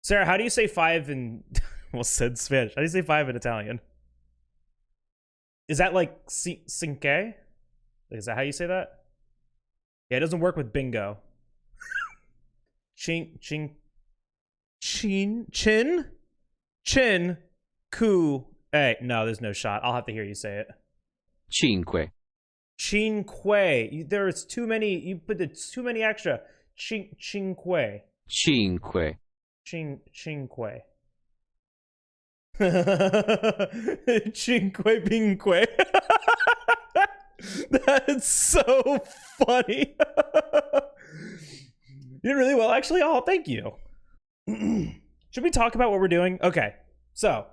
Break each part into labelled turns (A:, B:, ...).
A: Sarah, how do you say five in well said Spanish? How do you say five in Italian? Is that like cinque? Is that how you say that? Yeah, it doesn't work with bingo. Chin ku hey. No, there's no shot. I'll have to hear you say it.
B: Cinque.
A: Cinque. There's too many. You put the too many extra. Cinque.
B: Cinque.
A: Cinque. Cinque binque. That's so funny. You did really well, actually. Oh, thank you. Should we talk about what we're doing? Okay, so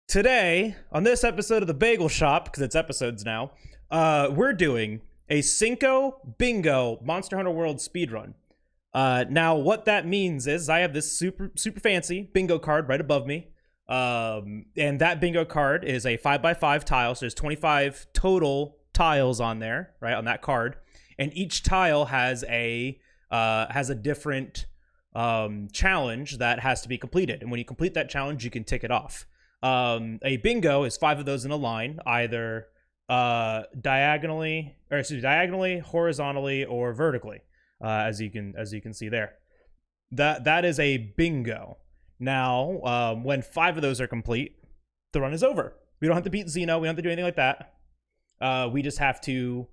A: today on this episode of the Bagel Shop, because it's episodes now, we're doing a Cinco Bingo Monster Hunter World speedrun. Now, what that means is I have this super fancy bingo card right above me. And that bingo card is a 5x5 tile. So there's 25 total tiles on there, right, on that card. And each tile has a different challenge that has to be completed. And when you complete that challenge, you can tick it off. A bingo is 5 of those in a line, either diagonally, horizontally, or vertically. As you can see there, that is a bingo. Now, when 5 of those are complete, the run is over. We don't have to beat Xeno. We don't have to do anything like that. We just have to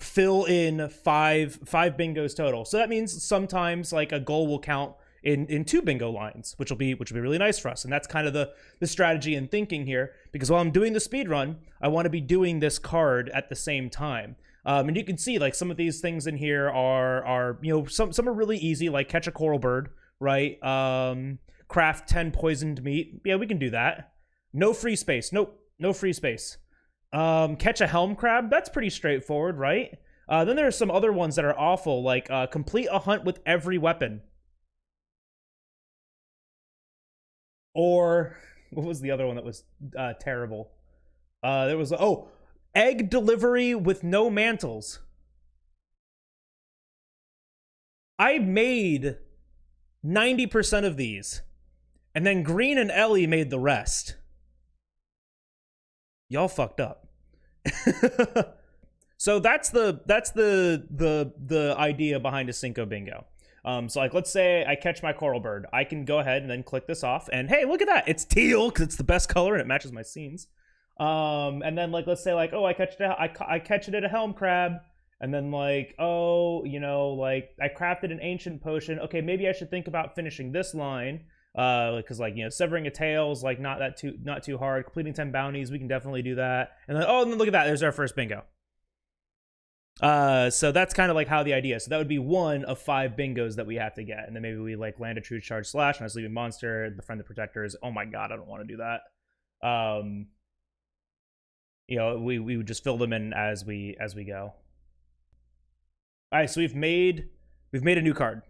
A: fill in five bingos total. So that means sometimes like a goal will count in 2 bingo lines, which will be really nice for us. And that's kind of the strategy and thinking here, because while I'm doing the speed run, I want to be doing this card at the same time. And you can see like some of these things in here are some are really easy, like catch a coral bird, right? Craft 10 poisoned meat. Yeah, we can do that. No free space. Nope, no free space. Catch a helm crab. That's pretty straightforward, right? Then there are some other ones that are awful, like complete a hunt with every weapon. Or what was the other one that was terrible? There was egg delivery with no mantles. I made 90% of these, and then Green and Ellie made the rest. Y'all fucked up. So that's the idea behind a Cinco Bingo. So like, let's say I catch my coral bird. I can go ahead and then click this off, and hey, look at that. It's teal because it's the best color and it matches my scenes. And then like, let's say like, I catch it at a helm crab, and then like, like I crafted an ancient potion. Okay, maybe I should think about finishing this line, because like, severing a tail is like not too hard. Completing 10 bounties, we can definitely do that. And then and then look at that, there's our first bingo. So that's kind of like how the idea is. So that would be 1 of 5 bingos that we have to get, and then maybe we like land a true charge slash, and I was leaving monster, befriend the protectors. Oh my god, I don't want to do that. We would just fill them in as we go. All right, so we've made a new card.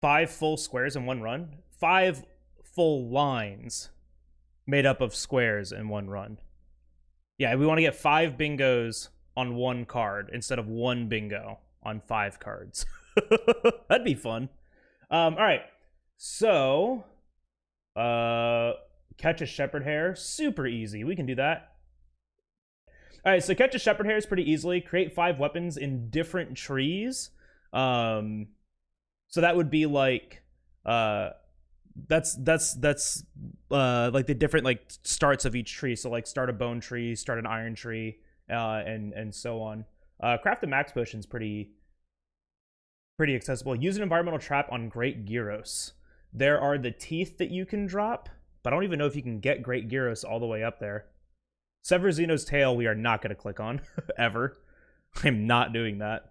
A: 5 full squares in 1 run. 5 full lines made up of squares in 1 run. Yeah, we want to get 5 bingos on 1 card instead of 1 bingo on 5 cards. That'd be fun. All right, so catch a shepherd hare, super easy. We can do that. All right, so catch a shepherd hare is pretty easily. Create 5 weapons in different trees. So that would be like that's like the different like starts of each tree. So like start a bone tree, start an iron tree, and so on. Craft a max potion is pretty accessible. Use an environmental trap on Great Gyros. There are the teeth that you can drop, but I don't even know if you can get Great Gyros all the way up there. Sever Xeno's tail, we are not going to click on, ever. I'm not doing that.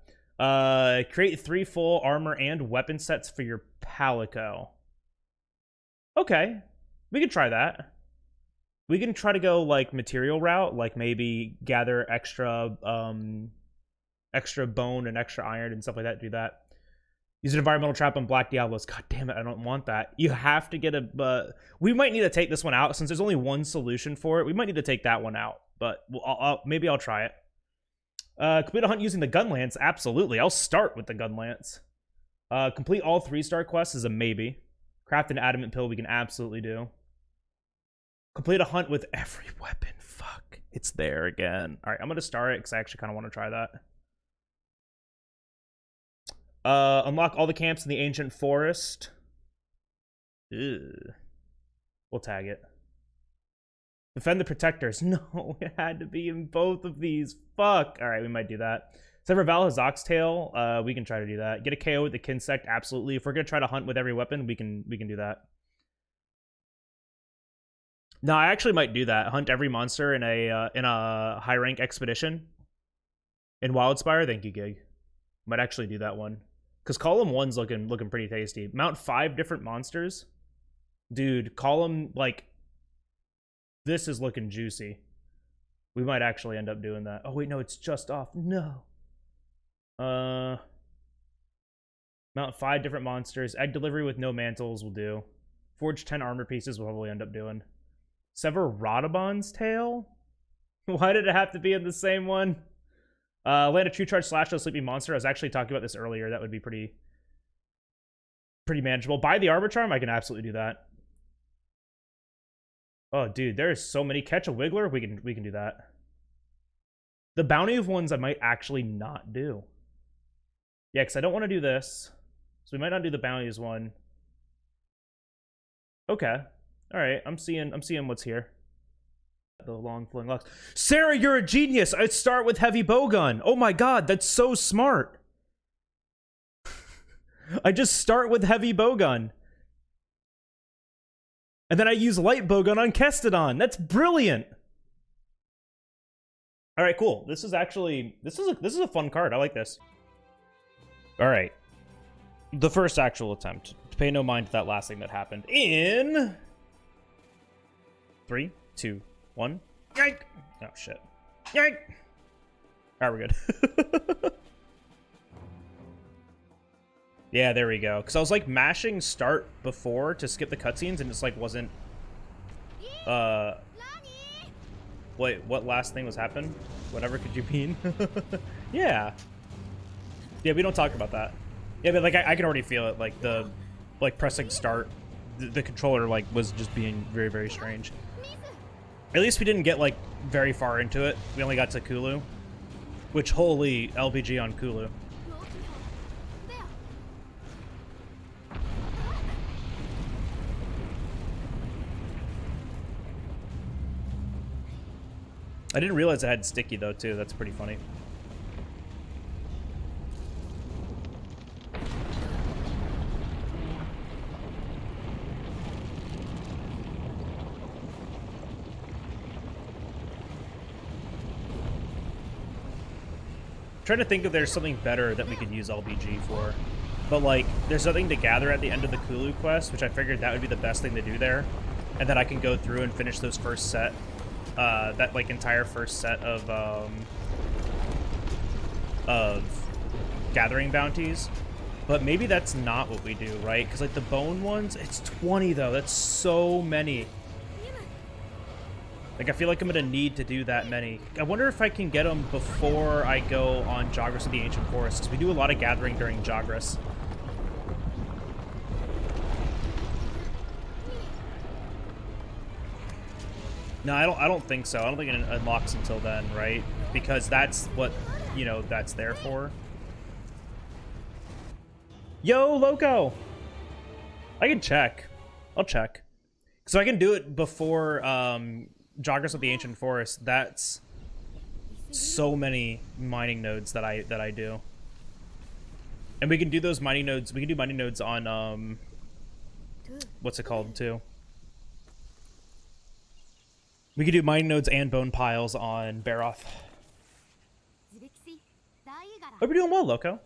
A: Create 3 full armor and weapon sets for your Palico. Okay, we could try that. We can try to go, like, material route, like maybe gather extra bone and extra iron and stuff like that, do that. Use an environmental trap on Black Diablos. God damn it, I don't want that. You have to get a... we might need to take this one out, since there's only 1 solution for it. We might need to take that one out, but maybe I'll try it. Complete a hunt using the gun lance. Absolutely. I'll start with the gun lance. Complete all 3-star quests is a maybe. Craft an adamant pill we can absolutely do. Complete a hunt with every weapon. Fuck. It's there again. Alright, I'm going to start it because I actually kind of want to try that. Unlock all the camps in the ancient forest. Ew. We'll tag it. Defend the protectors. No, it had to be in both of these. Fuck. Alright, we might do that. Sever Valha's Oxtail. We can try to do that. Get a KO with the Kinsect. Absolutely. If we're going to try to hunt with every weapon, we can do that. No, I actually might do that. Hunt every monster in a high rank expedition. In Wildspire. Thank you, Gig. Might actually do that one. Because column 1's looking pretty tasty. Mount 5 different monsters. Dude, column, like, this is looking juicy. We might actually end up doing that. Oh, wait, no, it's just off. No. Mount 5 different monsters. Egg delivery with no mantles will do. Forge 10 armor pieces will probably end up doing. Sever Rodabon's tail? Why did it have to be in the same one? Land a true charge slash to a sleeping monster. I was actually talking about this earlier. That would be pretty manageable. Buy the armor charm. I can absolutely do that. Oh, dude, there's so many. Catch a wiggler. We can do that. The bounty of ones I might actually not do. Yeah, because I don't want to do this, so we might not do the bounties one. Okay. All right. I'm seeing what's here. The long flowing locks. Sarah, you're a genius. I'd start with heavy bowgun. Oh my god, that's so smart. I just start with heavy bowgun. And then I use light bowgun on Kestodon. That's brilliant. All right, cool. This is a fun card. I like this. All right. The first actual attempt. Pay no mind to that last thing that happened. In 3, 2, 1. Yike! Oh, shit. Yike! Alright, we're good. Yeah, there we go. Because I was, like, mashing start before to skip the cutscenes, and it's, like, wasn't... Wait, what last thing was happening? Whatever could you mean? Yeah. Yeah, we don't talk about that. Yeah, but, like, I can already feel it. Like, pressing start, the controller, like, was just being very, very strange. At least we didn't get, like, very far into it. We only got to Kulu. Which, holy LBG on Kulu. I didn't realize it had sticky, though, too. That's pretty funny. Trying to think if there's something better that we could use LBG for. But, like, there's nothing to gather at the end of the Kulu quest, which I figured that would be the best thing to do there. And then I can go through and finish those first set. That, like, entire first set of gathering bounties. But maybe that's not what we do, right? Because, like, the bone ones, it's 20, though. That's so many. Like, I feel like I'm going to need to do that many. I wonder if I can get them before I go on Jagras of the Ancient Forest, because we do a lot of gathering during Jagras. No, I don't think so. I don't think it unlocks until then, right? Because that's what, you know, that's there for. Yo, Loco! I can check. I'll check. So I can do it before, Jagras of the Ancient Forest. That's so many mining nodes that I do. And we can do those mining nodes. We can do mining nodes on what's it called too? We can do mining nodes and bone piles on Baroth. Hope you're doing well, Loco.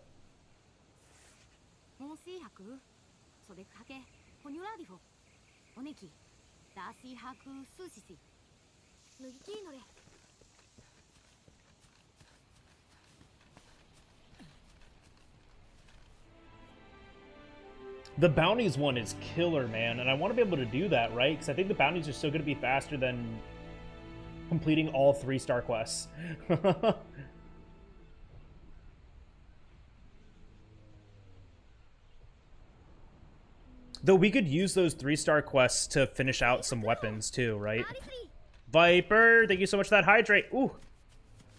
A: The bounties one is killer, man, and I want to be able to do that, right? Because I think the bounties are still going to be faster than completing all 3-star quests. Though we could use those 3-star quests to finish out some weapons too, right? Viper, thank you so much for that hydrate. Ooh.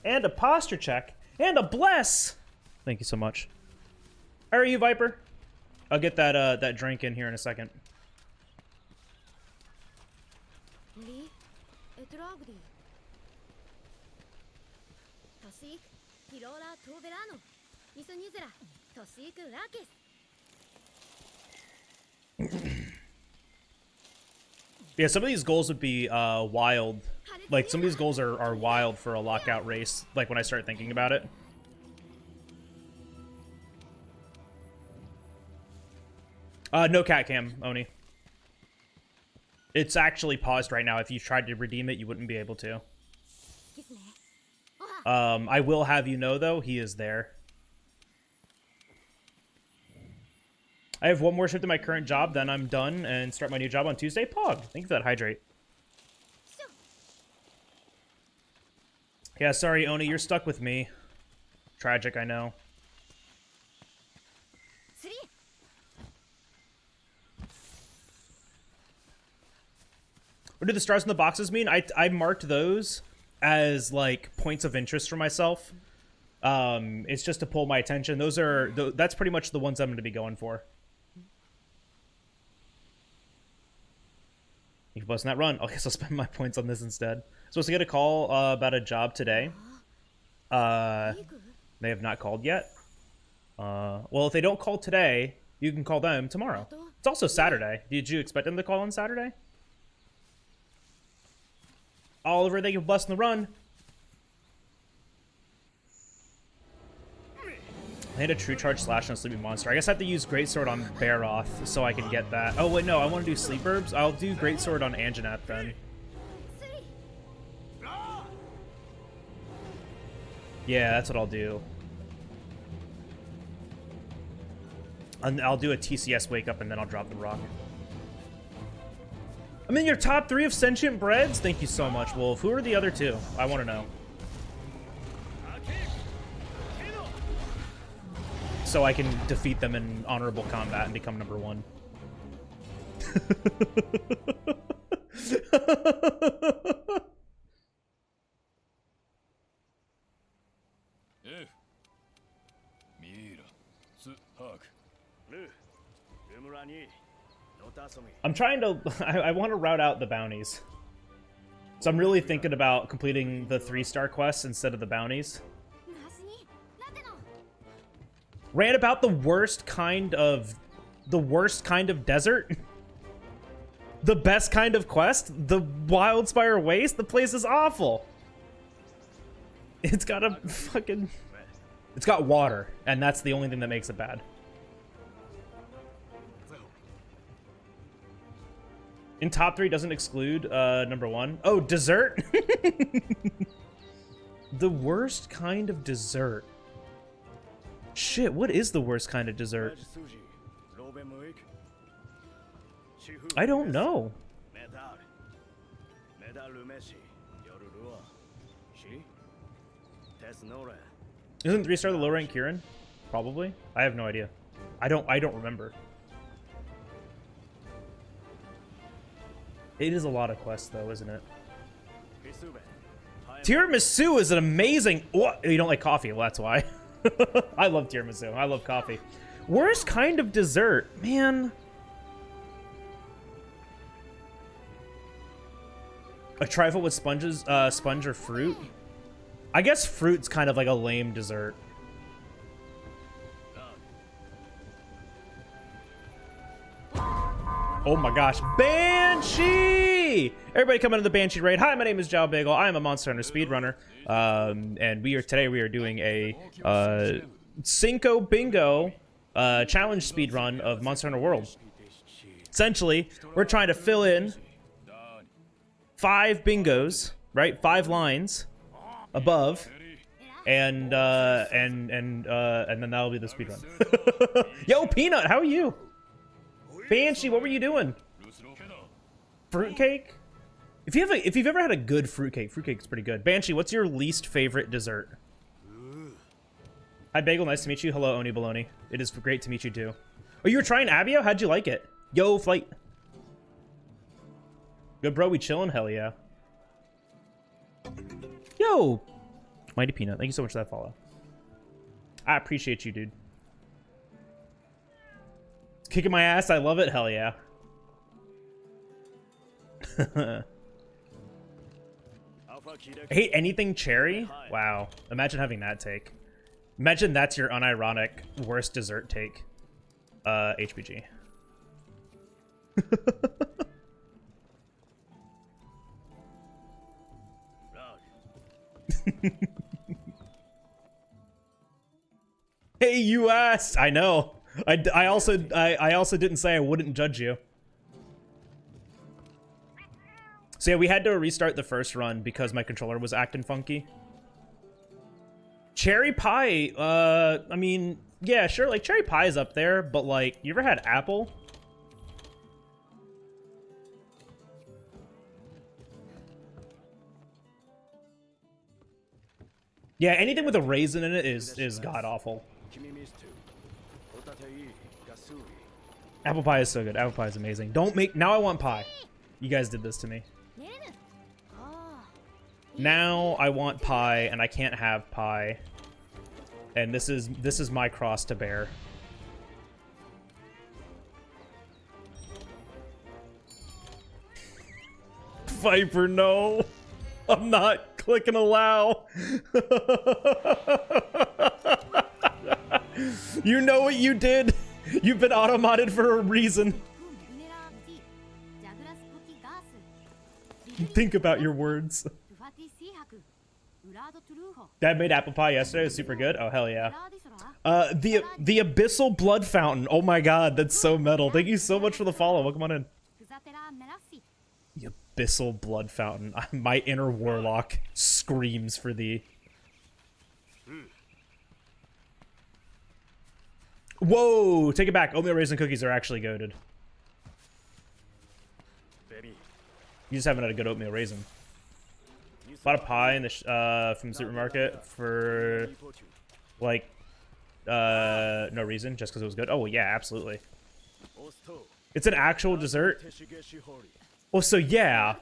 A: And a posture check. And a bless. Thank you so much. How are you, Viper? I'll get that that drink in here in a second. Yeah, some of these goals would be wild. Like, some of these goals are wild for a lockout race, like when I start thinking about it. No cat cam, Oni. It's actually paused right now. If you tried to redeem it, you wouldn't be able to. I will have you know, though, he is there. I have one more shift in my current job, then I'm done and start my new job on Tuesday. Pog, thank you for that hydrate. Yeah, sorry, Oni, you're stuck with me. Tragic, I know. What do the stars in the boxes mean? I marked those as, like, points of interest for myself. It's just to pull my attention. That's pretty much the ones I'm going to be going for. You can post in that run. I guess I'll spend my points on this instead. Supposed to get a call about a job today. They have not called yet. Well, if they don't call today, you can call them tomorrow. It's also Saturday. Did you expect them to call on Saturday? Oliver, thank you for blessing the run. I had a true charge slash on a sleeping monster. I guess I have to use greatsword on Baroth so I can get that. Oh wait, no, I want to do sleep herbs. I'll do greatsword on Anjanath then. Yeah, that's what I'll do. And I'll do a TCS wake up and then I'll drop the rock. I'm in your top 3 of sentient breads. Thank you so much, Wolf. Who are the other 2? I want to know. So I can defeat them in honorable combat and become number 1. I'm trying to... I want to route out the bounties. So I'm really thinking about completing the 3-star quests instead of the bounties. Ran about the worst kind of desert? The best kind of quest? The Wildspire Waste? The place is awful. It's got a fucking... It's got water, and that's the only thing that makes it bad. In top 3 doesn't exclude number 1. Oh, dessert? The worst kind of dessert. Shit, what is the worst kind of dessert? I don't know. Isn't 3-star the low rank Kieran? Probably. I have no idea. I don't remember. It is a lot of quests, though, isn't it? Tiramisu is an amazing... What? You don't like coffee? Well, that's why. I love tiramisu. I love coffee. Worst kind of dessert? Man. A trifle with sponges, sponge or fruit? I guess fruit's kind of like a lame dessert. Oh my gosh, Banshee! Everybody come into the Banshee raid. Hi, my name is JalBagel. I am a Monster Hunter speedrunner. And today we are doing a Cinco Bingo challenge speedrun of Monster Hunter World. Essentially, we're trying to fill in 5 bingos, right? 5 lines above, and then that'll be the speedrun. Yo, Peanut, how are you? Banshee, what were you doing? Fruitcake? If you've ever had a good fruitcake's pretty good. Banshee, what's your least favorite dessert? Hi, Bagel, nice to meet you. Hello, Oni Baloney. It is great to meet you too. Oh, you were trying Abio? How'd you like it? Yo, flight. Good, bro. We chilling? Hell yeah. Yo, Mighty Peanut. Thank you so much for that follow. I appreciate you, dude. It's kicking my ass. I love it. Hell yeah. I hate anything cherry. Wow. Imagine having that take. Imagine that's your unironic worst dessert take. HBG. Hey, you asked. I know. I also didn't say I wouldn't judge you. So yeah, we had to restart the first run because my controller was acting funky. Cherry pie, I mean, yeah, sure, like cherry pie is up there, but like, you ever had apple? Yeah, anything with a raisin in it is god awful. Apple pie is so good. Apple pie is amazing. Don't make, now I want pie. You guys did this to me. Now I want pie, and I can't have pie. And this is my cross to bear. Viper, no. I'm not clicking allow. You know what you did? You've been auto-modded for a reason. Think about your words. Dad made apple pie yesterday. It was super good. Oh, hell yeah. The Abyssal Blood Fountain. Oh my god, that's so metal. Thank you so much for the follow. Welcome on in. The Abyssal Blood Fountain. My inner warlock screams for thee. Whoa! Take it back. Oatmeal raisin cookies are actually goated. You just haven't had a good oatmeal raisin. Bought a pie in the from the supermarket for like no reason, just because it was good. Oh yeah, absolutely. It's an actual dessert. Oh, so yeah,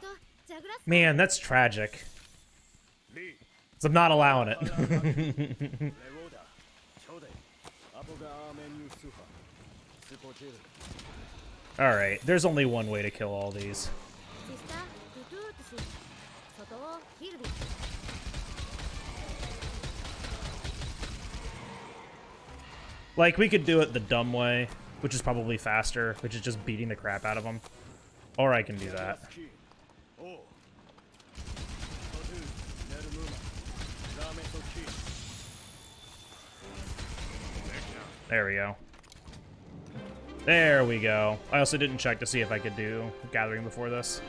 A: man, that's tragic. So I'm not allowing it. All right, there's only one way to kill all these. Like, we could do it the dumb way, which is probably faster, which is just beating the crap out of them. Or I can do that. There we go. There we go. I also didn't check to see if I could do gathering before this.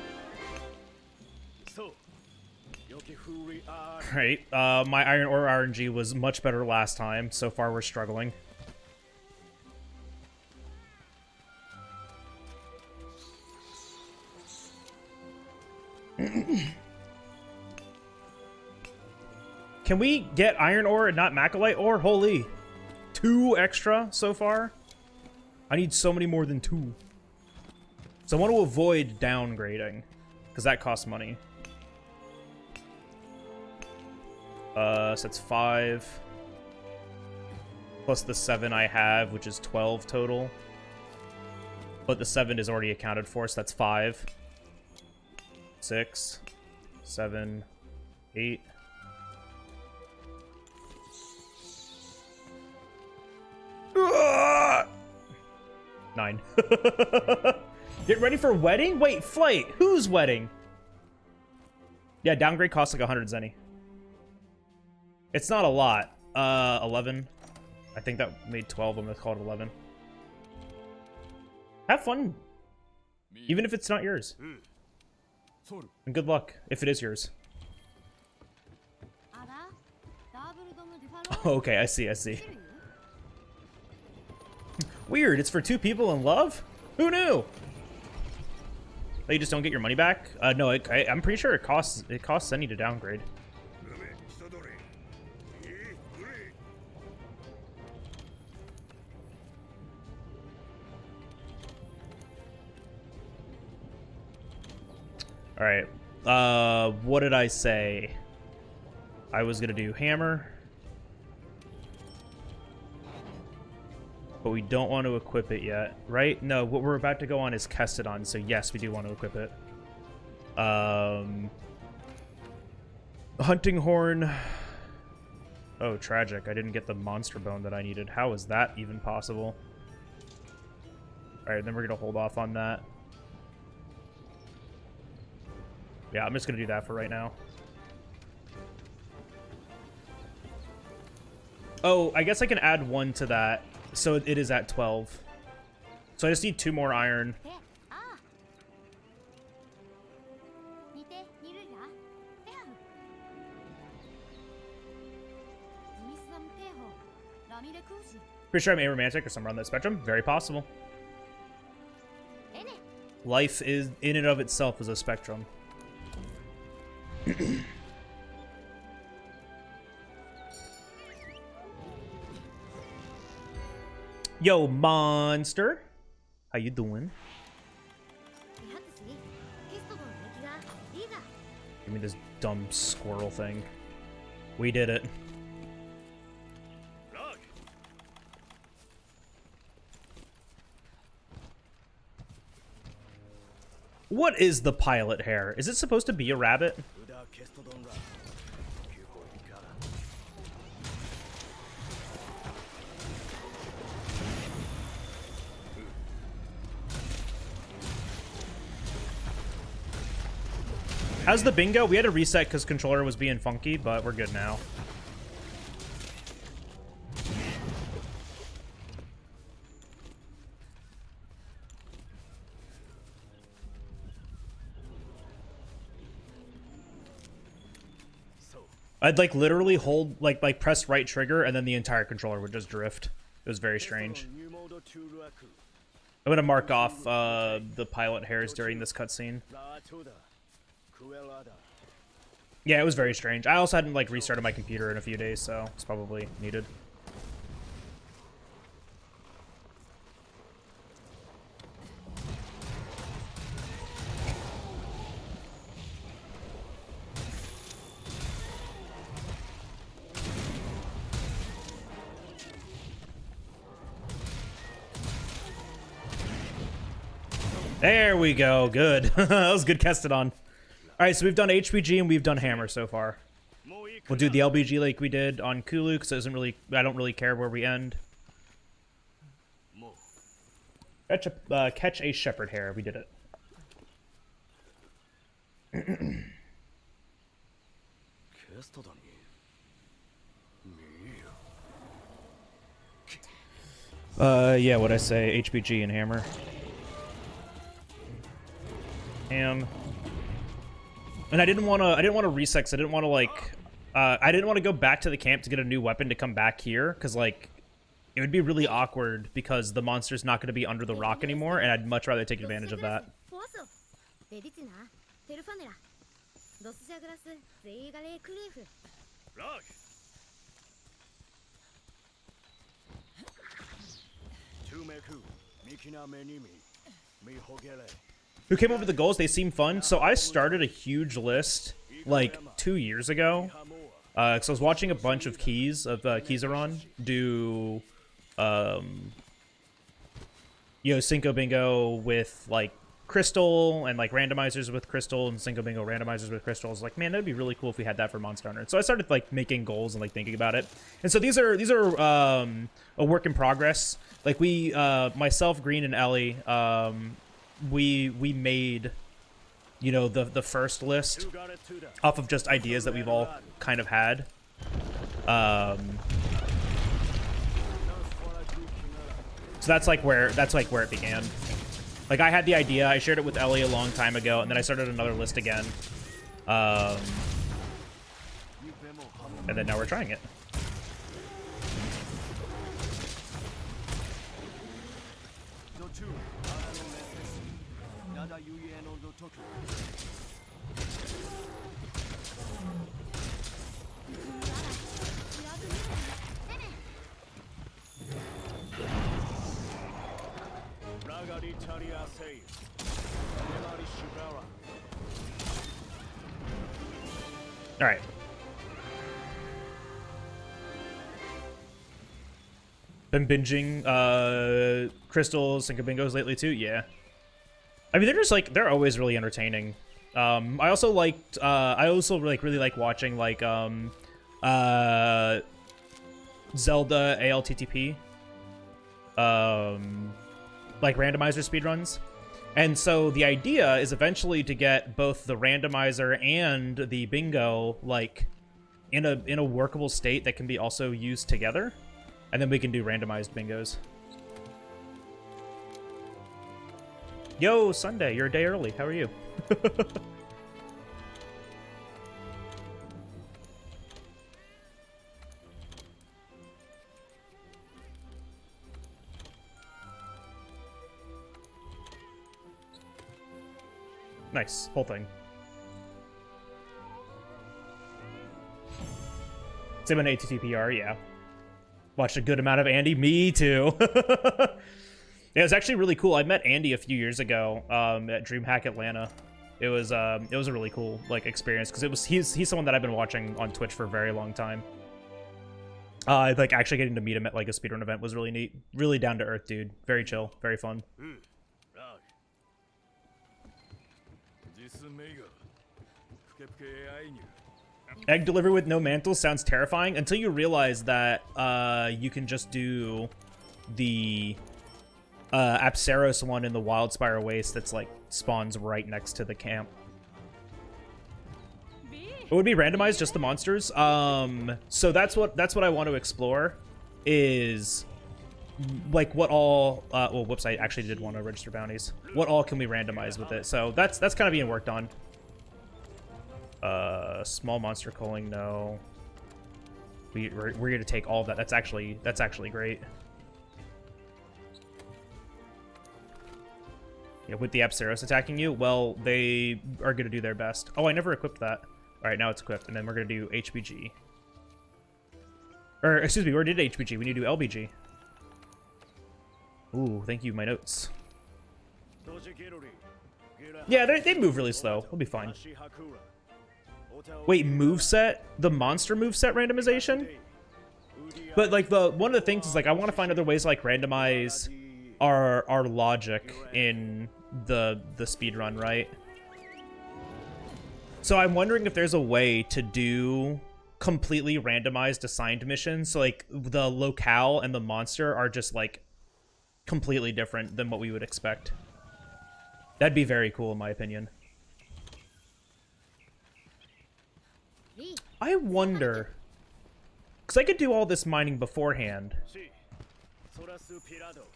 A: Right, my iron ore RNG was much better last time. So far, we're struggling. Can we get iron ore and not macalite ore? Holy. 2 extra so far? I need so many more than 2. So I want to avoid downgrading, because that costs money. So that's 5. Plus the 7 I have, which is 12 total. But the 7 is already accounted for, so that's 5. 6, 7, 8. Ah! 9. Get ready for wedding? Wait, flight. Whose wedding? Yeah, downgrade costs like 100 zenny. It's not a lot. 11. I think that made 12. I'm gonna call it 11. Have fun. Even if it's not yours. And good luck if it is yours. Oh, okay, I see, I see. Weird, it's for 2 people in love? Who knew? Oh, you just don't get your money back? No, I'm pretty sure it costs Zenny to downgrade. All right. What did I say? I was gonna do hammer, but we don't want to equip it yet, right? No, what we're about to go on is Kestodon, so yes, we do want to equip it. Hunting horn. Oh, tragic. I didn't get the monster bone that I needed. How is that even possible? Alright, then we're going to hold off on that. Yeah, I'm just going to do that for right now. Oh, I guess I can add 1 to that. So it is at 12. So I just need 2 more iron. Pretty sure I'm aromantic or somewhere on that spectrum. Very possible. Life is, in and of itself, is a spectrum. Yo, monster. How you doing? Give me this dumb squirrel thing. We did it. What is the pilot hair? Is it supposed to be a rabbit? How's the bingo? We had to reset because controller was being funky, but we're good now. I'd like literally hold like press right trigger and then the entire controller would just drift. It was very strange. I'm gonna mark off the pilot hairs during this cutscene. Yeah, it was very strange. I also hadn't like restarted my computer in a few days, so it's probably needed. There we go. Good. That was good Kestodon. Alright, so we've done HPG and we've done hammer so far. We'll do the LBG like we did on Kulu, because it doesn't really, I don't really care where we end. Catch a shepherd hare. We did it. Yeah, what'd I say? HPG and hammer. And I didn't want to reset, 'cause I didn't want to like I didn't want to go back to the camp to get a new weapon to come back here, because like it would be really awkward because the monster's not going to be under the rock anymore, and I'd much rather take advantage of that. Who came up with the goals? They seem fun. So I started a huge list like 2 years ago. So I was watching a bunch of Kizaron do, you know, Cinco Bingo with like Crystal and like randomizers with Crystal and Cinco Bingo randomizers with Crystal. I was like, man, that'd be really cool if we had that for Monster Hunter. So I started like making goals and like thinking about it. And so these are a work in progress. Like we, myself, Green, and Ellie, we made, you know, the first list off of just ideas that we've all kind of had. So that's like where it began. Like I had the idea, I shared it with Ellie a long time ago, and then I started another list again. And then now we're trying it. All right. Been binging Crystals, Cinco Bingos lately too. Yeah. I mean, they're just like they're always really entertaining. I also liked. I also really like watching like Zelda ALTTP. Like randomizer speedruns. And so the idea is eventually to get both the randomizer and the bingo like in a workable state that can be also used together, and then we can do randomized bingos. Yo, Sunday, you're a day early. How are you? Nice, whole thing. Same on ATTPR, yeah. Watched a good amount of Andy. Me too. Yeah, it was actually really cool. I met Andy a few years ago at DreamHack Atlanta. It was a really cool like experience because he's someone that I've been watching on Twitch for a very long time. Like actually getting to meet him at like a speedrun event was really neat. Really down to earth, dude. Very chill, very fun. Egg delivery with no mantle sounds terrifying until you realize that you can just do the Apsaros one in the Wildspire Waste that's like spawns right next to the camp. It would be randomized, just the monsters. So that's what I want to explore is like what all well, whoops, I actually did want to register bounties. What all can we randomize with it? So that's kind of being worked on. Small monster culling, no. We're gonna take all of that. That's actually great. Yeah, with the Apsaros attacking you, well, they are gonna do their best. Oh, I never equipped that. All right, now it's equipped, and then we're gonna do HBG. Or excuse me, we already did HBG. We need to do LBG. Ooh, thank you, my notes. Yeah, they move really slow. We'll be fine. Wait, moveset? The monster moveset randomization? But like one of the things is like I want to find other ways to like randomize our logic in the speedrun, right? So I'm wondering if there's a way to do completely randomized assigned missions. So like the locale and the monster are just like completely different than what we would expect. That'd be very cool in my opinion. I wonder, because I could do all this mining beforehand.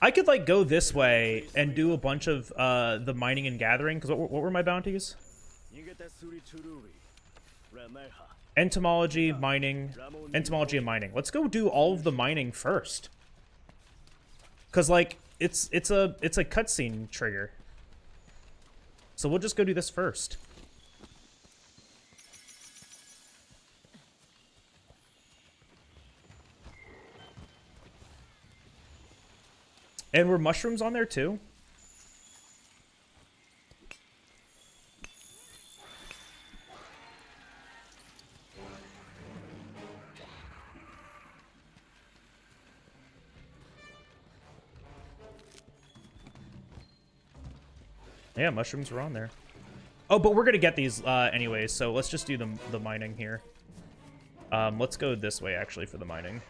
A: I could like go this way and do a bunch of the mining and gathering. Because what were my bounties? Entomology, mining, entomology and mining. Let's go do all of the mining first. Because like it's a cutscene trigger. So we'll just go do this first. And were mushrooms on there too? Yeah, mushrooms were on there. Oh, but we're gonna get these anyways, so let's just do the mining here. Let's go this way actually for the mining.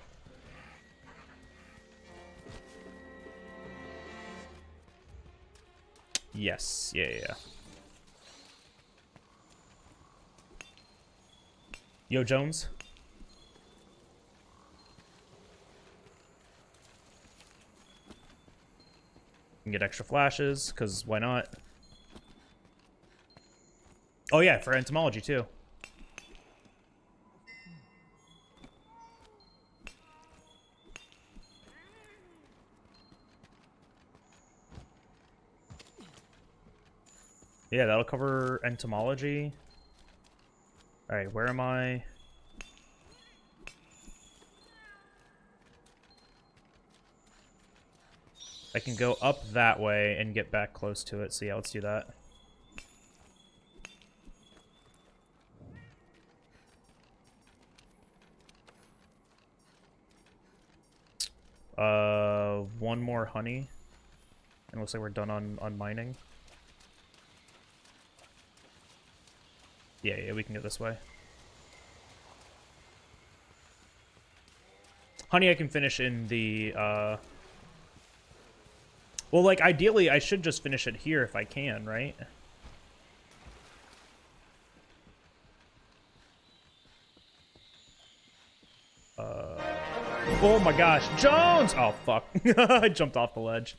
A: Yes, yeah. Yo, Jones. You can get extra flashes, because why not? Oh yeah, for entomology too. Yeah, that'll cover entomology. Alright, where am I? I can go up that way and get back close to it, so yeah, let's do that. One more honey. And it looks like we're done on mining. Yeah, we can go this way. Honey, I can finish in the, well, like, ideally, I should just finish it here if I can, right? Oh my gosh. Jones! Oh, fuck. I jumped off the ledge.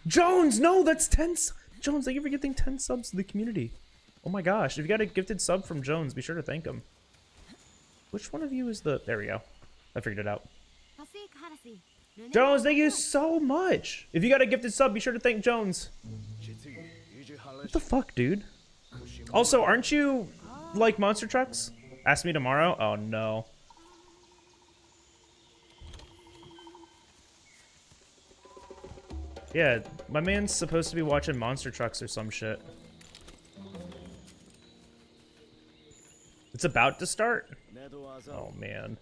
A: Jones, no, that's 10... Jones, thank you for gifting 10 subs to the community. Oh my gosh. If you got a gifted sub from Jones, be sure to thank him. Which one of you is the... There we go. I figured it out. Jones, thank you so much. If you got a gifted sub, be sure to thank Jones. What the fuck, dude? Also, aren't you like monster trucks? Ask me tomorrow? Oh, no. Yeah, my man's supposed to be watching monster trucks or some shit. It's about to start? Oh, man.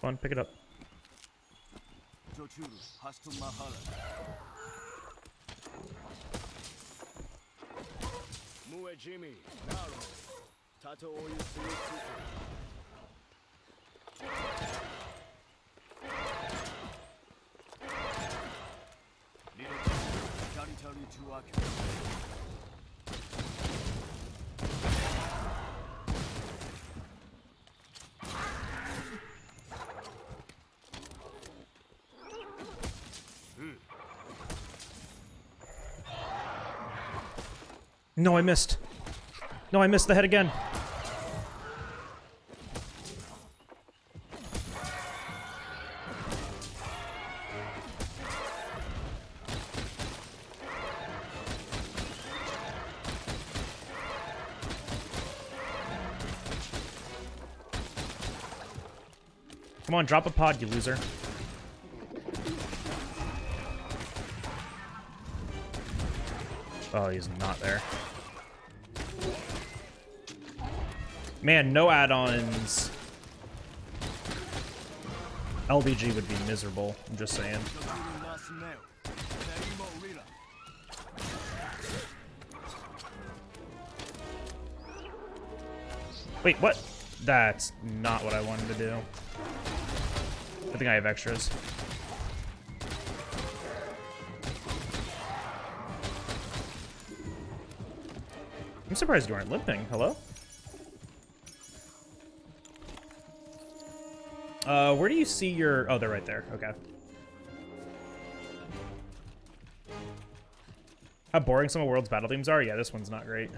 A: Come on, pick it up. No, I missed. No, I missed the head again. Come on, drop a pod, you loser. Oh, he's not there. Man, no add-ons. LBG would be miserable, I'm just saying. Wait, what? That's not what I wanted to do. I think I have extras. I'm surprised you aren't limping. Hello? Where do you see your... Oh, they're right there. Okay. How boring some of World's battle themes are? Yeah, this one's not great.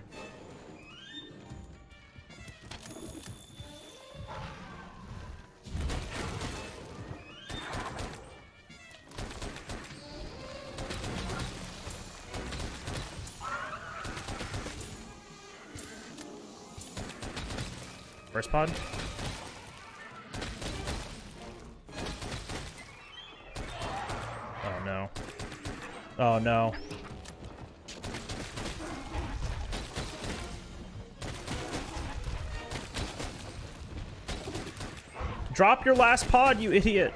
A: First pod. Oh no. Oh no. Drop your last pod, you idiot.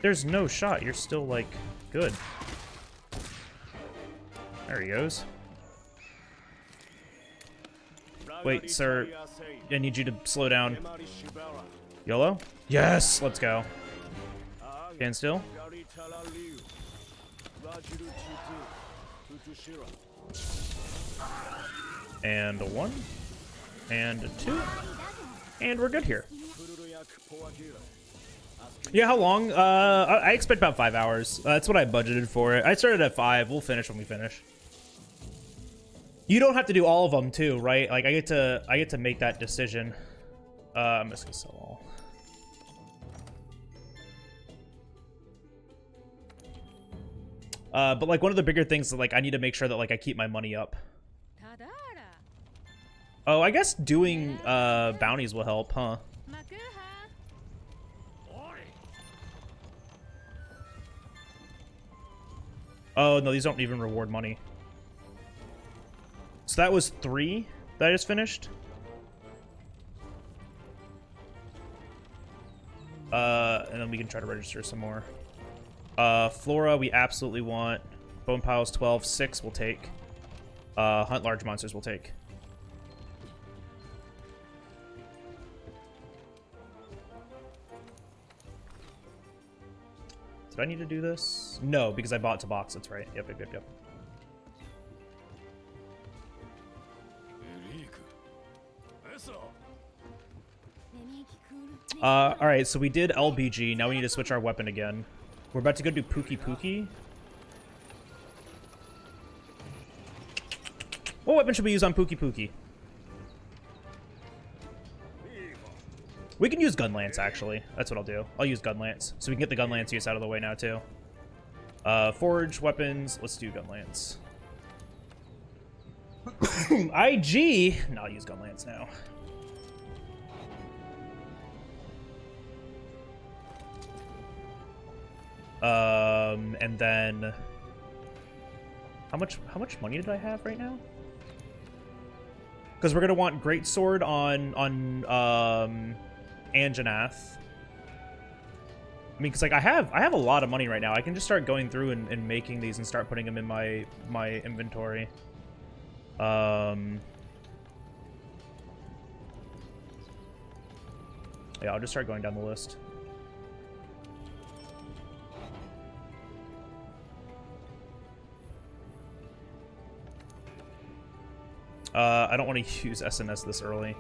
A: There's no shot. You're still, like, good. There he goes. Wait, sir. I need you to slow down. YOLO? Yes! Let's go. Stand still. And a 1. And a 2. And we're good here. Yeah, how long? I expect about 5 hours. That's what I budgeted for it. I started at 5. We'll finish when we finish. You don't have to do all of them too, right? Like I get to make that decision. I'm just gonna sell all. But like one of the bigger things that like I need to make sure that like I keep my money up. Oh, I guess doing bounties will help, huh? Oh, no, these don't even reward money. So that was 3 that I just finished. And then we can try to register some more. Flora, we absolutely want. Bone piles 12, 6 we'll take. Hunt large monsters we'll take. Did I need to do this? No, because I bought to box. That's right. Yep. Alright, so we did LBG. Now we need to switch our weapon again. We're about to go do Pookie Pookie. What weapon should we use on Pookie Pookie? We can use Gun Lance, actually. That's what I'll do. I'll use Gun Lance. So we can get the Gun Lance use out of the way now, too. Forge, weapons. Let's do Gun Lance. IG! No, I'll use Gun Lance now. And then... How much money did I have right now? Because we're gonna want Greatsword on Anjanath. I mean, because like I have a lot of money right now. I can just start going through and making these and start putting them in my inventory. Yeah, I'll just start going down the list. I don't want to use SNS this early.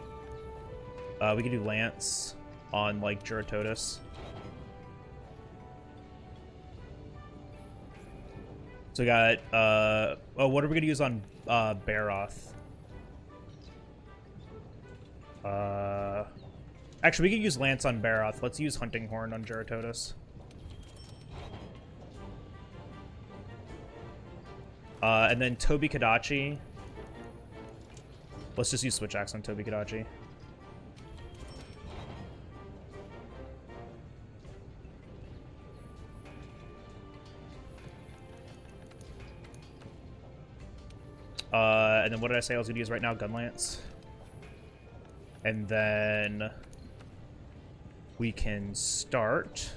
A: We can do Lance on, like, Juratotus. So we got, oh, what are we going to use on Baroth? Actually, we can use Lance on Baroth. Let's use Hunting Horn on Juratotus. And then Tobi Kadachi. Let's just use Switch Axe on Tobi Kadachi. And then what did I say I was going to use right now? Gun Lance. And then we can start.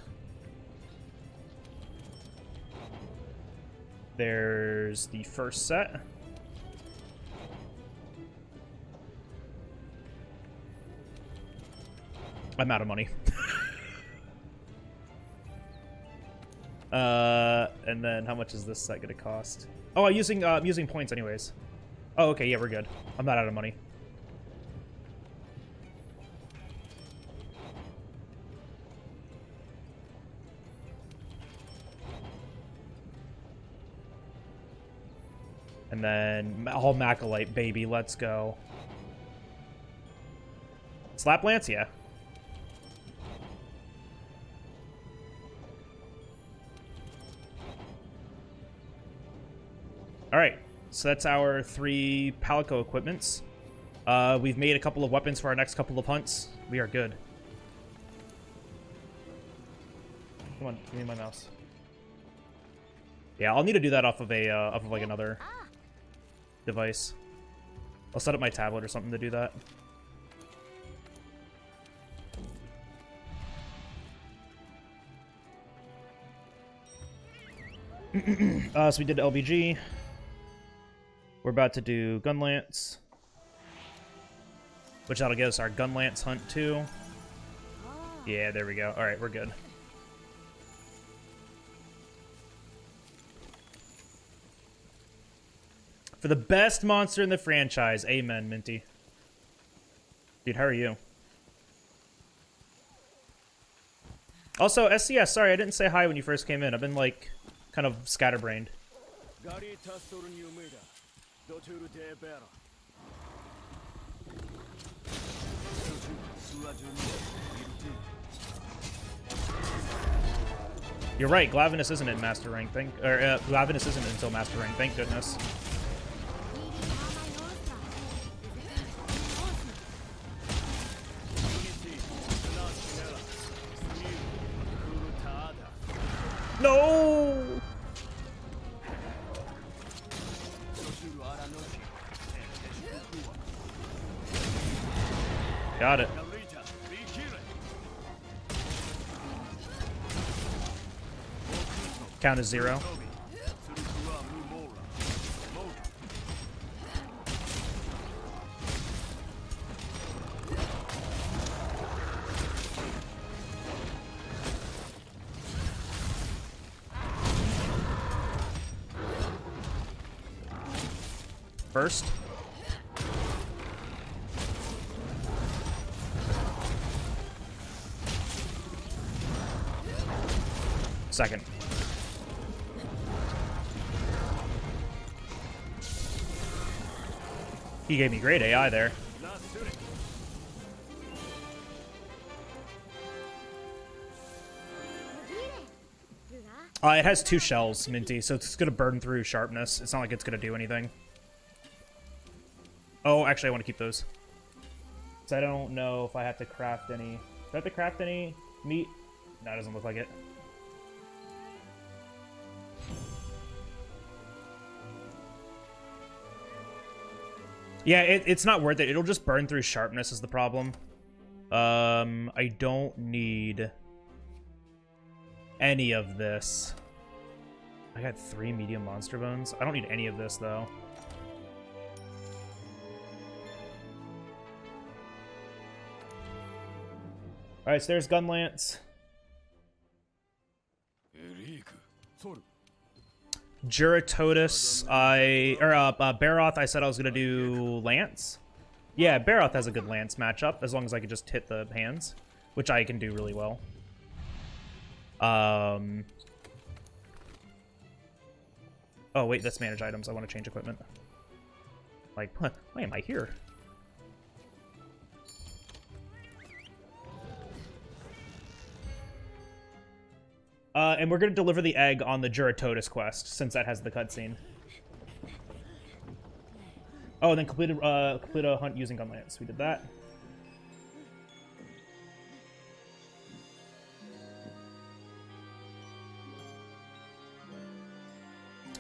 A: There's the first set. I'm out of money. And then how much is this set gonna cost? Oh, I'm using points anyways. Oh, okay, yeah, we're good. I'm not out of money. And then all Macalite, baby, let's go. Slap Lance, yeah. Alright, so that's our 3 Palico equipments. We've made a couple of weapons for our next couple of hunts. We are good. Come on, give me my mouse. Yeah, I'll need to do that off of like another device. I'll set up my tablet or something to do that. So we did LBG. We're about to do Gun Lance, which that'll get us our Gun Lance hunt too. Yeah, there we go. All right, we're good. For the best monster in the franchise. Amen, Minty. Dude, how are you? Also, SCS, sorry, I didn't say hi when you first came in. I've been, like, kind of scatterbrained. You're right, Glavinus isn't in Master Rank, Glavinus isn't until Master Rank, thank goodness. No! Got it. Count as 0. First. Second. He gave me great AI there. It has 2 shells, Minty, so it's going to burn through sharpness. It's not like it's going to do anything. Oh, actually, I want to keep those. So I don't know if I have to craft any... Do I have to craft any meat? No, it doesn't look like it. Yeah, it's not worth it. It'll just burn through sharpness is the problem. I don't need any of this. I got 3 medium monster bones. I don't need any of this, though. Alright, so there's Gunlance. Juratotus, Baroth, I said I was going to do Lance. Yeah, Baroth has a good Lance matchup, as long as I can just hit the hands, which I can do really well. Oh, wait, that's manage items. I want to change equipment. Like, why am I here? And we're going to deliver the egg on the Juratotus quest, since that has the cutscene. Oh, and then complete a hunt using Gunlance. We did that.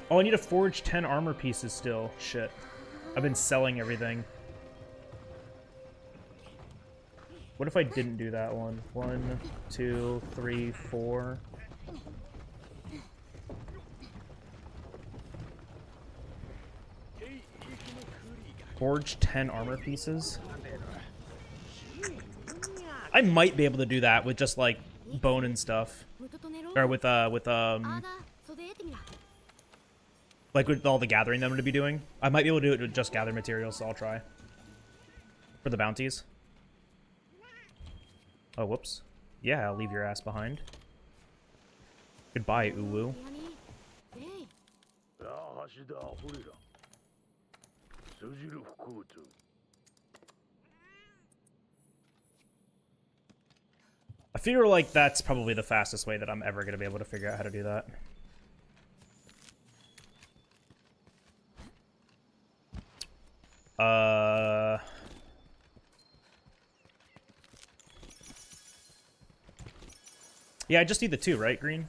A: Oh, I need to forge 10 armor pieces still. Shit. I've been selling everything. What if I didn't do that one? 1, 2, 3, 4... Forge 10 armor pieces. I might be able to do that with just like bone and stuff, or with like with all the gathering that I'm gonna be doing. I might be able to do it with just gather materials, so I'll try for the bounties. Oh, whoops. Yeah, I'll leave your ass behind. Goodbye, Uwu. I feel like that's probably the fastest way that I'm ever going to be able to figure out how to do that. Yeah, I just need the 2, right, Green?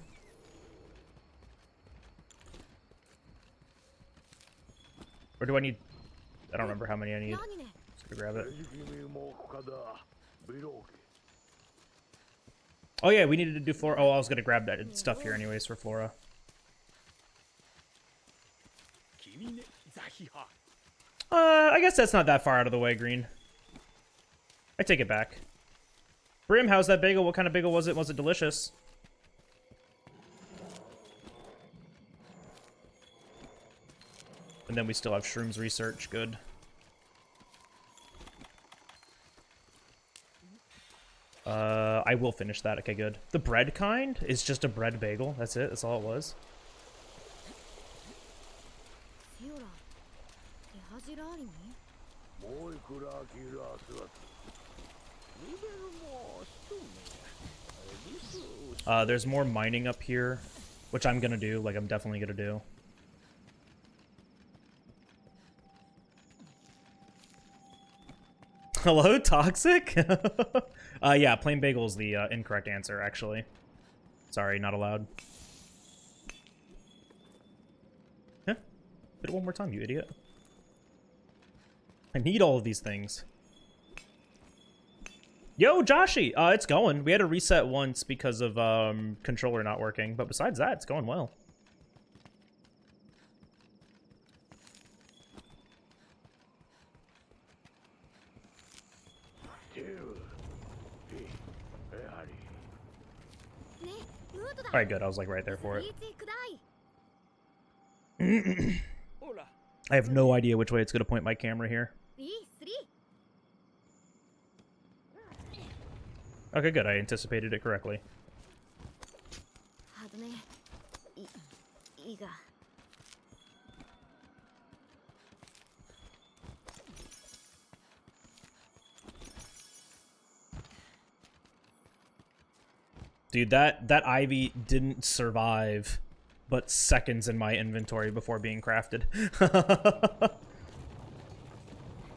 A: Or do I need... I don't remember how many I need. Just gonna grab it. Oh yeah, we needed to do Flora. Oh, I was gonna grab that stuff here anyways for Flora. I guess that's not that far out of the way, Green. I take it back. Brim, how's that bagel? What kind of bagel was it? Was it delicious? And then we still have Shrooms research. Good. I will finish that. Okay, good. The bread kind is just a bread bagel. That's it. That's all it was. There's more mining up here, which I'm gonna do. Like, I'm definitely gonna do. Hello, Toxic? Yeah, plain bagel is the incorrect answer, actually. Sorry, not allowed. Huh? Hit it one more time, you idiot. I need all of these things. Yo, Joshi! It's going. We had to reset once because of controller not working, but besides that, it's going well. Alright, good. I was like right there for it. I have no idea which way it's going to point my camera here. Okay, good. I anticipated it correctly. Dude, that Ivy didn't survive but seconds in my inventory before being crafted.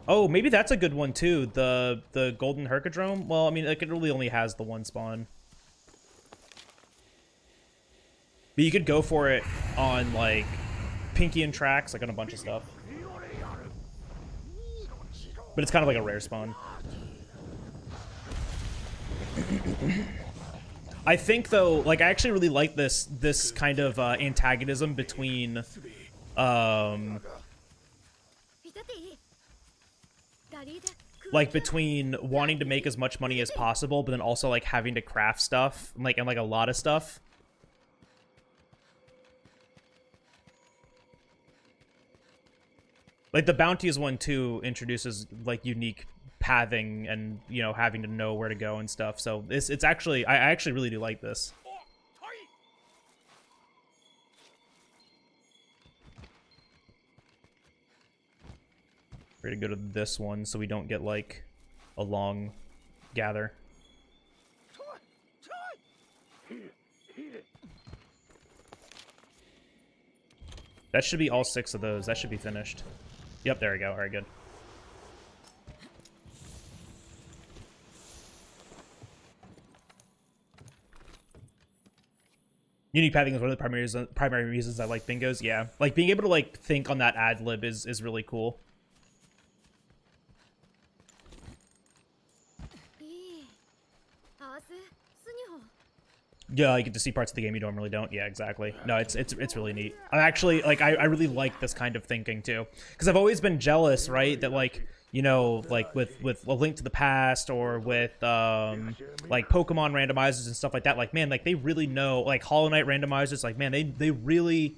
A: Oh, maybe that's a good one too. The golden hercadrome. Well, I mean, like, it really only has the one spawn. But you could go for it on like Pinky and Tracks, like on a bunch of stuff. But it's kind of like a rare spawn. I think though, like, I actually really like this kind of antagonism between like between wanting to make as much money as possible, but then also like having to craft stuff, like, and like a lot of stuff. Like the bounties one too introduces like unique pathing and, you know, having to know where to go and stuff. So it's actually, I actually really do like this. We're gonna go to this one so we don't get like a long gather. That should be all 6 of those. That should be finished. Yep, there we go. All right, good. Unique pathing is one of the primary reasons I like bingos. Yeah, like being able to like think on that ad lib is really cool. Yeah, you get to see parts of the game you normally don't. Yeah, exactly. No, it's really neat. I actually like I really like this kind of thinking too, because I've always been jealous, right? That like, you know, like with A Link to the Past or with like Pokemon randomizers and stuff like that. Like, man, like they really know, like Hollow Knight randomizers. Like, man, they really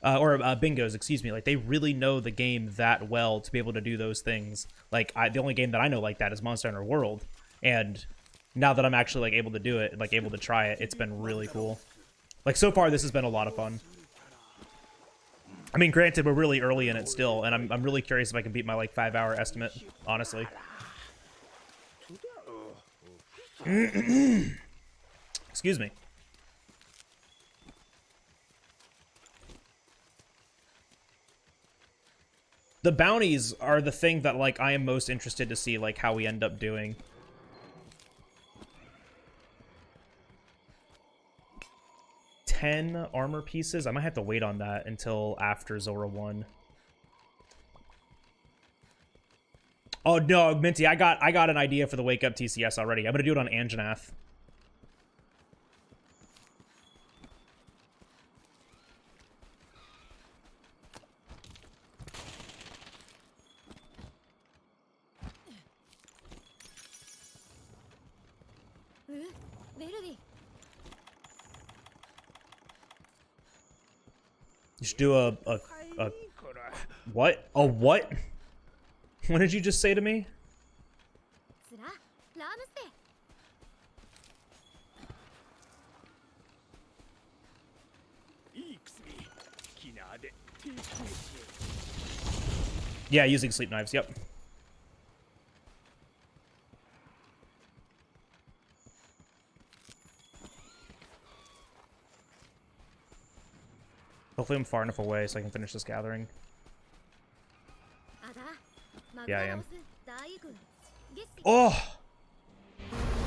A: or bingos, excuse me. Like they really know the game that well to be able to do those things. Like the only game that I know like that is Monster Hunter World, and now that I'm actually like able to do it, like able to try it, it's been really cool. Like so far, this has been a lot of fun. I mean, granted, we're really early in it still, and I'm really curious if I can beat my like 5-hour estimate, honestly. Excuse me. The bounties are the thing that like I am most interested to see like how we end up doing. $10 armor pieces. I might have to wait on that until after Zora 1. Oh no, Minty, I got an idea for the Wake Up TCS already. I'm gonna do it on Anjanath. You should do a what? A what? What did you just say to me? Yeah, using sleep knives, yep. Hopefully I'm far enough away so I can finish this gathering. Yeah, I am. Oh!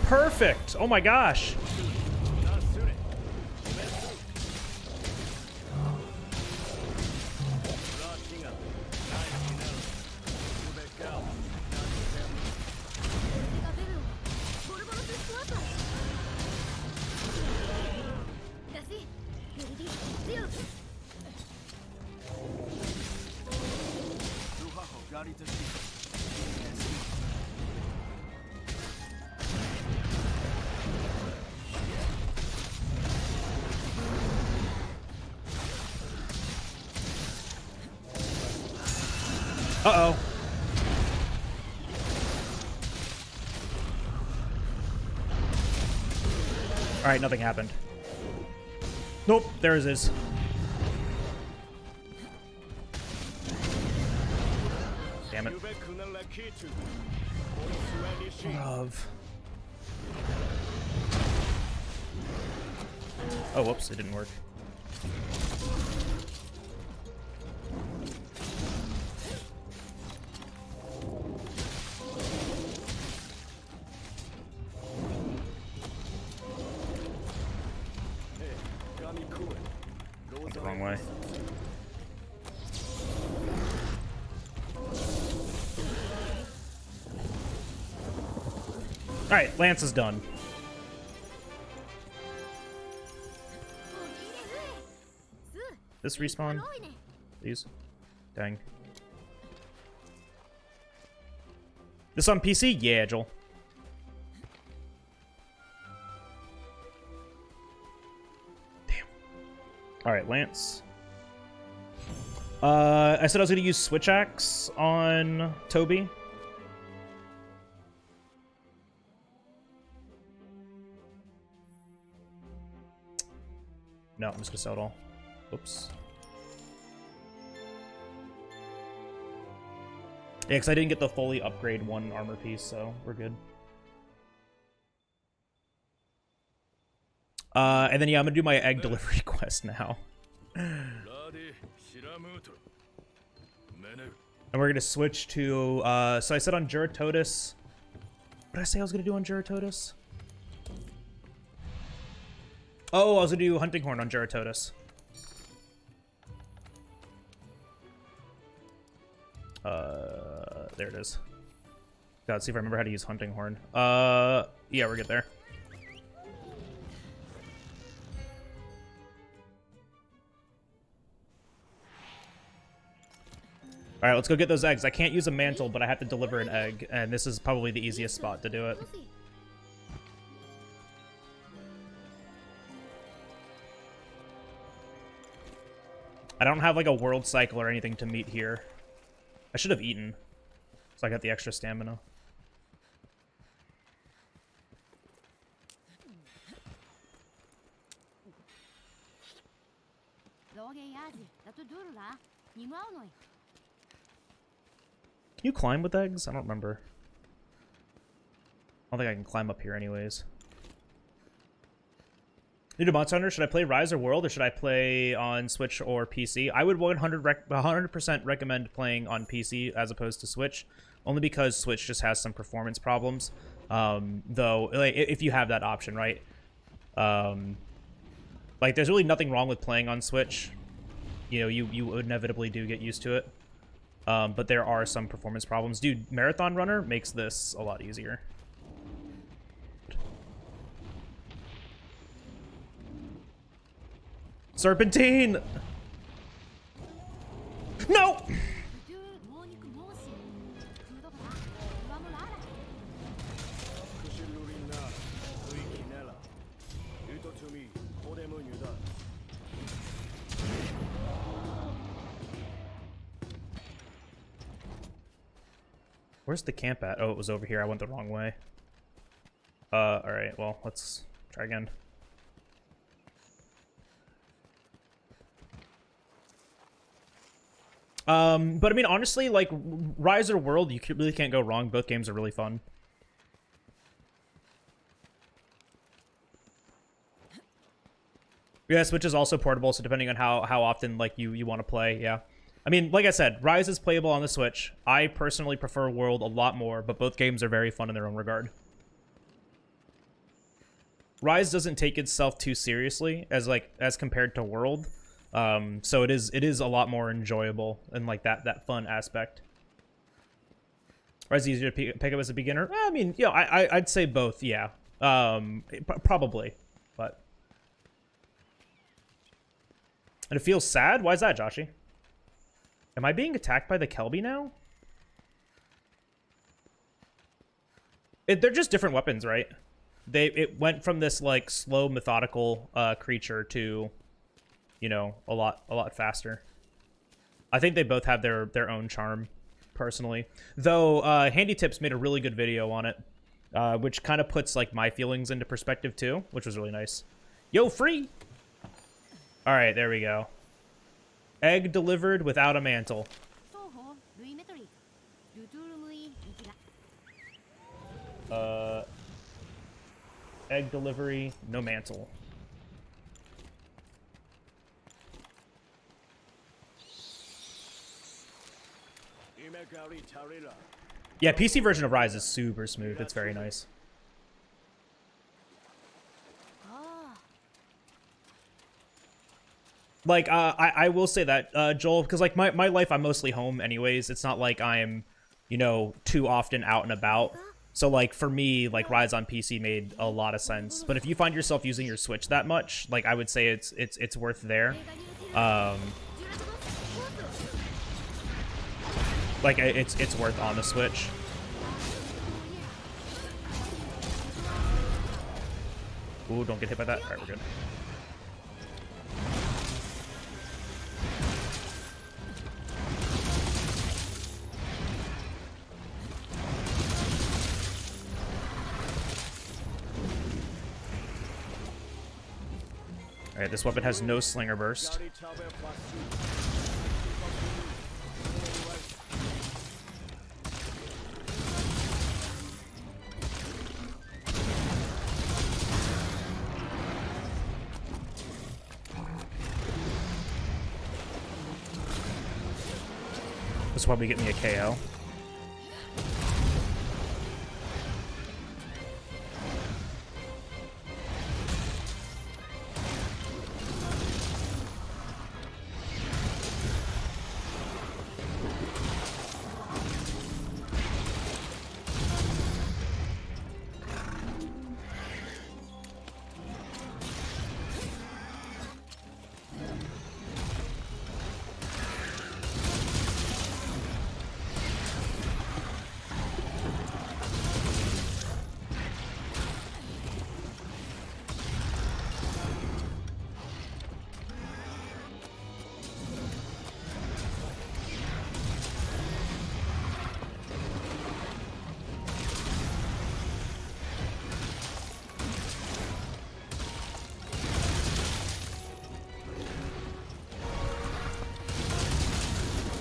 A: Perfect! Oh my gosh! Uh-oh. Alright, nothing happened. Nope, there it is. Damn it. Love. Oh, whoops, it didn't work. Went the wrong way. Alright, Lance is done. This respawn? Please. Dang. This on PC? Yeah, Joel. Damn. Alright, Lance. I said I was gonna use Switch Axe on Toby. No, I'm just gonna sell it all. Oops. Yeah, because I didn't get the fully upgrade 1 armor piece, so we're good. And then, yeah, I'm gonna do my egg delivery quest now. And we're gonna switch to, so I said on Juratotus. What did I say I was gonna do on Juratotus? Oh, I was gonna do Hunting Horn on Juratotus. There it is. God, let's see if I remember how to use Hunting Horn. Yeah, we're good there. Alright, let's go get those eggs. I can't use a mantle, but I have to deliver an egg, and this is probably the easiest spot to do it. I don't have like a world cycle or anything to meet here. I should have eaten, so I got the extra stamina. Can you climb with eggs? I don't remember. I don't think I can climb up here anyways. New to Monster Hunter, should I play Rise or World, or should I play on Switch or PC? I would 100% recommend playing on PC as opposed to Switch, only because Switch just has some performance problems. Though, like, if you have that option, right? Like, there's really nothing wrong with playing on Switch. You know, you inevitably do get used to it. But there are some performance problems. Dude, Marathon Runner makes this a lot easier. Serpentine! No! Where's the camp at? Oh, it was over here. I went the wrong way. Alright, well, let's try again. But I mean, honestly, like, Rise or World, you really can't go wrong. Both games are really fun. Yeah, Switch is also portable, so depending on how often, like, you want to play, yeah. I mean, like I said, Rise is playable on the Switch. I personally prefer World a lot more, but both games are very fun in their own regard. Rise doesn't take itself too seriously as compared to World. So it is a lot more enjoyable and like that fun aspect. Rise is easier to pick up as a beginner. I mean, yeah, I'd say both. Yeah, probably, but And it feels sad? Why is that, Joshy? Am I being attacked by the Kelby now? They're just different weapons, right? It went from this like slow, methodical creature to, you know, a lot faster. I think they both have their own charm, personally. Though Handy Tips made a really good video on it, which kind of puts like my feelings into perspective too, which was really nice. Yo, free! All right, there we go. Egg delivered without a mantle. Egg delivery, no mantle. Yeah, PC version of Rise is super smooth. It's very nice. Like, I will say that, Joel, because, like, my life, I'm mostly home anyways. It's not like I'm, you know, too often out and about. So, like, for me, like, Rise on PC made a lot of sense. But if you find yourself using your Switch that much, like, I would say it's worth there. Like, it's worth on the Switch. Ooh, don't get hit by that. All right, we're good. Alright, this weapon has no slinger burst. This will probably get me a KO.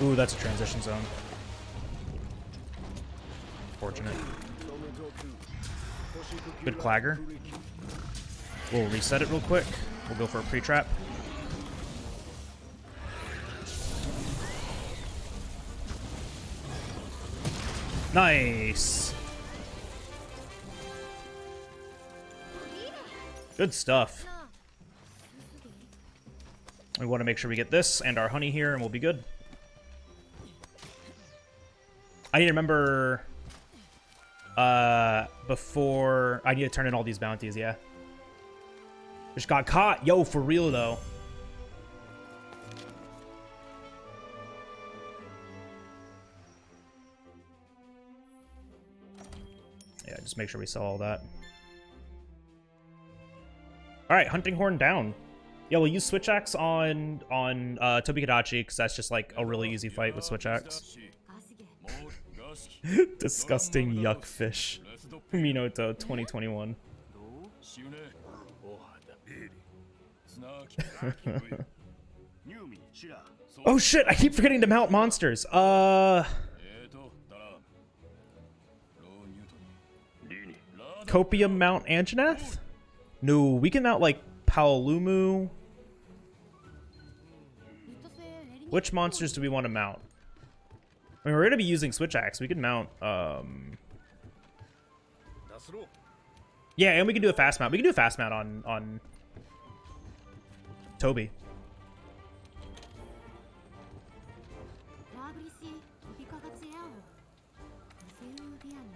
A: Ooh, that's a transition zone. Fortunate. Good Clagger. We'll reset it real quick. We'll go for a pre-trap. Nice! Good stuff. We want to make sure we get this and our honey here, and we'll be good. I need to remember before I need to turn in all these bounties, yeah. Just got caught. Yo, for real though. Yeah, just make sure we sell all that. Alright, Hunting Horn down. Yeah, we'll use Switch Axe on Tobi Kadachi, because that's just like a really easy fight with Switch Axe. Disgusting yuck fish. Minoto 2021. Oh shit, I keep forgetting to mount monsters. Copium mount Anjanath? No, we can mount like Paolumu. Which monsters do we want to mount? I mean, we're gonna be using Switch Axe. We can mount, yeah, and we can do a fast mount. We can do a fast mount on Toby.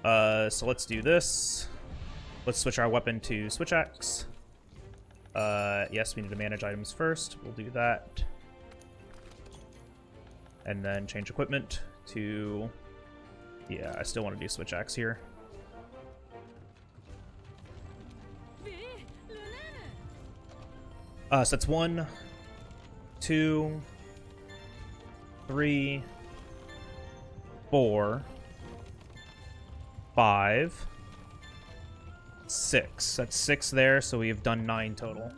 A: So let's do this. Let's switch our weapon to Switch Axe. Yes, we need to manage items first. We'll do that. And then change equipment to... Yeah, I still want to do switch axe here. So that's 1, 2, 3, 4, 5, 6. That's 6 there, so we have done 9 total.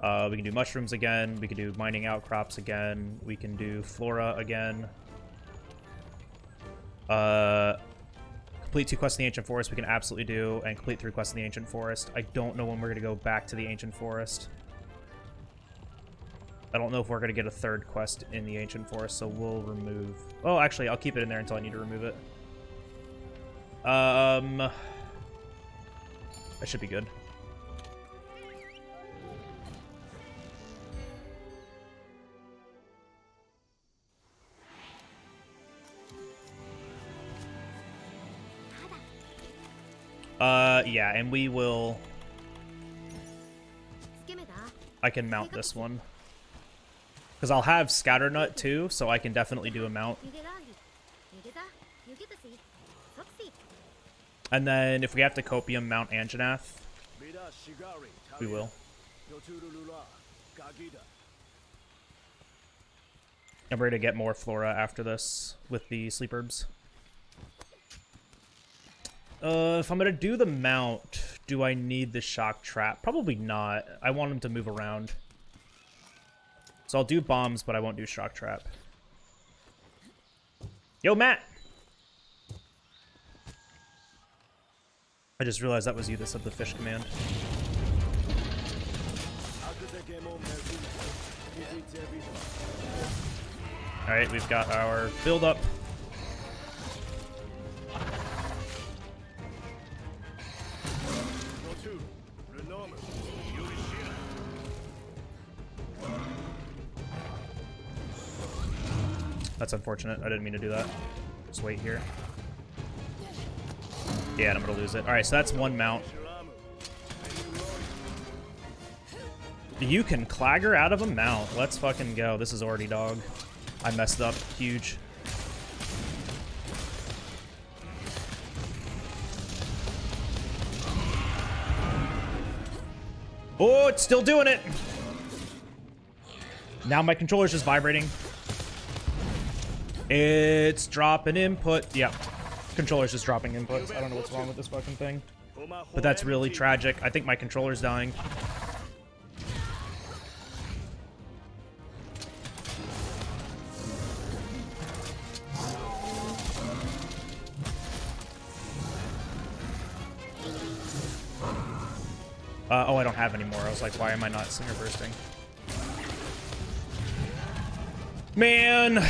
A: We can do mushrooms again. We can do mining outcrops again. We can do flora again. Complete 2 quests in the Ancient Forest we can absolutely do, and complete 3 quests in the Ancient Forest. I don't know when we're going to go back to the Ancient Forest. I don't know if we're going to get a 3rd quest in the Ancient Forest, so we'll remove... Oh, actually, I'll keep it in there until I need to remove it. That should be good. Yeah, and we will... I can mount this one. Because I'll have Scatternut too, so I can definitely do a mount. And then if we have to Copium mount Anjanath, we will. I'm ready to get more flora after this with the sleep herbs. If I'm gonna do the mount, do I need the shock trap? Probably not. I want him to move around. So I'll do bombs, but I won't do shock trap. Yo, Matt! I just realized that was you that said the fish command. Alright, we've got our build up. That's unfortunate. I didn't mean to do that. Just wait here. Yeah, and I'm gonna lose it. Alright, so that's 1 mount. You can clagger out of a mount. Let's fucking go. This is already dog. I messed up. Huge. Oh, it's still doing it! Now my controller's just vibrating. It's dropping input. Yeah. Controller's just dropping inputs. I don't know what's wrong with this fucking thing. But that's really tragic. I think my controller's dying. Oh, I don't have any more. I was like, why am I not Singer Bursting? Man!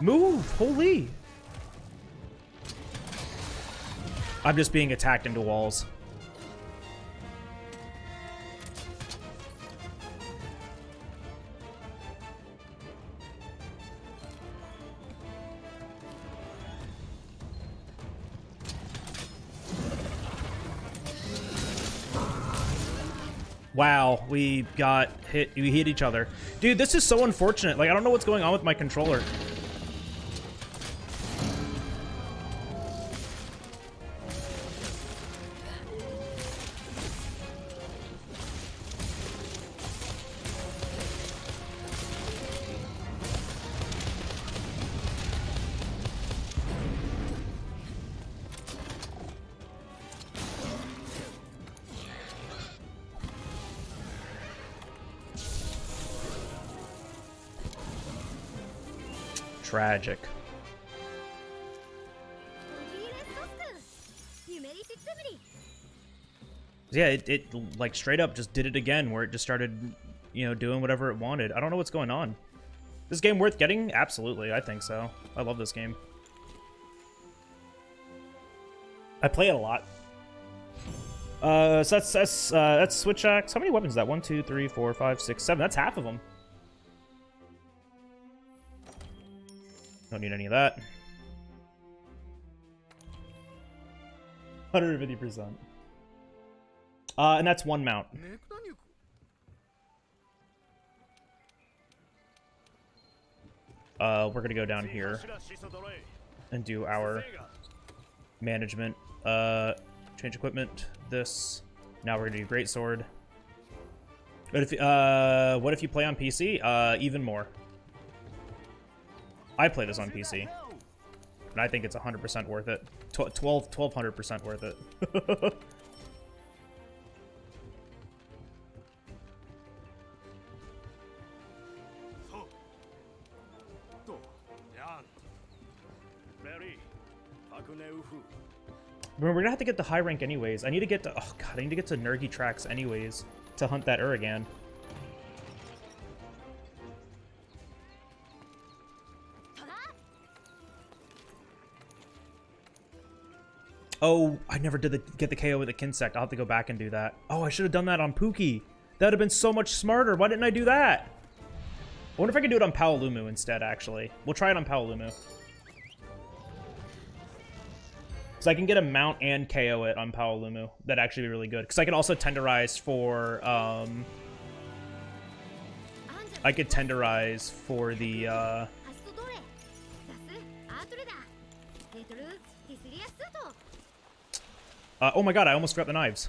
A: Move! Holy! I'm just being attacked into walls. Wow, we got hit. We hit each other. Dude, this is so unfortunate. Like, I don't know what's going on with my controller. Tragic. Yeah, it like straight up just did it again, where it just started, you know, doing whatever it wanted. I don't know what's going on. This game worth getting? Absolutely, I think so. I love this game. I play it a lot. So that's Switch Axe. How many weapons is that? 1, 2, 3, 4, 5, 6, 7. That's half of them. Don't need any of that. 150%. And that's one mount. We're gonna go down here and do our management. Change equipment. This. Now we're gonna do greatsword. But if what if you play on PC? Even more. I play this on PC, and I think it's 100% worth it. 1200% worth it. Remember, we're gonna have to get the high rank anyways. I need to get to, oh god, I need to get to Nergi tracks anyways to hunt that again. Oh, I never did get the KO with the Kinsect. I'll have to go back and do that. Oh, I should have done that on Pookie. That would have been so much smarter. Why didn't I do that? I wonder if I can do it on Paolumu instead, actually. We'll try it on Paolumu. So I can get a mount and KO it on Paolumu. That'd actually be really good. Because I can also tenderize for, I could tenderize for the, oh my god, I almost forgot the knives.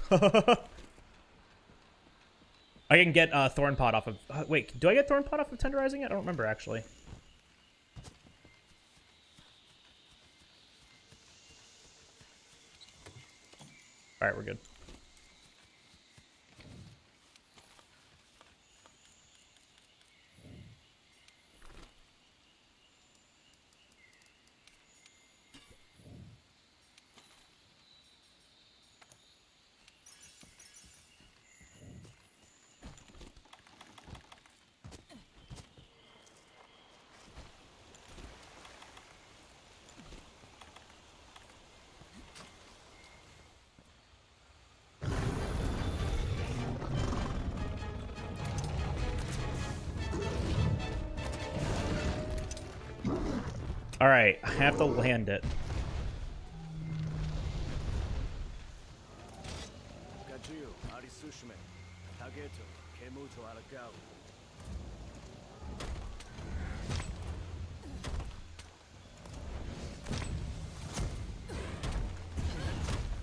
A: I can get Thorn Pot off of... wait, do I get Thorn Pot off of tenderizing it? I don't remember, actually. Alright, we're good. Alright, I have to land it.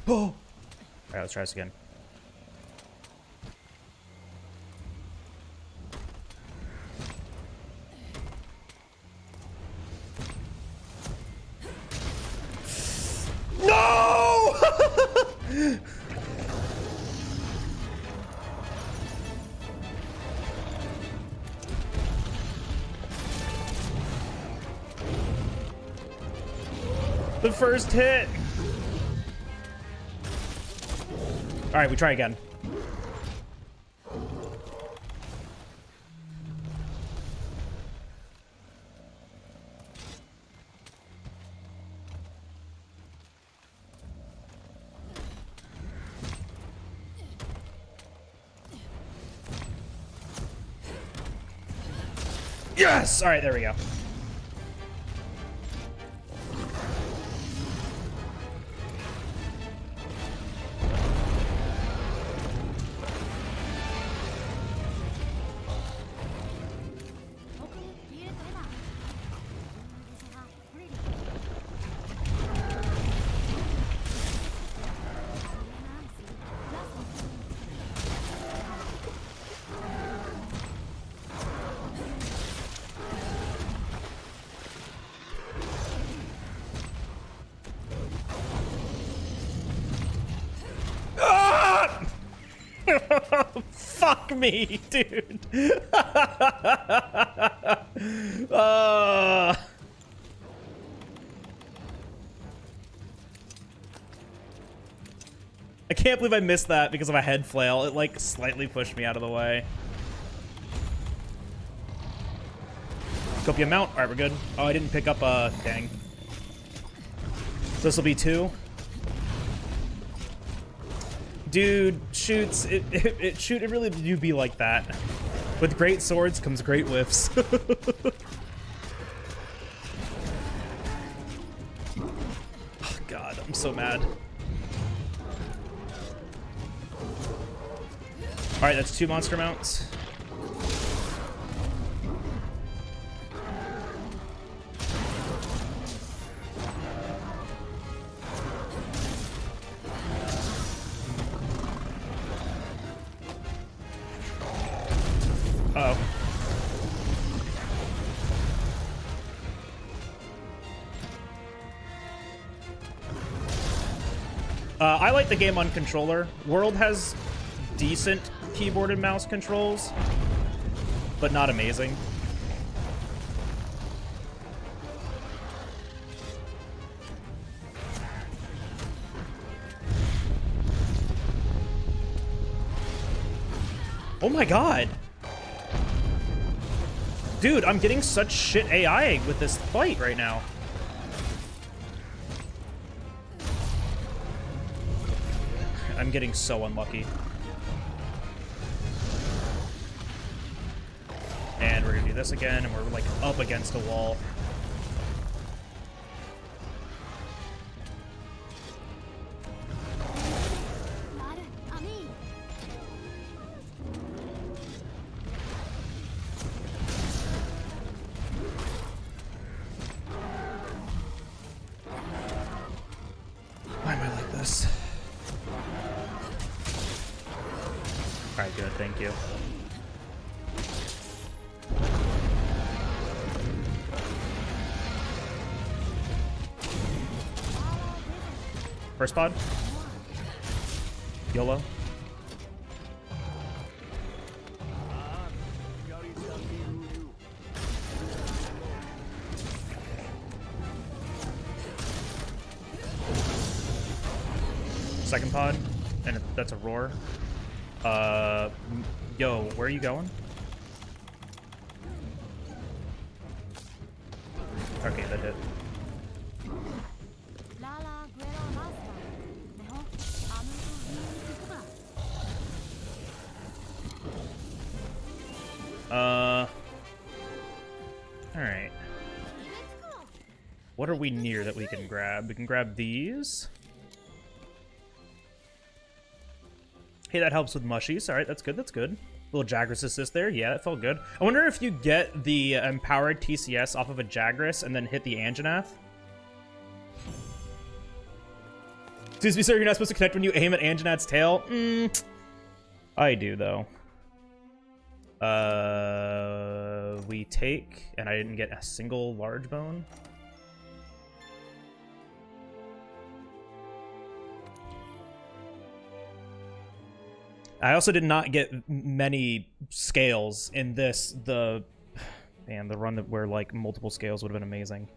A: Oh! Alright, let's try this again. No! The first hit! Alright, we try again. Yes! Alright, there we go. Fuck me, dude. I can't believe I missed that because of a head flail. It like slightly pushed me out of the way. Copia mount. Alright, we're good. Oh, I didn't pick up dang. So this will be 2. Dude, shoots. It really do be like that. With great swords comes great whiffs. Oh god, I'm so mad. Alright, that's 2 monster mounts. Uh-oh. I like the game on controller. World has decent keyboard and mouse controls, but not amazing. Oh my god. Dude, I'm getting such shit AI with this fight right now. I'm getting so unlucky. And we're gonna do this again, and we're like up against a wall. Why am I like this? Alright, good, thank you. First pod. YOLO. Second pod, and that's a roar. Yo, where are you going? Okay, that hit. Alright. What are we near that we can grab? We can grab these. Hey, that helps with mushies. Alright, that's good, that's good. Little Jagras assist there. Yeah, that felt good. I wonder if you get the empowered TCS off of a Jagras and then hit the Anjanath. Excuse me, sir, you're not supposed to connect when you aim at Anjanath's tail? I do, though. We take, and I didn't get a single large bone. I also did not get many scales in this. Man, the run that where like multiple scales would have been amazing.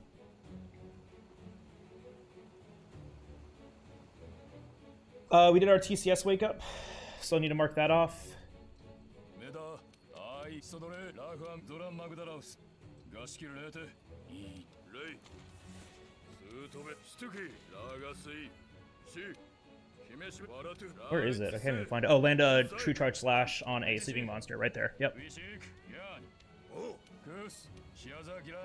A: We did our TCS wake up, so I need to mark that off. Where is it? I can't even find it. Oh, land a True Charge Slash on a sleeping monster right there. Yep.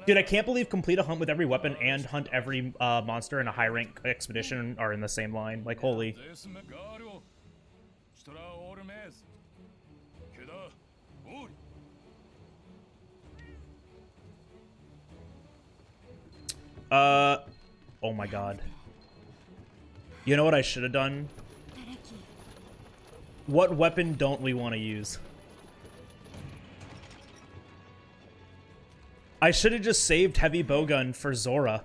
A: Dude, I can't believe complete a hunt with every weapon and hunt every monster in a high rank expedition are in the same line. Like, holy. Oh my god. You know what I should have done? What weapon don't we want to use? I should have just saved heavy bowgun for Zora.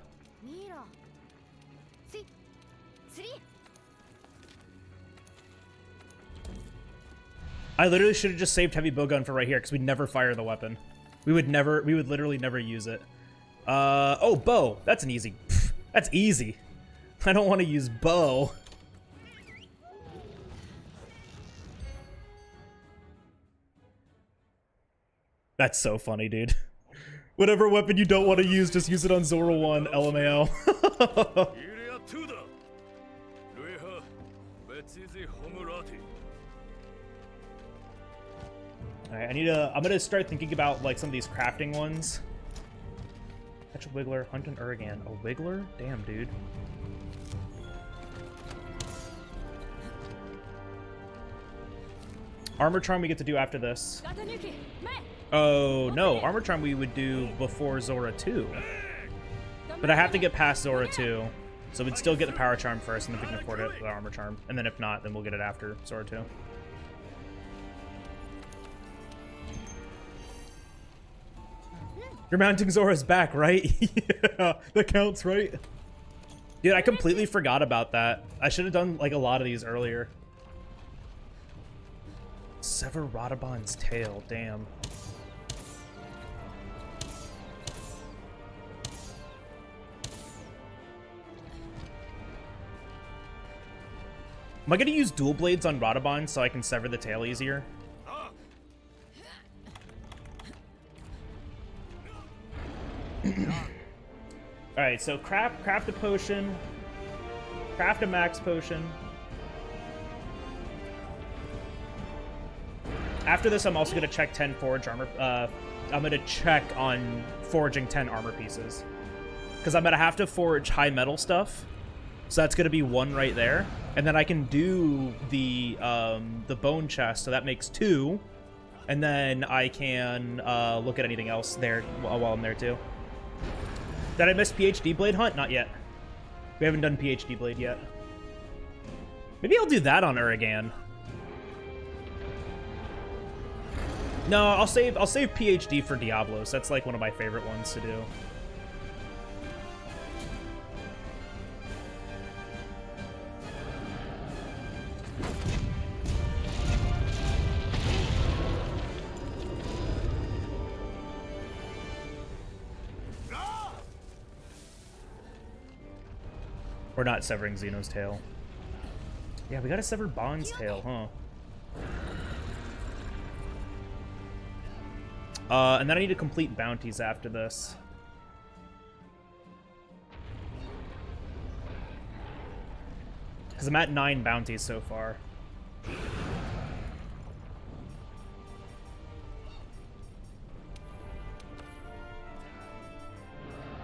A: I literally should have just saved heavy bowgun for right here because we'd never fire the weapon. We would literally never use it. Oh, bow. That's an easy. That's easy. I don't want to use bow. That's so funny, dude. Whatever weapon you don't want to use, just use it on Zora 1, LMAO. Alright, I'm gonna start thinking about like some of these crafting ones. Catch a Wiggler, hunt an Uragan. A Wiggler? Damn, dude. Armor Charm we get to do after this. Oh, no. Armor Charm we would do before Zora 2. But I have to get past Zora 2. So we'd still get the Power Charm first, and then we can afford it, the Armor Charm. And then if not, then we'll get it after Zora 2. You're mounting Zora's back, right? Yeah, that counts, right? Dude, I completely forgot about that. I should have done, like, a lot of these earlier. Sever Radabon's tail, damn. Am I gonna use dual blades on Radabon so I can sever the tail easier? Alright, so craft a potion. Craft a max potion. After this, I'm also going to check 10 forge armor. I'm going to check on forging 10 armor pieces. Because I'm going to have to forge high metal stuff. So that's going to be 1 right there. And then I can do the bone chest, so that makes 2. And then I can look at anything else there while I'm there too. Did I miss PhD Blade Hunt? Not yet. We haven't done PhD Blade yet. Maybe I'll do that on Urigan. No, I'll save PhD for Diablos. That's like one of my favorite ones to do. We're not severing Xeno's tail. Yeah, we gotta sever Bond's tail, huh? And then I need to complete bounties after this. Because I'm at 9 bounties so far.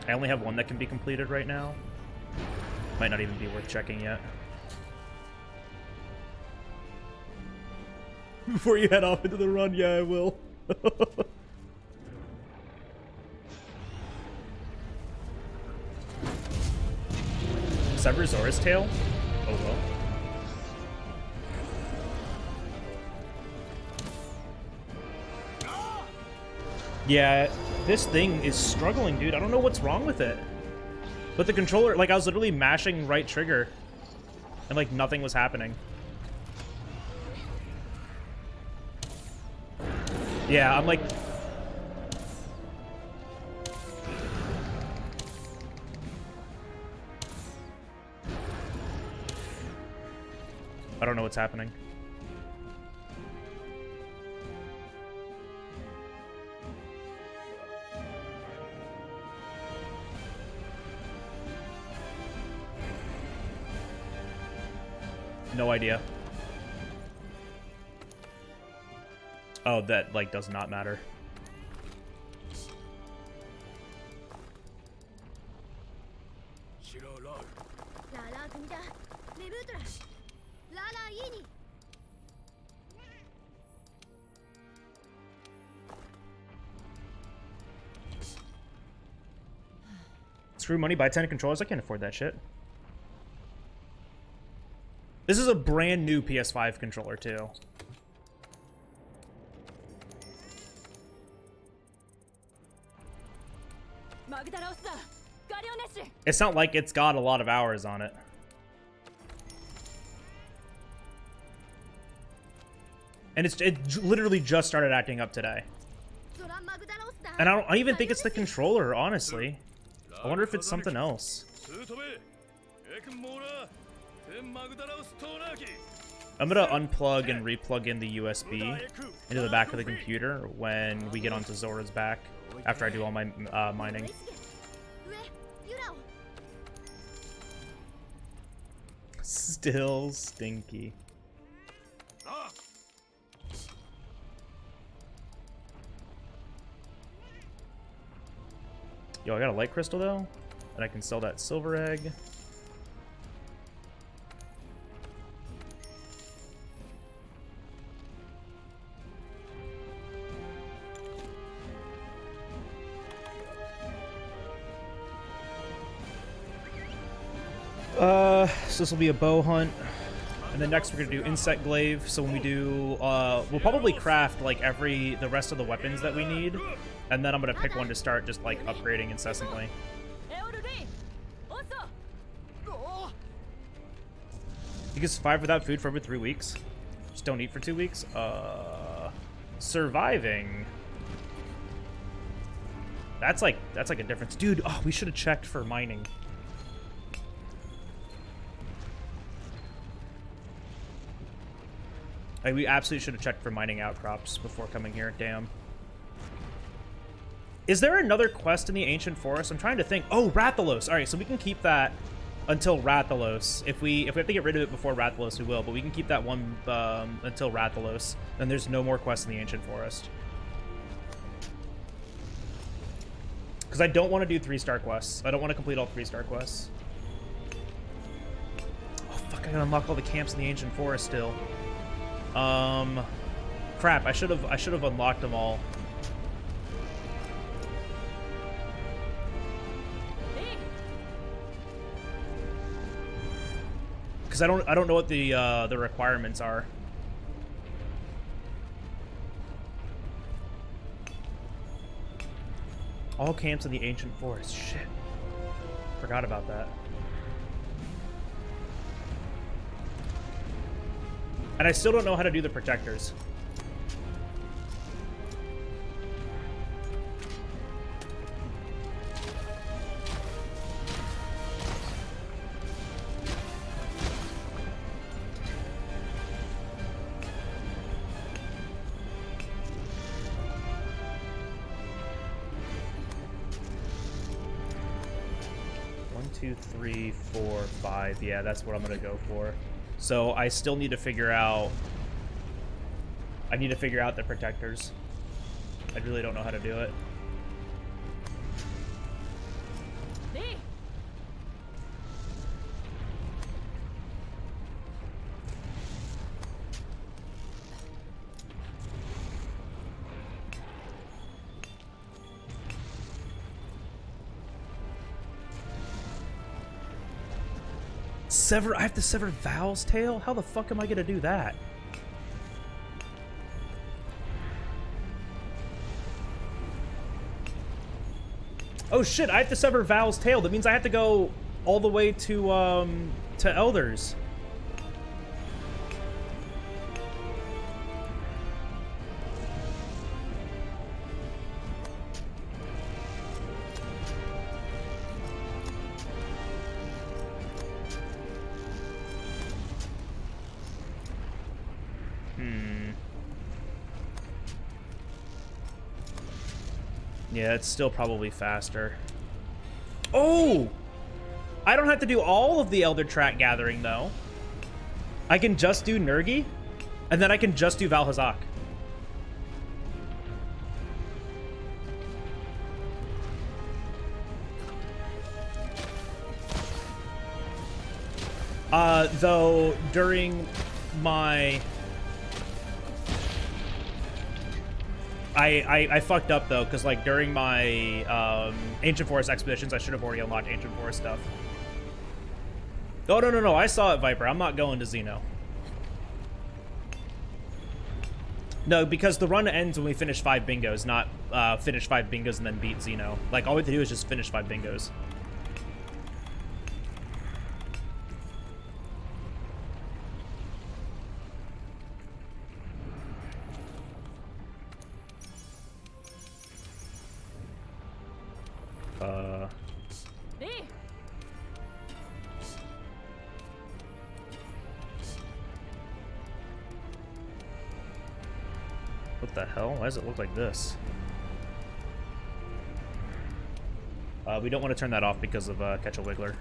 A: I only have 1 that can be completed right now. Might not even be worth checking yet. Before you head off into the run, yeah, I will. Sever Zora's tail? Oh well. Yeah, this thing is struggling, dude. I don't know what's wrong with it. But the controller, like, I was literally mashing right trigger, and, like, nothing was happening. Yeah, I'm like... I don't know what's happening. No idea. Oh, that, like, does not matter. Screw money, buy 10 controllers. I can't afford that shit. This is a brand new PS5 controller, too. It's not like it's got a lot of hours on it. And it literally just started acting up today. And I don't even think it's the controller, honestly. I wonder if it's something else. I'm gonna unplug and replug in the USB into the back of the computer when we get onto Zora's back, after I do all my mining. Still stinky. Yo, I got a light crystal though, and I can sell that silver egg. So this will be a bow hunt. And then next we're gonna do insect glaive. So when we do, we'll probably craft like the rest of the weapons that we need, and then I'm gonna pick one to start just like upgrading incessantly. You can survive without food for over 3 weeks. Just don't eat for 2 weeks. Surviving. That's like a difference, dude. Oh, we should have checked for mining. Like, we absolutely should have checked for mining outcrops before coming here. Damn. Is there another quest in the Ancient Forest? I'm trying to think. Oh, Rathalos. All right, so we can keep that until Rathalos. If we have to get rid of it before Rathalos, we will. But we can keep that one until Rathalos. Then there's no more quests in the Ancient Forest. Because I don't want to do 3-star quests. I don't want to complete all 3-star quests. Oh, fuck, I gotta unlock all the camps in the Ancient Forest still. Crap, I should have unlocked them all. Because I don't know what the requirements are. All camps in the Ancient Forest. Shit. Forgot about that. And I still don't know how to do the protectors. One, two, three, 4, 5. Yeah, that's what I'm gonna go for. So I still need to figure out... I need to figure out the protectors. I really don't know how to do it. I have to sever Val's tail? How the fuck am I gonna do that? Oh shit, I have to sever Val's tail. That means I have to go all the way to Elders. Yeah, it's still probably faster. Oh! I don't have to do all of the Elder Track gathering, though. I can just do Nergi, and then I can just do Valhazak. Though, during my... I fucked up, though, because, like, during my Ancient Forest expeditions, I should have already unlocked Ancient Forest stuff. Oh, no, I saw it, Viper. I'm not going to Xeno. No, because the run ends when we finish 5 bingos, not finish 5 bingos and then beat Xeno. Like, all we have to do is just finish 5 bingos. What the hell? Why does it look like this? We don't want to turn that off because of Catch a Wiggler.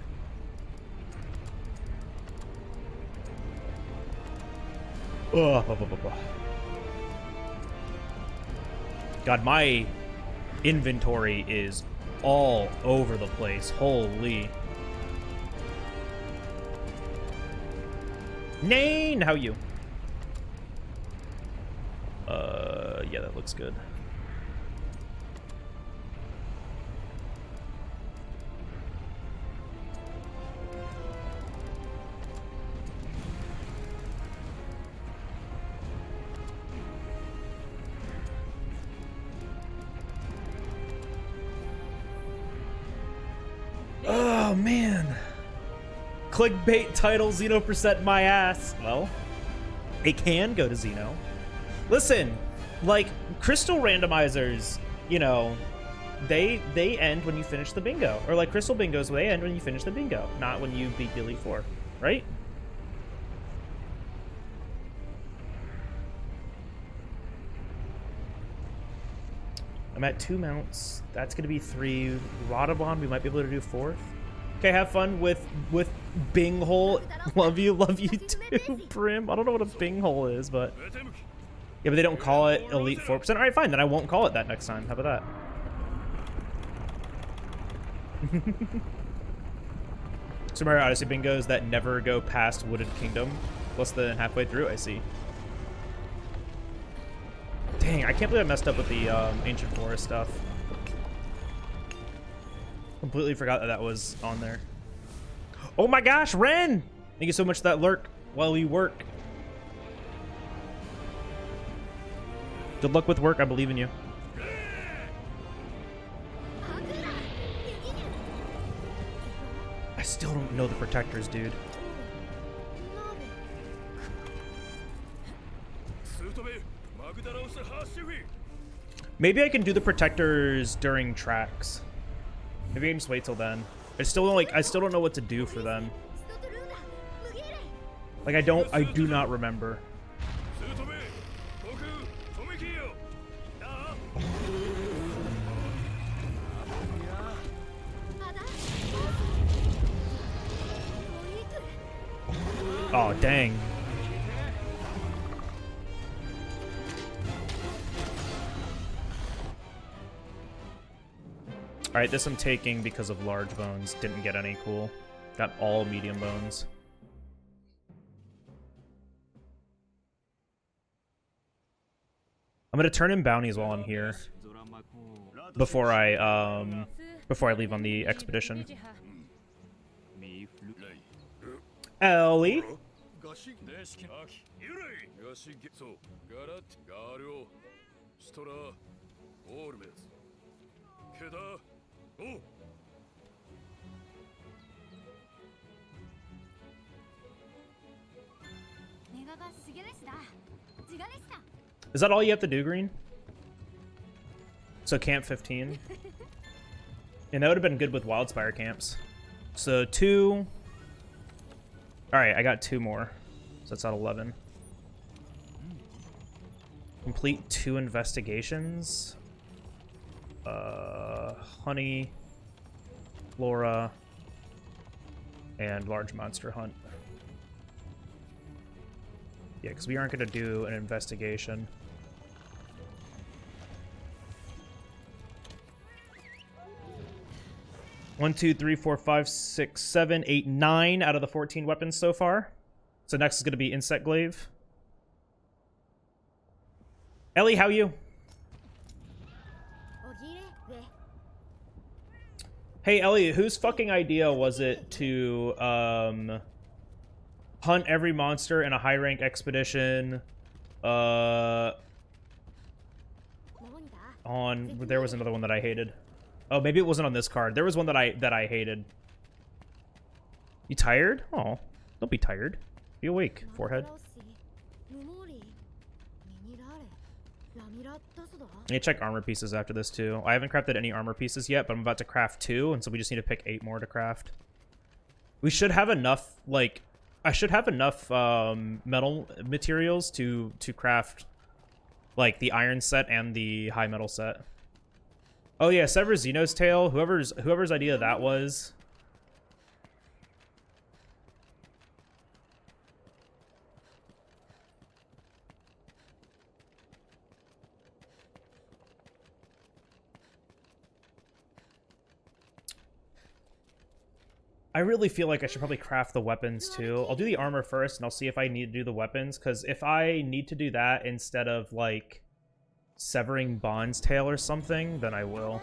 A: God, my inventory is all over the place. Holy. Nain, how you? Yeah, that looks good. Oh man. Clickbait title, Xeno% my ass. Well, it can go to Xeno. Listen, like, crystal randomizers, you know, they end when you finish the bingo. Or like crystal bingos, they end when you finish the bingo, not when you beat Elite Four, right? I'm at 2 mounts. That's gonna be 3. Rodabon, we might be able to do 4th. Okay, have fun with Bing Hole. Love you too, Prim. I don't know what a Bing Hole is, but yeah, but they don't call it Elite 4%. All right, fine. Then I won't call it that next time. How about that? Super Mario Odyssey bingos that never go past Wooded Kingdom. Less than halfway through, I see. Dang, I can't believe I messed up with the Ancient Forest stuff. Completely forgot that that was on there. Oh my gosh, Ren! Thank you so much for that lurk while we work. Good luck with work, I believe in you. I still don't know the protectors, dude. Maybe I can do the protectors during tracks. Maybe I can just wait till then. I still don't know what to do for them. Like I do not remember. Oh, dang. Alright, this I'm taking because of large bones. Didn't get any cool. Got all medium bones. I'm gonna turn in bounties while I'm here. Before I leave on the expedition. Ellie? Is that all you have to do, Green? So camp 15? And that would have been good with Wildspire camps. So 2... Alright, I got 2 more. So that's at 11. Complete 2 investigations. Honey, Flora, and large monster hunt. Yeah, because we aren't going to do an investigation. One, 2, 3, 4, 5, 6, 7, 8, 9 out of the 14 weapons so far. So next is going to be Insect Glaive. Ellie, how you? Hey, Ellie, whose fucking idea was it to hunt every monster in a high rank expedition on... There was another one that I hated. Oh, maybe it wasn't on this card. There was one that I hated. You tired? Oh, don't be tired. Be awake, forehead. I need to check armor pieces after this too. I haven't crafted any armor pieces yet, but I'm about to craft 2, and so we just need to pick 8 more to craft. We should have enough, like, I should have enough metal materials to craft, like, the iron set and the high metal set. Oh yeah, Sever Xeno's Tail. Whoever's idea that was. I really feel like I should probably craft the weapons too. I'll do the armor first, and I'll see if I need to do the weapons, because if I need to do that instead of, like, severing Bond's tail or something, then I will.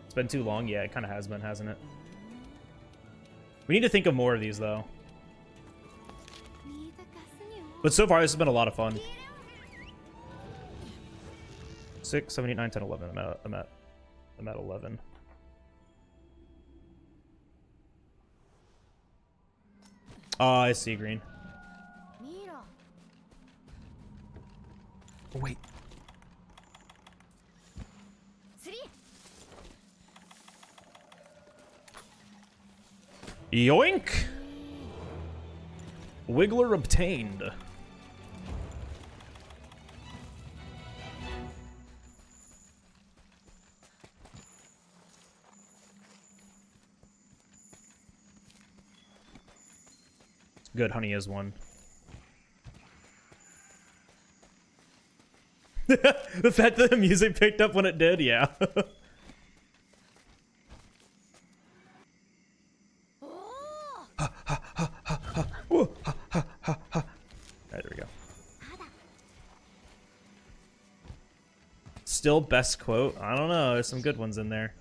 A: It's been too long? Yeah, it kind of has been, hasn't it? We need to think of more of these, though. But so far, this has been a lot of fun. 6, 7, 8, 9, 10, 11. I'm at 11. Oh, I see green. Oh, wait. Yoink! Wiggler obtained. Good, honey is one. The fact that the music picked up when it did, yeah. Alright, there we go. Still best quote? I don't know, there's some good ones in there.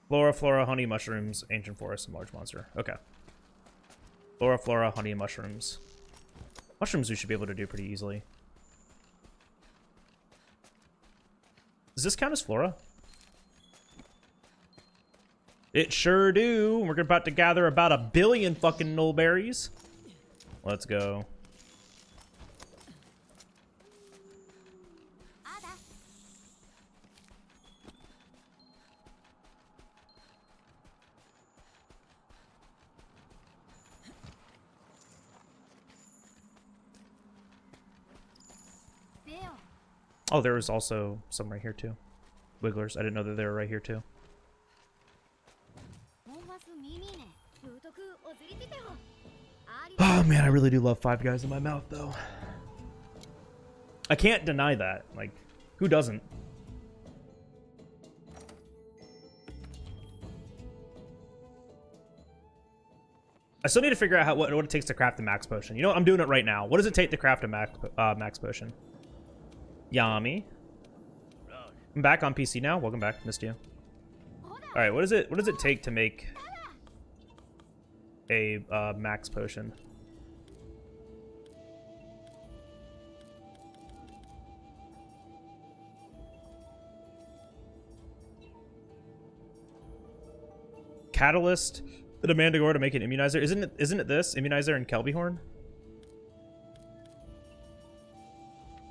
A: Flora, honey, mushrooms, ancient forest, and large monster. Okay. Flora, honey, and mushrooms. Mushrooms we should be able to do pretty easily. Does this count as flora? It sure do. We're about to gather about 1 billion fucking nullberries. Let's go. Oh, there was also some right here too. Wigglers. I didn't know that they were right here too. Oh man, I really do love Five Guys in my mouth though. I can't deny that. Like, who doesn't? I still need to figure out what it takes to craft a max potion. You know what? I'm doing it right now. What does it take to craft a max potion? Yami. I'm back on PC now. Welcome back. Missed you. Alright, what does it take to make a max potion? Catalyst, the Mandagora to make an immunizer. Isn't it this? Immunizer and Kelbyhorn?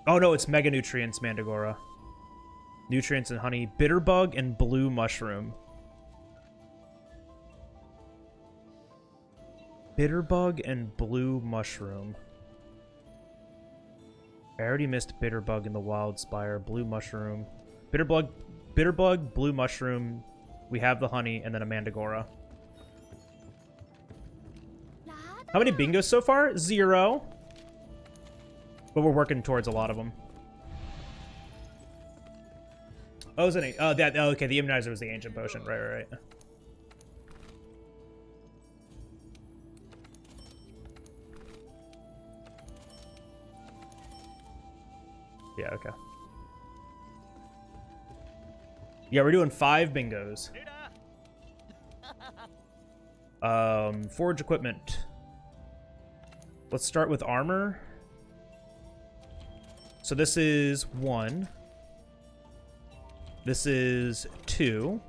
A: Oh no, it's Mega Nutrients Mandagora. Nutrients and honey. Bitterbug and blue mushroom. Bitterbug and blue mushroom. I already missed Bitterbug in the Wild Spire. Blue mushroom. Bitterbug, blue mushroom. We have the honey and then a Mandagora. How many bingos so far? 0. But we're working towards a lot of them. Oh, is it? Oh, okay. The immunizer was the ancient potion. Right. Yeah. Okay. Yeah, we're doing 5 bingos. Forge equipment. Let's start with armor. So this is 1. This is 2.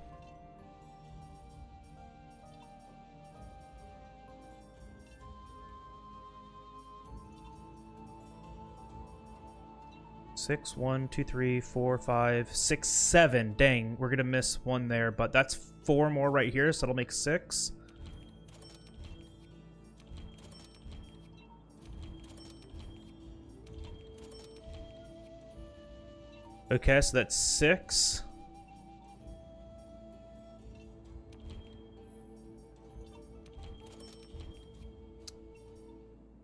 A: Six, 1, 2, 3, 4, 5, 6, 7. Dang, we're gonna miss 1 there, but that's 4 more right here, so that'll make 6. Okay, so that's 6.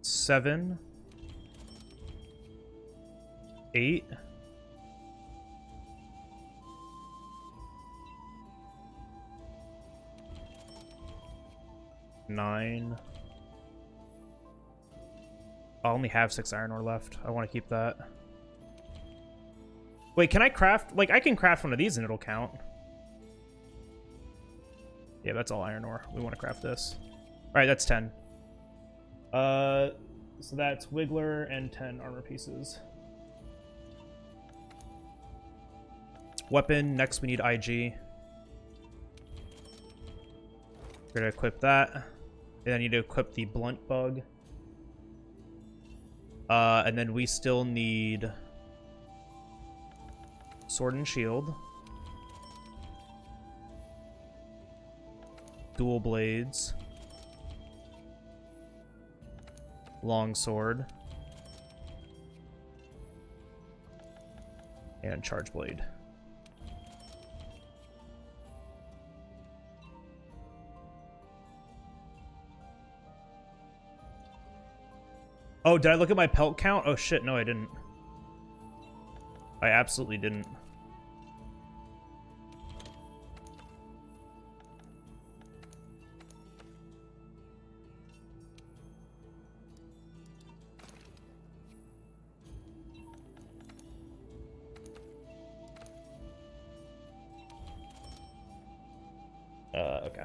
A: Seven. 8. 9. I only have 6 iron ore left. I want to keep that. Wait, can I craft? Like, I can craft one of these and it'll count. Yeah, that's all iron ore. We want to craft this. Alright, that's 10. So that's Wiggler and 10 armor pieces. Weapon, next we need IG. We're gonna equip that. And I need to equip the blunt bug. And then we still need sword and shield. Dual blades. Long sword. And charge blade. Oh, did I look at my pelt count? Oh shit, no I didn't. I absolutely didn't. Okay.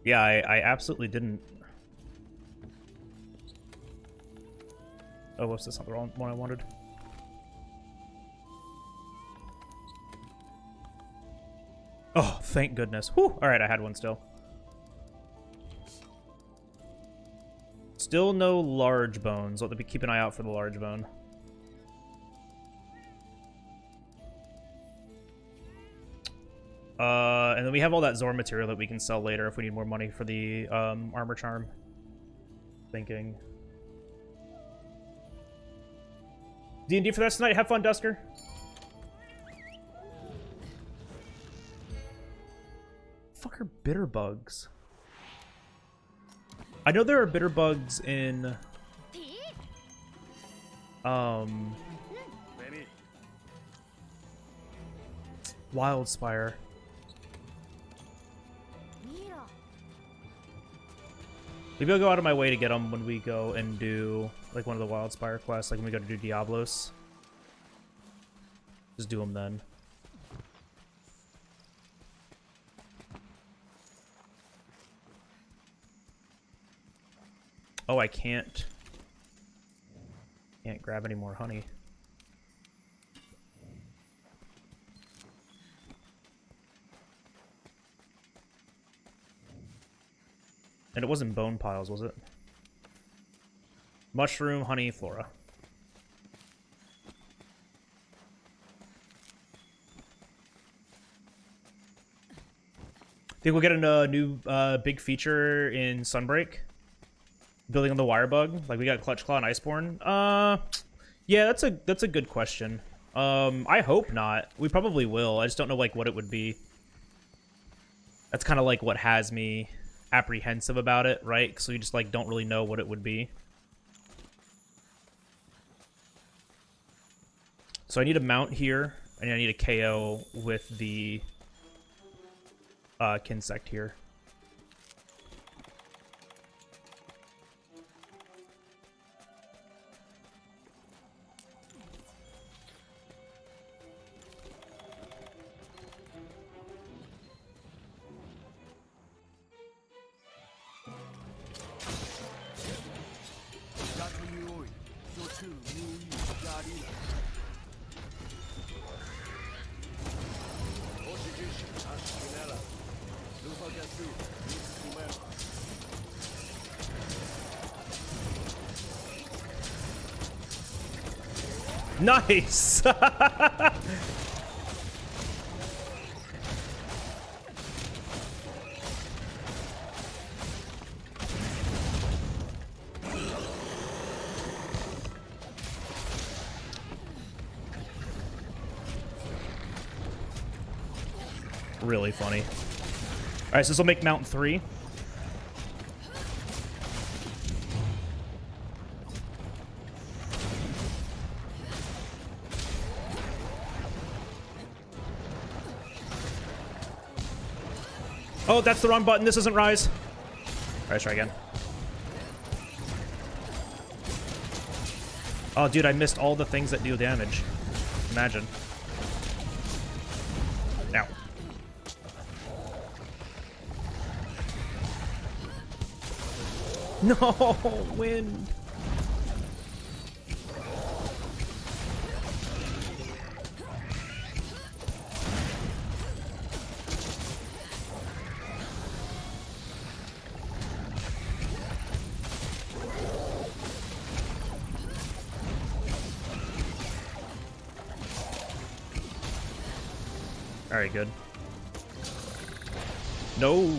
A: Yeah, I absolutely didn't. Oh, whoops, that's not the wrong one I wanted. Oh, thank goodness. Whew! Alright, I had one still. Still no large bones. I'll have to keep an eye out for the large bone. And then we have all that Zor material that we can sell later if we need more money for the armor charm. Thinking. D&D for that tonight. Have fun, Dusker. Fuck are bitter bugs? I know there are bitter bugs in Wildspire. Maybe I'll go out of my way to get them when we go and do like one of the Wildspire quests, like when we go to do Diablos. Just do them then. Oh, I can't grab any more honey. And it wasn't bone piles, was it? Mushroom, honey, flora. Think we'll get a new big feature in Sunbreak? Building on the wire bug? Like we got Clutch Claw and Iceborne? Yeah, that's a good question. I hope not. We probably will. I just don't know like what it would be. That's kind of like what has me apprehensive about it, right? So we just like don't really know what it would be. So I need a mount here, and I need a KO with the Kinsect here. Nice! Really funny. Alright, so this will make Mountain 3. Oh, that's the wrong button. This isn't Rise. Alright, let's try again. Oh, dude, I missed all the things that deal damage. Imagine. Now. No, wind. Alright, good. No.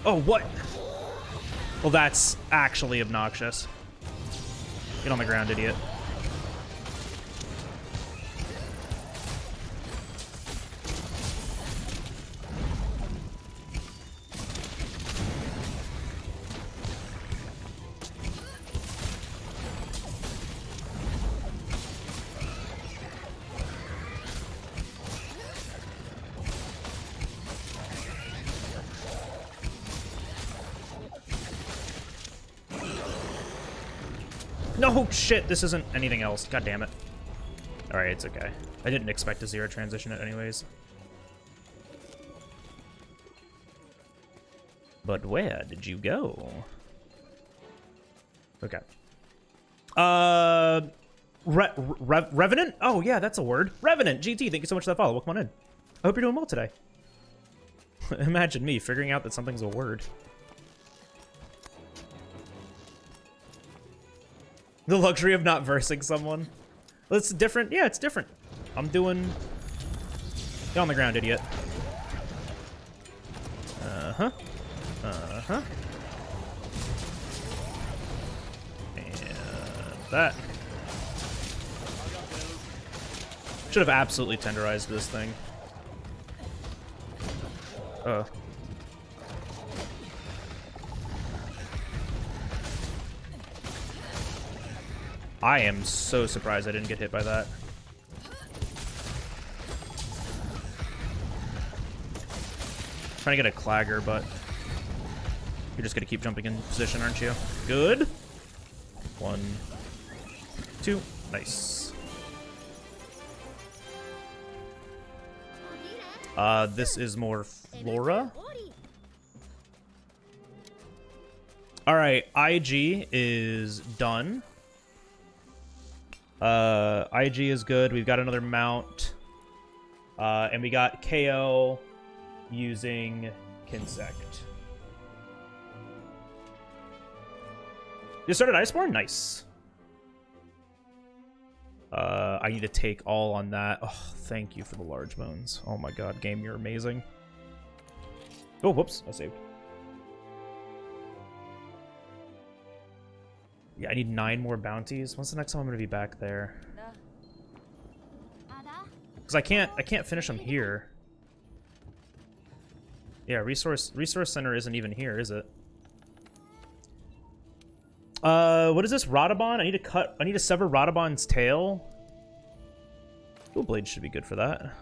A: Oh, what? Well, that's actually obnoxious. Get on the ground, idiot. No, shit, this isn't anything else. God damn it. Alright, it's okay. I didn't expect to zero transition it anyways. But where did you go? Okay. Revenant? Oh, yeah, that's a word. Revenant, GT, thank you so much for that follow. Welcome on in. I hope you're doing well today. Imagine me figuring out that something's a word. The luxury of not versing someone. Well, it's different. Yeah, it's different. I'm doing... Get on the ground, idiot. Uh-huh. Uh-huh. And that. Should have absolutely tenderized this thing. I am so surprised I didn't get hit by that. Trying to get a clagger, but you're just gonna keep jumping in position, aren't you? Good. 1, 2, nice. This is more Flora. All right, IG is done. IG is good. We've got another mount. And we got KO using Kinsect. You started Iceborne? Nice. I need to take all on that. Oh, thank you for the large bones. Oh my god, game, you're amazing. Oh, whoops, I saved. Yeah, I need 9 more bounties. When's the next time I'm gonna be back there? Because I can't finish them here. Yeah, resource center isn't even here, is it? What is this? Radabon? I need to sever Radabon's tail. Dual blade should be good for that.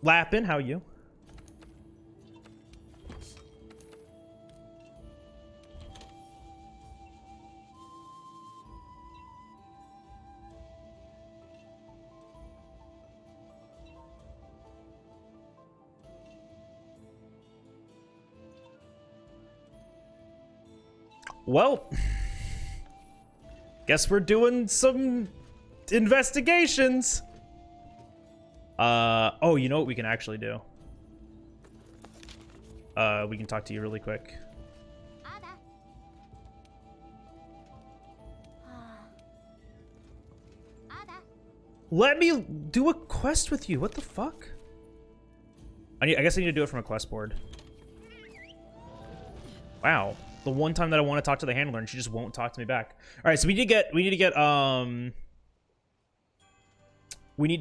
A: Lappin', how are you? Well, guess we're doing some investigations. Oh, you know what we can actually do? We can talk to you really quick. Let me do a quest with you. What the fuck? I guess I need to do it from a quest board. Wow. The one time that I want to talk to the handler and she just won't talk to me back. All right, so we need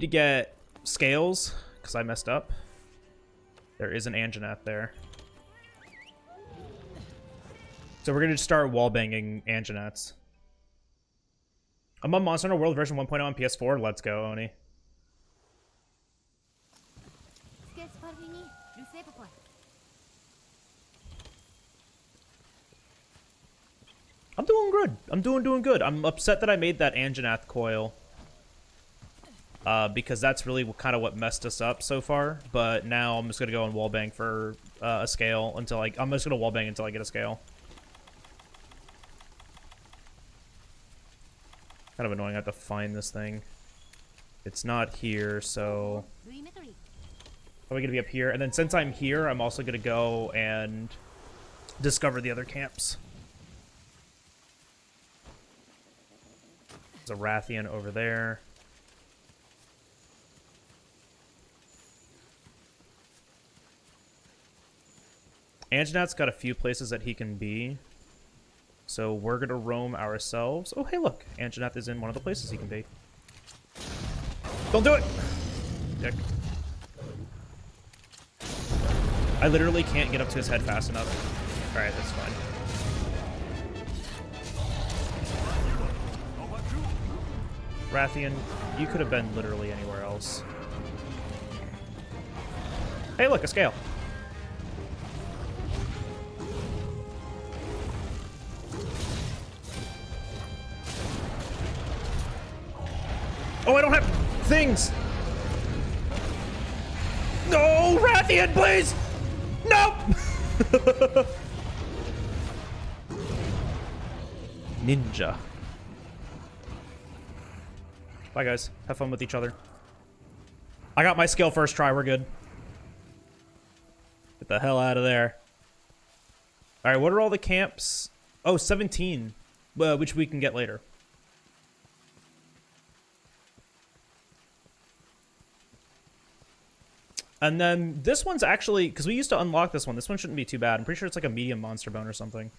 A: to get scales because I messed up. There is an Anjanath there. So we're going to start wall banging Anjanaths. I'm on Monster Hunter World version 1.0 on PS4. Let's go, Oni. I'm doing good. I'm doing good. I'm upset that I made that Anjanath coil. Because that's really kind of what messed us up so far. But now I'm just going to go and wallbang for a scale until I'm just going to wallbang until I get a scale. Kind of annoying I have to find this thing. It's not here, so... Are we going to be up here? And then since I'm here, I'm also going to go and discover the other camps. There's a Rathian over there. Anjanat's got a few places that he can be. So we're going to roam ourselves. Oh, hey, look. Anjanath is in one of the places he can be. Don't do it! Dick. I literally can't get up to his head fast enough. Alright, that's fine. Rathian, you could have been literally anywhere else. Hey, look, a scale. Oh, I don't have things! No, Rathian, please! Nope! Ninja. Bye, guys. Have fun with each other. I got my skill first try. We're good. Get the hell out of there. Alright, what are all the camps? Oh, 17. Which we can get later. And then this one's actually, because we used to unlock this one shouldn't be too bad. I'm pretty sure it's like a medium monster bone or something.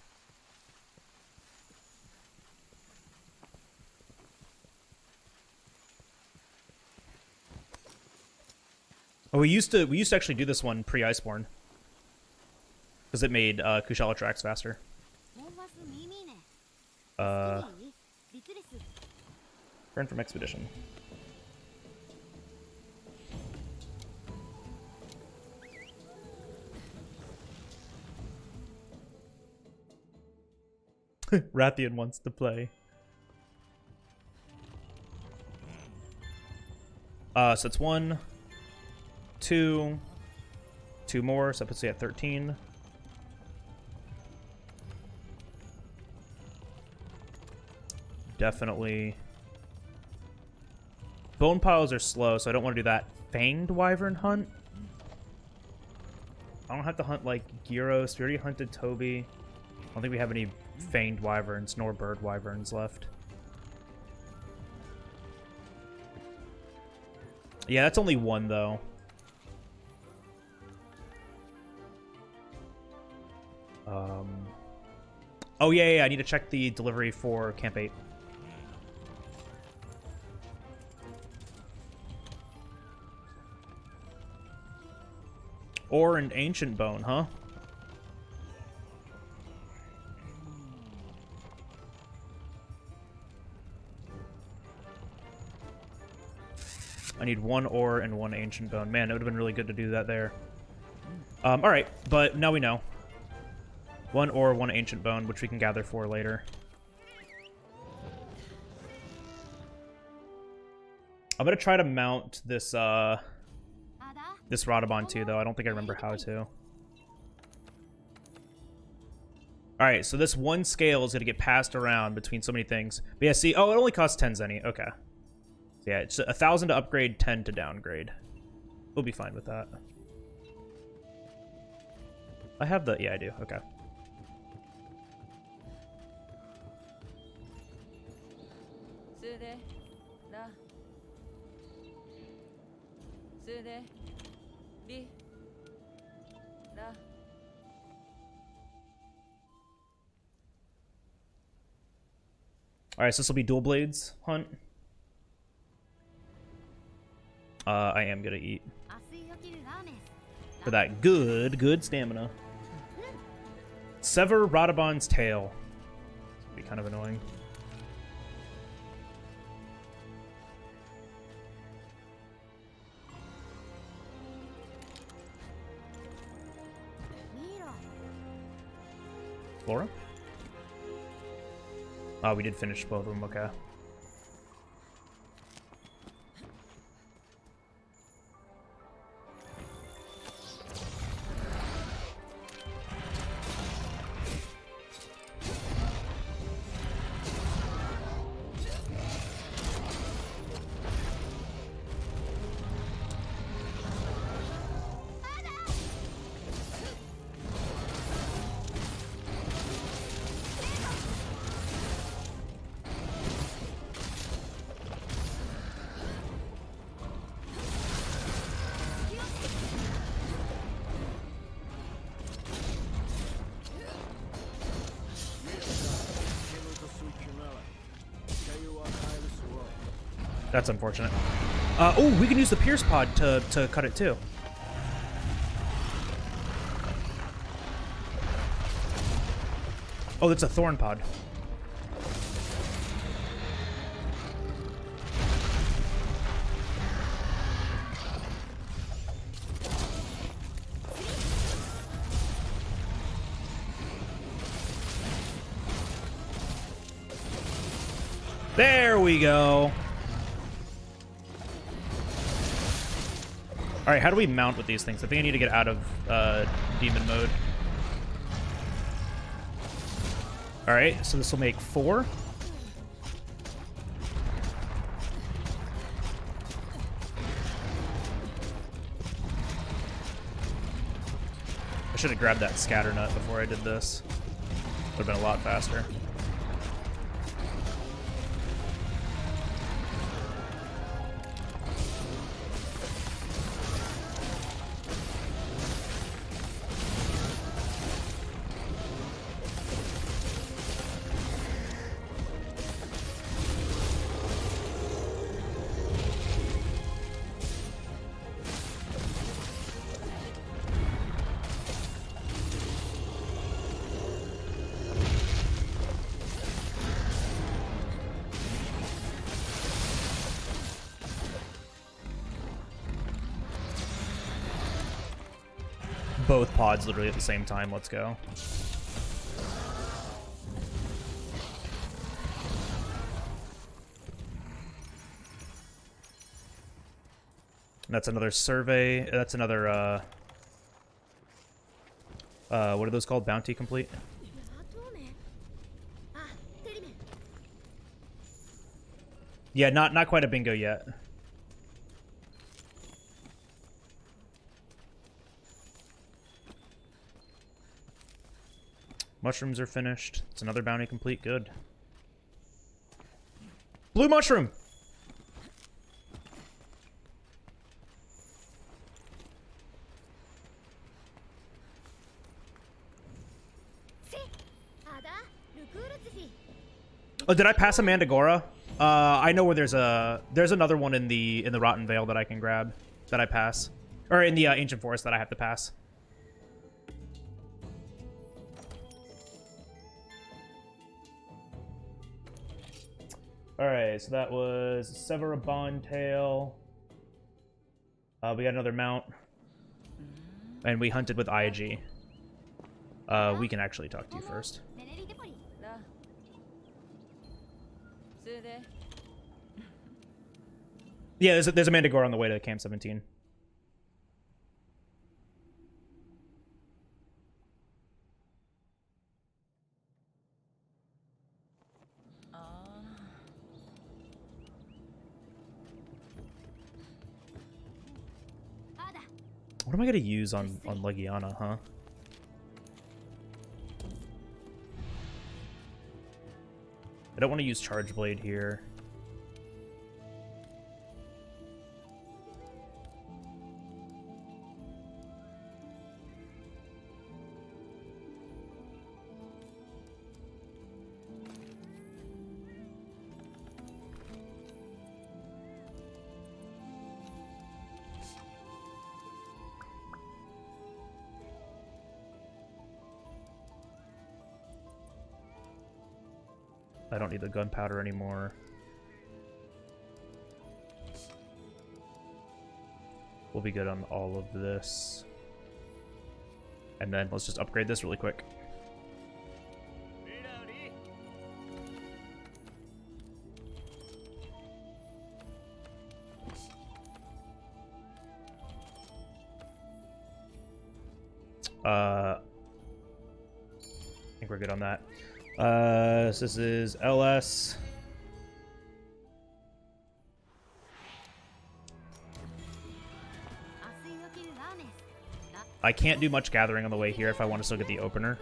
A: Oh, we used to actually do this one pre-Iceborne. Because it made Kushala tracks faster. Friend from Expedition. Rathian wants to play. So it's 1, 2 more, so that puts you at 13. Definitely. Bone piles are slow, so I don't want to do that. Fanged wyvern hunt? I don't have to hunt like Gyros. We already hunted Toby. I don't think we have any fanged wyverns nor bird wyverns left. Yeah, that's only one though. Oh yeah, I need to check the delivery for Camp 8. Or an ancient bone, huh? I need 1 ore and 1 ancient bone. Man, it would have been really good to do that there. Alright, but now we know. 1 ore, 1 ancient bone, which we can gather for later. I'm gonna try to mount this, this Radabon too, though. I don't think I remember how to. Alright, so this one scale is gonna get passed around between so many things. But yeah, see, oh, it only costs 10 zenny. Okay. So yeah, it's 1,000 to upgrade, 10 to downgrade. We'll be fine with that. I have the... yeah, I do. Okay. Alright, so this will be dual blades hunt. I am gonna eat. For that good stamina. Sever Radabon's tail. It's gonna be kind of annoying. Flora? Oh, we did finish both of them, okay. That's unfortunate. Oh, we can use the Pierce pod to cut it too. Oh, that's a Thorn pod. There we go. All right, how do we mount with these things? I think I need to get out of demon mode. All right, so this will make 4. I should have grabbed that scatter nut before I did this. Would have been a lot faster. Both pods literally at the same time. Let's go. That's another survey. That's another, what are those called? Bounty complete? Yeah, not quite a bingo yet. Mushrooms are finished. It's another bounty complete. Good. Blue mushroom! Oh, did I pass a Mandragora? I know where there's another one in the Rotten Vale that I can grab that I pass, or in the Ancient Forest that I have to pass. All right, so that was Sever a Bondtail. We got another mount, and we hunted with IG. We can actually talk to you first. Yeah, there's a Mandragora on the way to Camp 17. What am I gonna use on Legiana, huh? I don't want to use Charge Blade here. I don't need the gunpowder anymore. We'll be good on all of this. And then let's just upgrade this really quick. I think we're good on that. So this is LS. I can't do much gathering on the way here if I want to still get the opener.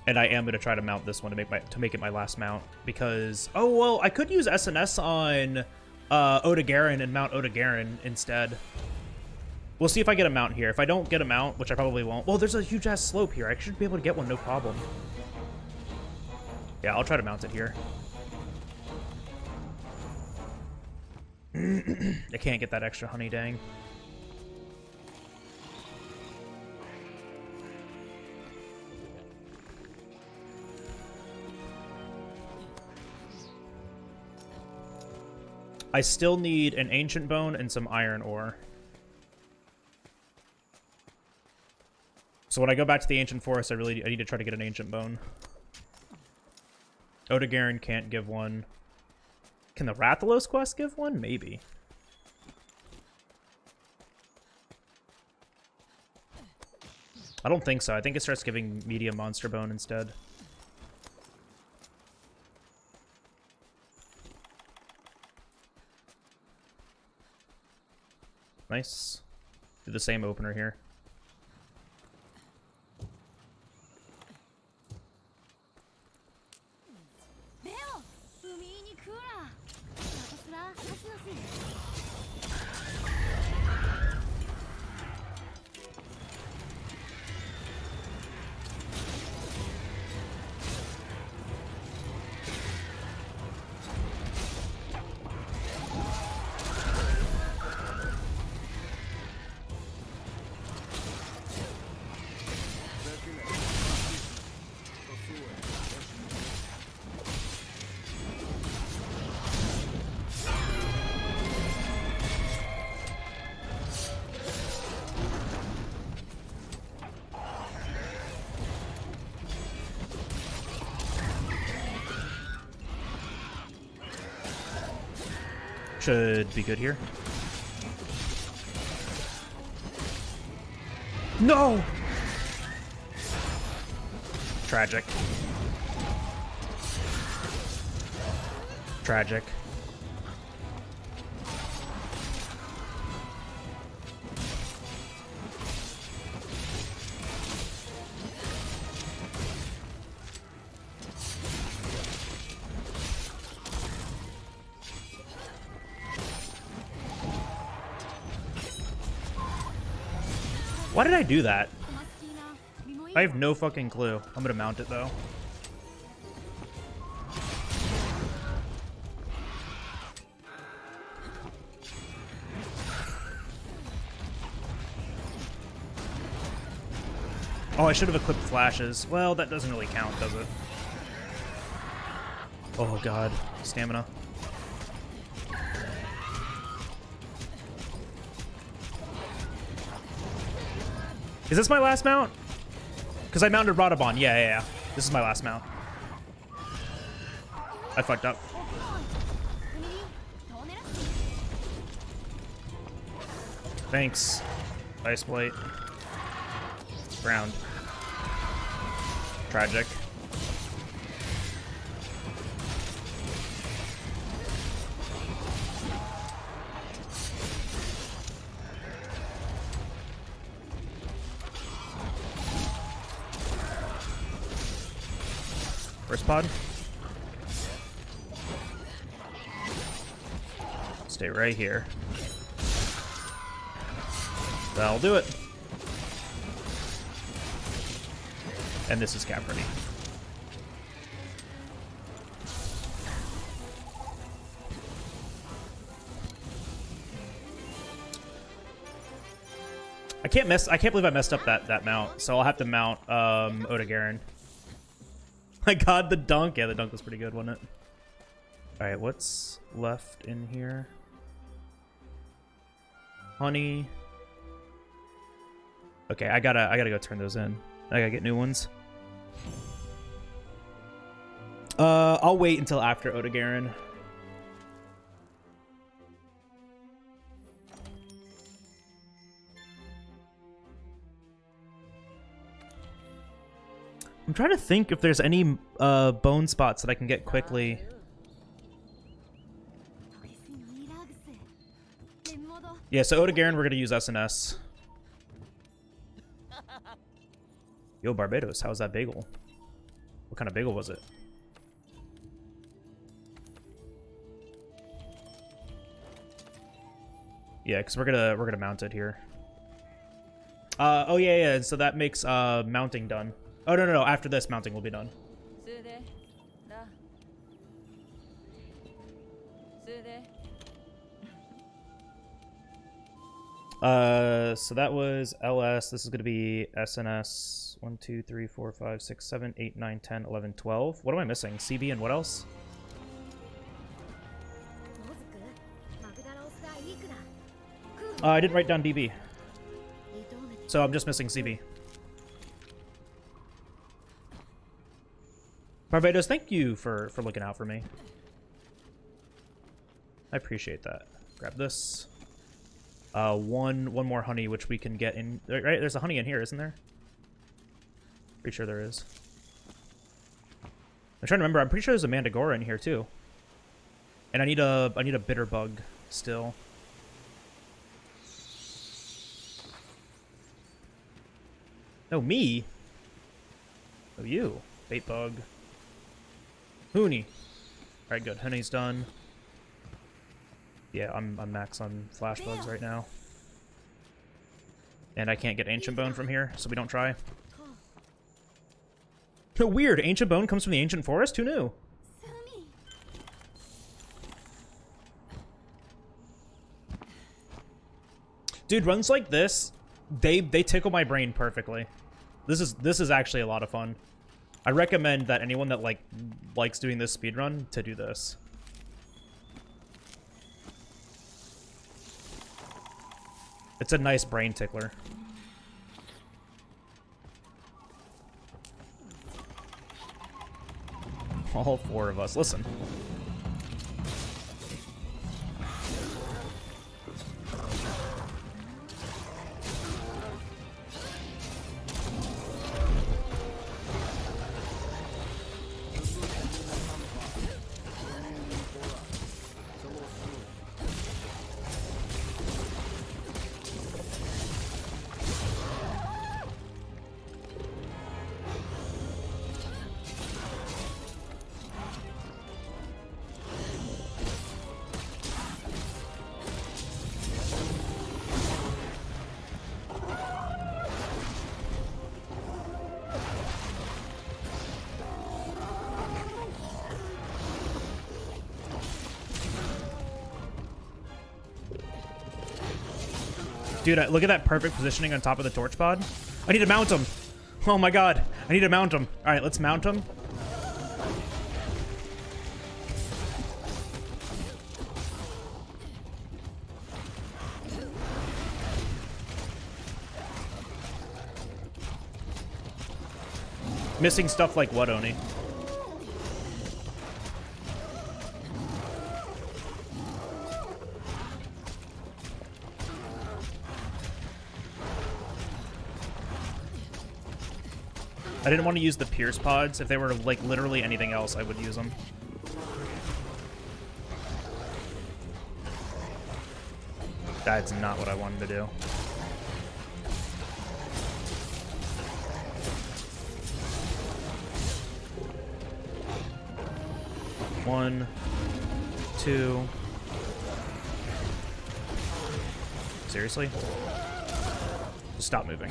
A: And I am going to try to mount this one to make it my last mount because well, I could use SNS on Oda-Garen and mount Oda-Garen instead. We'll see if I get a mount here. If I don't get a mount, which I probably won't. Well, there's a huge ass slope here. I should be able to get one, no problem. Yeah, I'll try to mount it here. I can't get that extra honey, dang. I still need an ancient bone and some iron ore. So when I go back to the ancient forest, I need to try to get an ancient bone. Odegarin can't give one. Can the Rathalos quest give one? Maybe. I don't think so. I think it starts giving medium monster bone instead. Nice. Do the same opener here. Should be good here. No! Tragic. Tragic. Why did I do that? I have no fucking clue. I'm gonna mount it though. Oh, I should have equipped flashes. Well, that doesn't really count, does it? Oh god, stamina. Is this my last mount? Because I mounted Radabon. Yeah. This is my last mount. I fucked up. Thanks. Ice Blade. Ground. Tragic. First pod. Stay right here. That'll do it. And this is cap ready. I can't believe I messed up that mount, so I'll have to mount Odegarin. My god, the dunk. Yeah, the dunk was pretty good, wasn't it? Alright, what's left in here? Honey. Okay, I gotta go turn those in. I gotta get new ones. I'll wait until after Odegarin. I'm trying to think if there's any bone spots that I can get quickly. Yeah, so Odegarin, we're gonna use SNS. Yo, Barbados, how's that bagel? What kind of bagel was it? Yeah, because we're gonna mount it here. Oh yeah. So that makes mounting done. Oh no. After this, mounting will be done. So that was LS. This is going to be SNS. 1, 2, 3, 4, 5, 6, 7, 8, 9, 10, 11, 12. What am I missing? CB and what else? I didn't write down DB. So I'm just missing CB. Barbados, thank you for looking out for me. I appreciate that. Grab this. One more honey, which we can get in. Right, there's a honey in here, isn't there? Pretty sure there is. I'm trying to remember. I'm pretty sure there's a mandragora in here too. And I need a bitter bug still. No, me. Oh, you. Bait bug. Hooney. All right, good. Honey's done. Yeah, I'm max on flash bugs right now. And I can't get ancient bone from here, so we don't try. No, weird. Ancient bone comes from the ancient forest? Who knew? Dude, runs like this, they tickle my brain perfectly. This is actually a lot of fun. I recommend that anyone that likes doing this speedrun to do this. It's a nice brain tickler. All four of us. Listen. Dude, look at that perfect positioning on top of the torch pod. I need to mount him. Oh my god. I need to mount him. All right, let's mount him. Missing stuff like what, Oni? I didn't want to use the Pierce pods. If they were, like, literally anything else, I would use them. That's not what I wanted to do. One, two. Seriously? Just stop moving.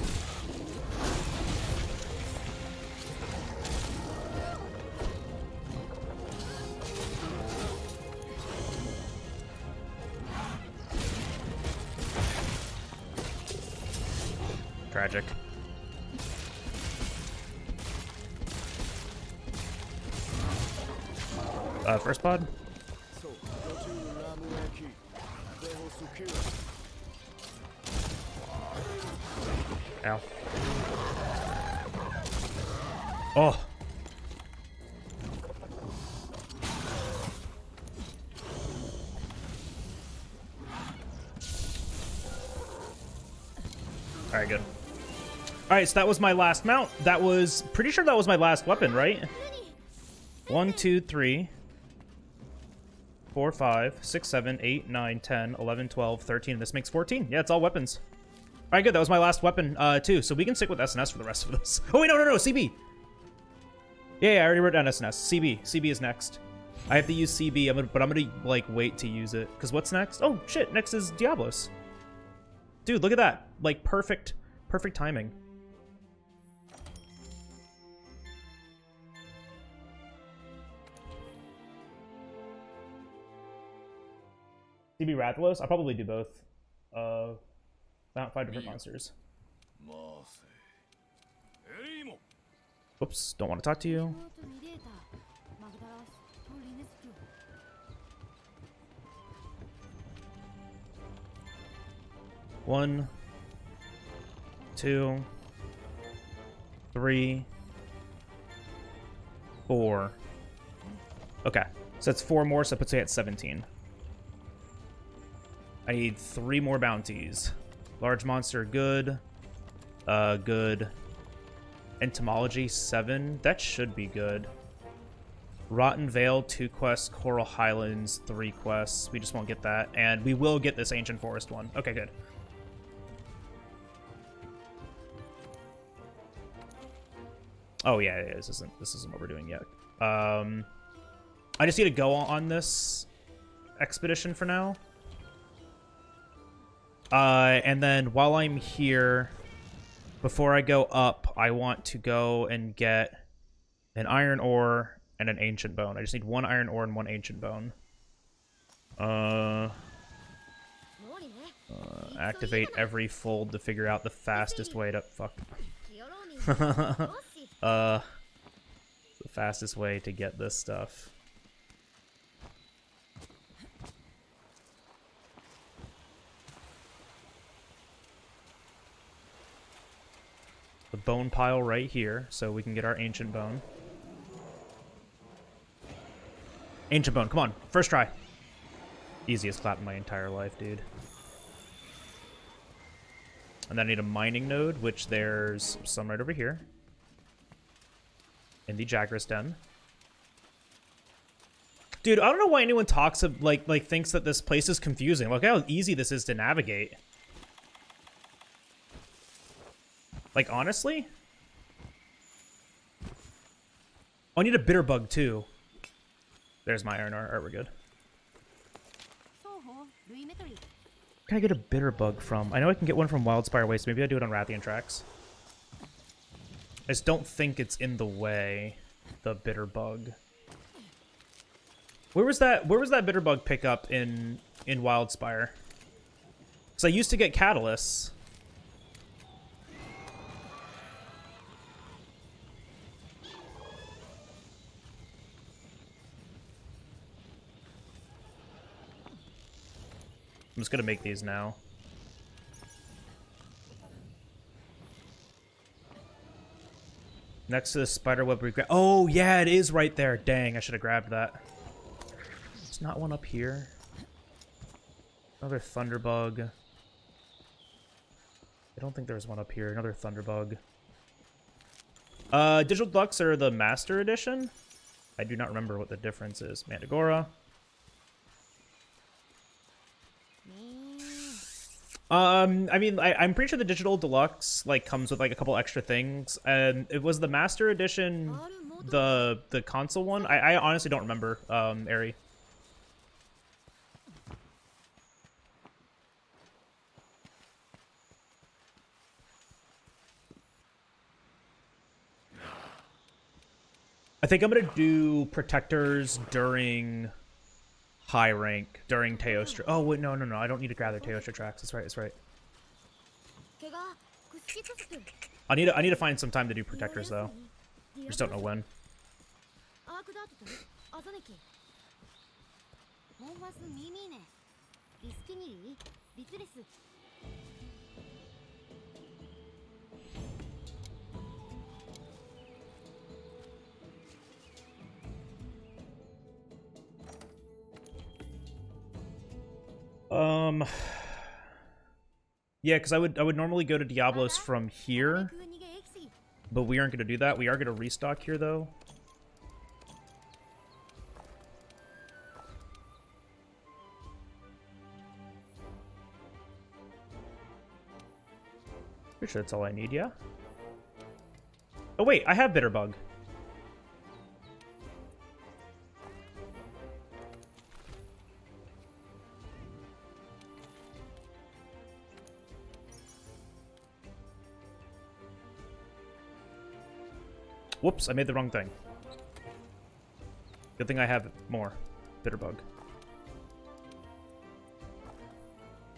A: Tragic. First pod? Ow. Oh. Alright, good. Alright, so that was my last mount. That was... Pretty sure that was my last weapon, right? 1, 2, 3... 4, 5, 6, 7, 8, 9, 10, 11, 12, 13. This makes 14. Yeah, it's all weapons. All right, good. That was my last weapon, too. So we can stick with SNS for the rest of this. Oh, wait, no, CB. Yeah, I already wrote down SNS. CB is next. I have to use CB, but I'm going to, like, wait to use it. Because what's next? Oh, shit. Next is Diablos. Dude, look at that. Like, perfect timing. CB Rathalos? I'll probably do both. Found 5 different monsters. Oops, don't want to talk to you. One, 2, 3, 4. Okay, so that's 4 more, so that puts me at 17. I need 3 more bounties. Large monster, good. Good. Entomology, 7. That should be good. Rotten Vale, 2 quests. Coral Highlands, 3 quests. We just won't get that. And we will get this Ancient Forest one. Okay, good. Oh, yeah, this isn't what we're doing yet. I just need to go on this expedition for now. And then while I'm here, before I go up, I want to go and get an iron ore and an ancient bone. I just need 1 iron ore and 1 ancient bone. Activate every fold to figure out the fastest way to... Fuck. The fastest way to get this stuff. The bone pile right here, so we can get our ancient bone. Ancient bone, come on, first try. Easiest clap in my entire life, dude. And then I need a mining node, which there's some right over here. In the Jagras Den. Dude, I don't know why anyone talks of, like thinks that this place is confusing. Look how easy this is to navigate. Like, honestly? Oh, I need a bitter bug, too. There's my iron ore. Alright, we're good. Where can I get a bitter bug from? I know I can get one from Wildspire Waste. Maybe I do it on Rathian Tracks. I just don't think it's in the way. The bitter bug. Where was that bitter bug pickup in Wildspire? Because I used to get catalysts. I'm just gonna make these now. Next to the spiderweb we grab. Oh yeah, it is right there. Dang, I should have grabbed that. There's not one up here. Another thunderbug. I don't think there's one up here. Another thunderbug. Digital Deluxe are the Master Edition. I do not remember what the difference is. Mantigora. I mean, I'm pretty sure the Digital Deluxe, like, comes with, like, a couple extra things. And it was the Master Edition, the console one? I honestly don't remember, Ari. I think I'm gonna do Protectors during... high rank during Teostra. Oh wait, no, I don't need to grab the Teostra tracks. That's right. I need to find some time to do Protectors though. Just don't know when. Yeah, because I would normally go to Diablos from here, but we aren't going to do that. We are going to restock here, though. Pretty sure that's all I need, yeah? Oh, wait, I have Bitterbug. Whoops, I made the wrong thing. Good thing I have more. Bitterbug.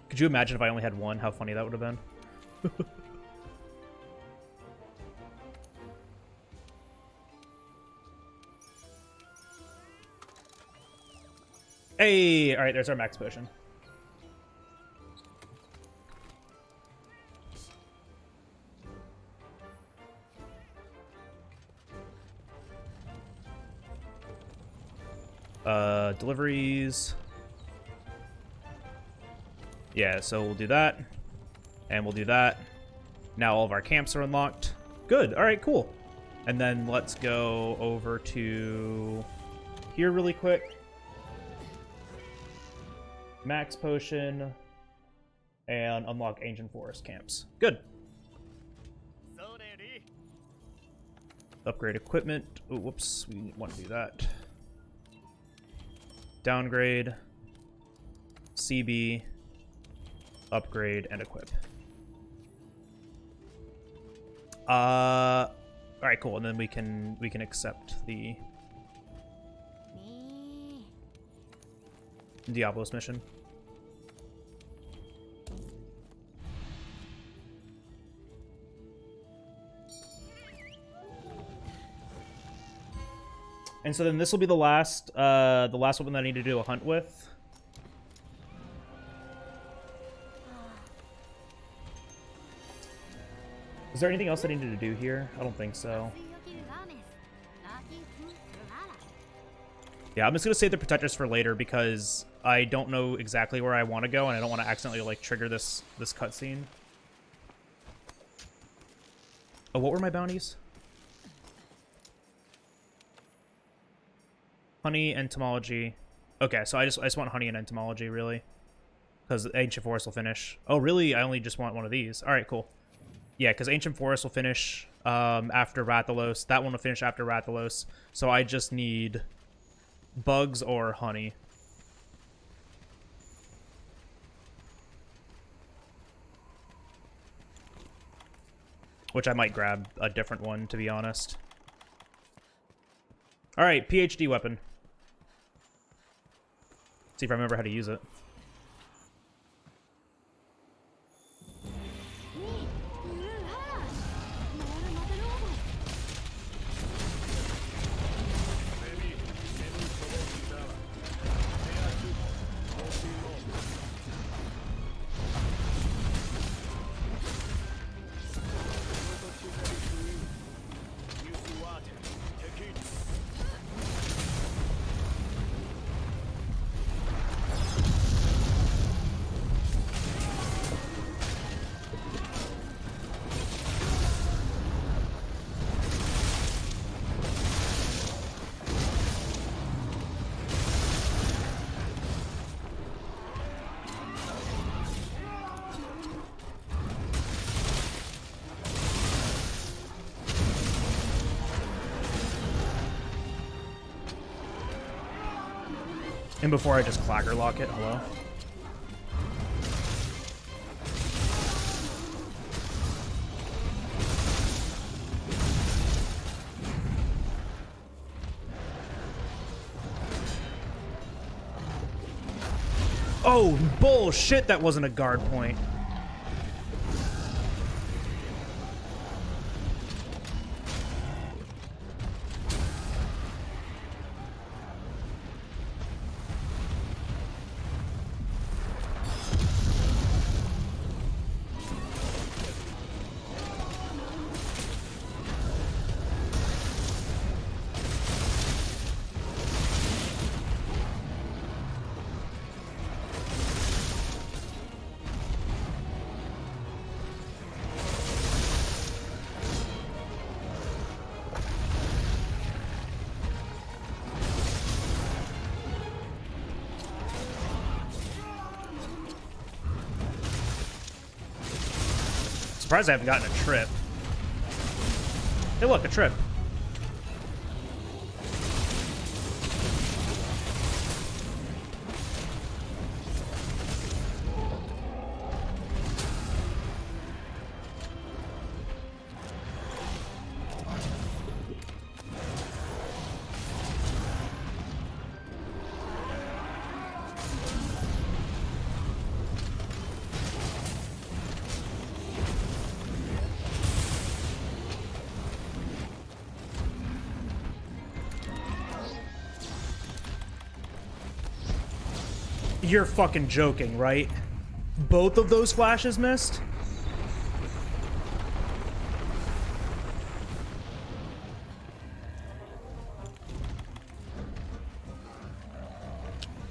A: Could you imagine if I only had one? How funny that would have been. Hey, all right, there's our max potion. Deliveries. Yeah, so we'll do that. And we'll do that. Now all of our camps are unlocked. Good, all right, cool. And then let's go over to here really quick. Max potion. And unlock ancient forest camps. Good. Upgrade equipment. Oh, whoops, we want to do that. Downgrade. CB. Upgrade and equip. All right, cool. And then we can accept the Diablos mission. And so then this will be the last weapon that I need to do a hunt with. Is there anything else I needed to do here? I don't think so. Yeah, I'm just gonna save the protectors for later because I don't know exactly where I want to go, and I don't want to accidentally like trigger this cutscene. Oh, what were my bounties? Honey, entomology. Okay, so I just want honey and entomology, really. Because Ancient Forest will finish. Oh, really? I only just want one of these. Alright, cool. Yeah, because Ancient Forest will finish after Rathalos. That one will finish after Rathalos. So I just need bugs or honey. Which I might grab a different one, to be honest. Alright, PhD weapon. See if I remember how to use it. And before I just clacker lock it, hello? Oh, bullshit, that wasn't a guard point. Surprised I haven't gotten a trip. Hey, look, a trip. You're fucking joking, right? Both of those flashes missed?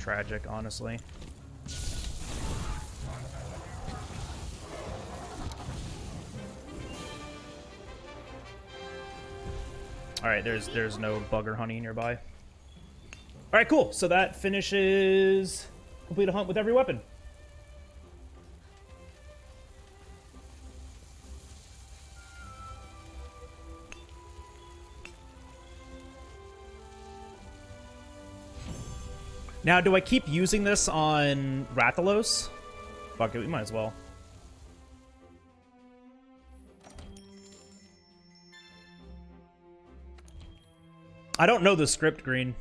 A: Tragic, honestly. All right, there's no bugger honey nearby. All right, cool. So that finishes complete a hunt with every weapon. Now, do I keep using this on Rathalos? Fuck it, we might as well. I don't know the script, Green.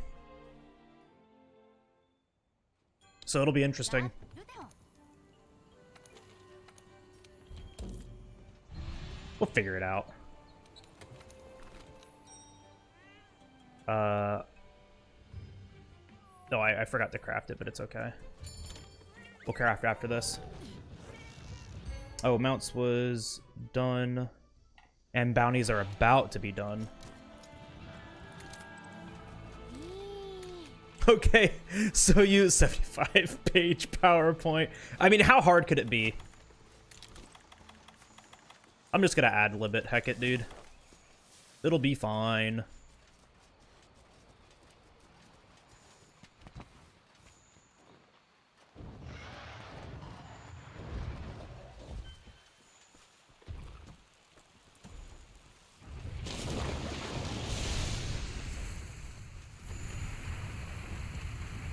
A: So it'll be interesting. We'll figure it out. No, I forgot to craft it, but it's okay. We'll craft after this. Oh, mounts was done. And bounties are about to be done. Okay, so use 75-page PowerPoint. I mean, how hard could it be? I'm just gonna ad-lib it, heck it, dude. It'll be fine.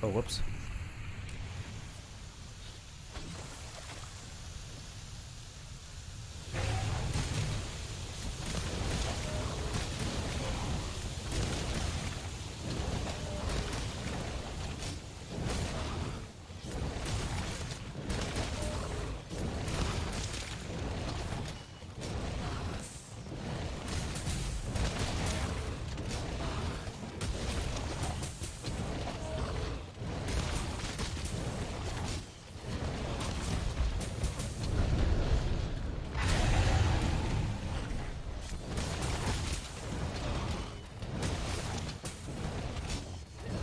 A: Oh, whoops.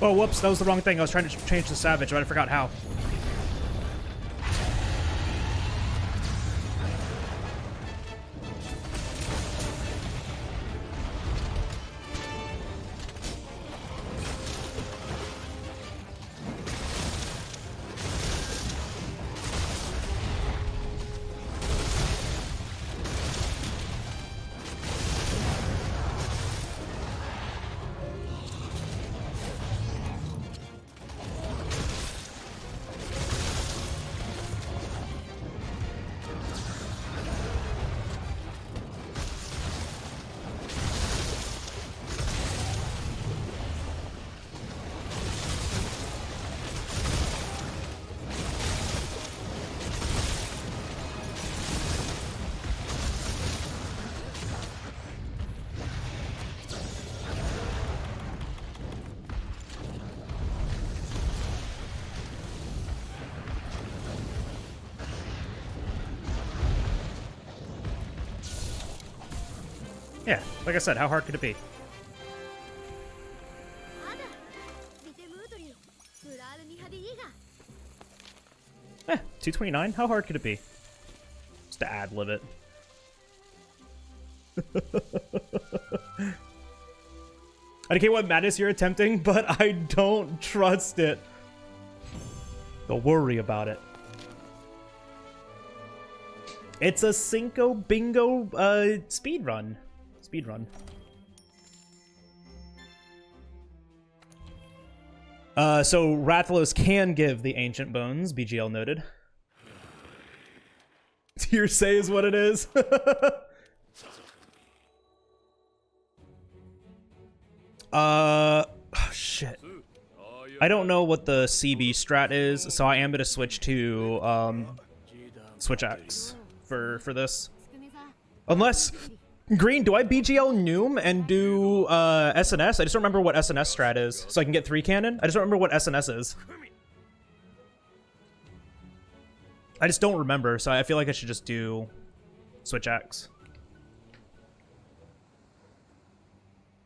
A: Oh, whoops, that was the wrong thing. I was trying to change to Savage, but I forgot how. Yeah, like I said, how hard could it be? Eh, 229? How hard could it be? Just to ad-lib it. I don't care what madness you're attempting, but I don't trust it. Don't worry about it. It's a Cinco Bingo speedrun. Speedrun. So Rathalos can give the ancient bones, BGL noted. Hearsay is what it is. Oh, shit. I don't know what the CB strat is, so I am gonna switch to Switch X for this. Unless Green, do I BGL Noom and do SNS? I just don't remember what SNS strat is, so I can get 3 cannon. I just don't remember what SNS is. I just don't remember, so I feel like I should just do switch X.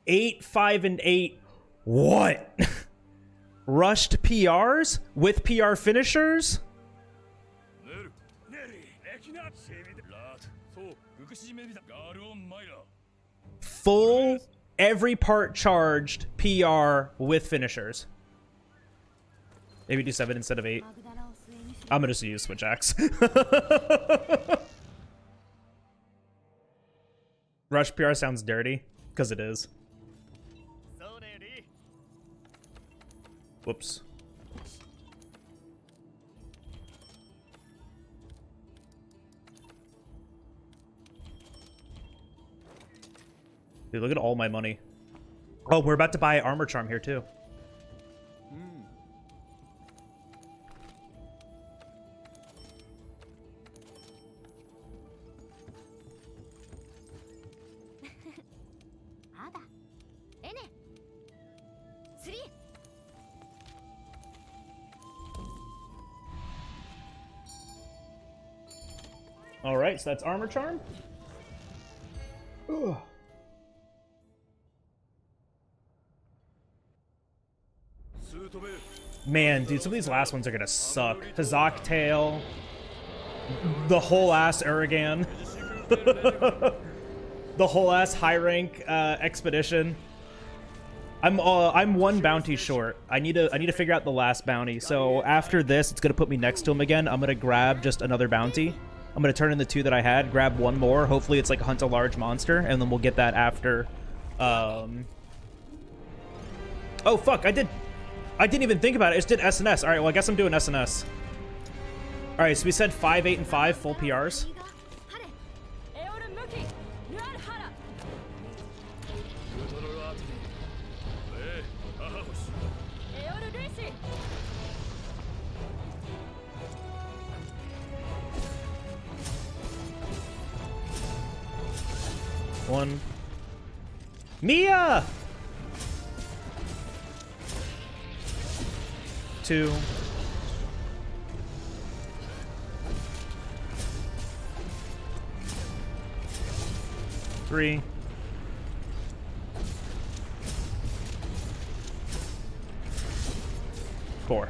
A: 8, 5, and 8. What? Rushed PRs with PR finishers? Full, every part charged PR with finishers. Maybe do 7 instead of 8. I'm gonna just use switch axe. Rush PR sounds dirty, because it is. Whoops. Dude, look at all my money. Oh, we're about to buy armor charm here too. All right, so that's armor charm. Ugh. Man, dude, some of these last ones are gonna suck. Hazak Tail, the whole ass Uragan, the whole ass high rank expedition. I'm one bounty short. I need to figure out the last bounty. So after this, it's gonna put me next to him again. I'm gonna grab just another bounty. I'm gonna turn in the 2 that I had, grab 1 more. Hopefully it's like hunt a large monster, and then we'll get that after. Oh fuck! I didn't even think about it. I just did SNS. All right, well I guess I'm doing SNS. All right, so we said 5, 8, and 5 full PRs. One. Mia! 2. 3. 4.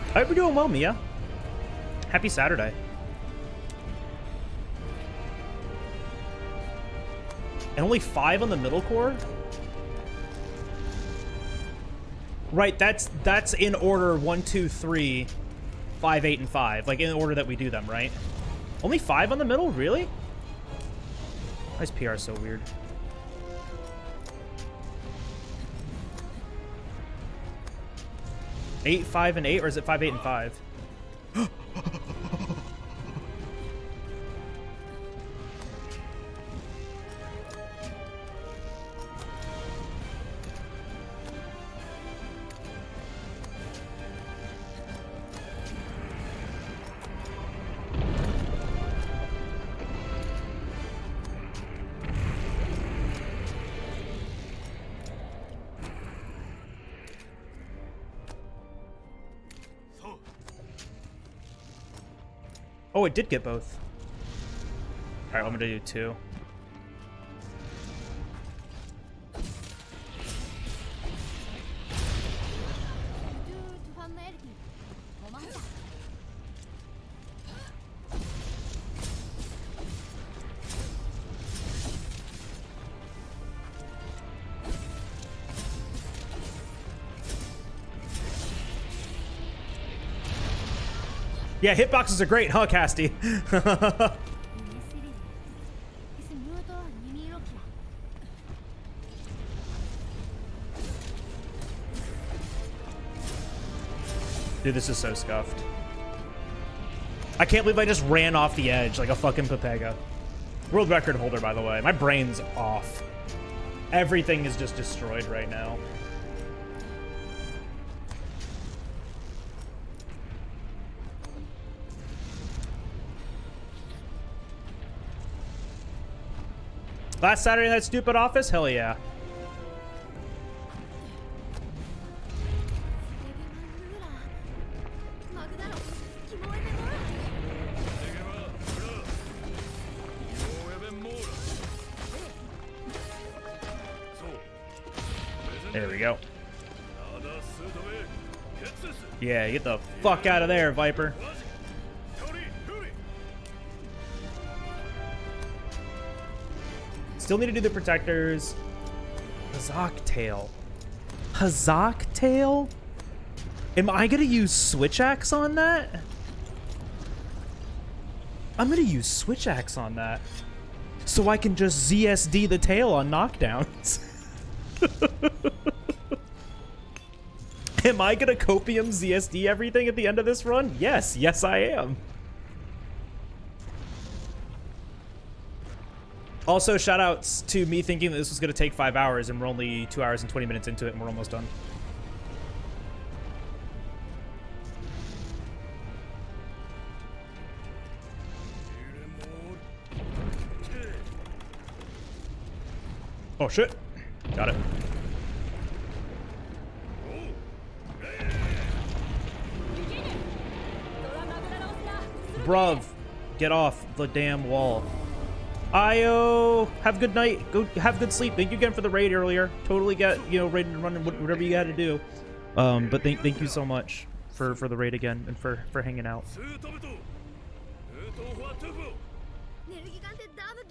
A: I hope you're doing well, Mia. Happy Saturday. And only 5 on the middle core? Right, that's in order 1, 2, 3, 5, 8, and 5. Like in the order that we do them, right? Only 5 on the middle? Really? Why is PR so weird? Eight, 5, and 8, or is it 5, 8, and 5? Oh, it did get both. All right, I'm gonna do 2. Yeah, hitboxes are great, huh, Casty? Dude, this is so scuffed. I can't believe I just ran off the edge like a fucking Pepega. World record holder, by the way. My brain's off. Everything is just destroyed right now. Last Saturday in that stupid office? Hell yeah. There we go. Yeah, get the fuck out of there, Viper. Still need to do the protectors. Hazak Tail. Hazak Tail? Am I gonna use Switch Axe on that? I'm gonna use Switch Axe on that. So I can just ZSD the tail on knockdowns. Am I gonna Copium ZSD everything at the end of this run? Yes, yes I am. Also, shoutouts to me thinking that this was gonna take 5 hours and we're only 2 hours and 20 minutes into it and we're almost done. Oh shit. Got it. Bruv, get off the damn wall. Io, have a good night. Go have good sleep. Thank you again for the raid earlier. Totally get, you know, raid and run whatever you got to do. But thank you so much for the raid again and for hanging out.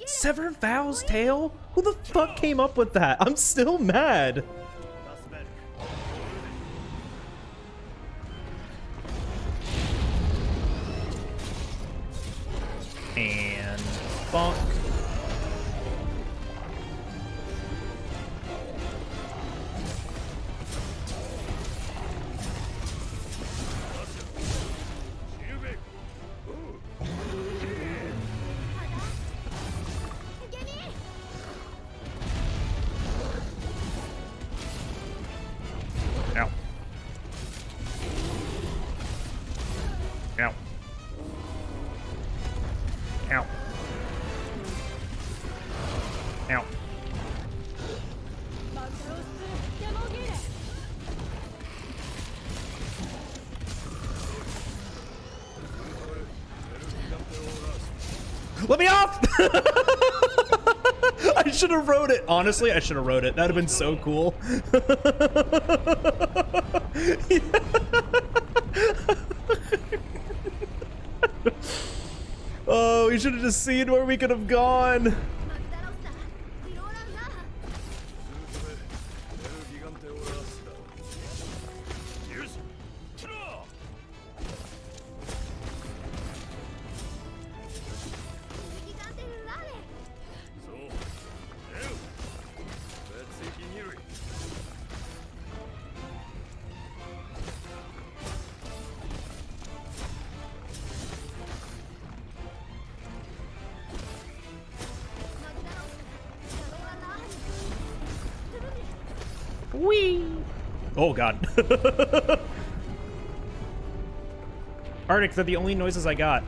A: Sever Vow's tail? Who the fuck came up with that? I'm still mad. And bonk. Ow. Ow. Ow. Ow. Let me off! I should have wrote it. Honestly, I should have wrote it. That'd have been so cool. Oh, we should have just seen where we could have gone. Whee! Oh god. Arctic, they're the only noises I got.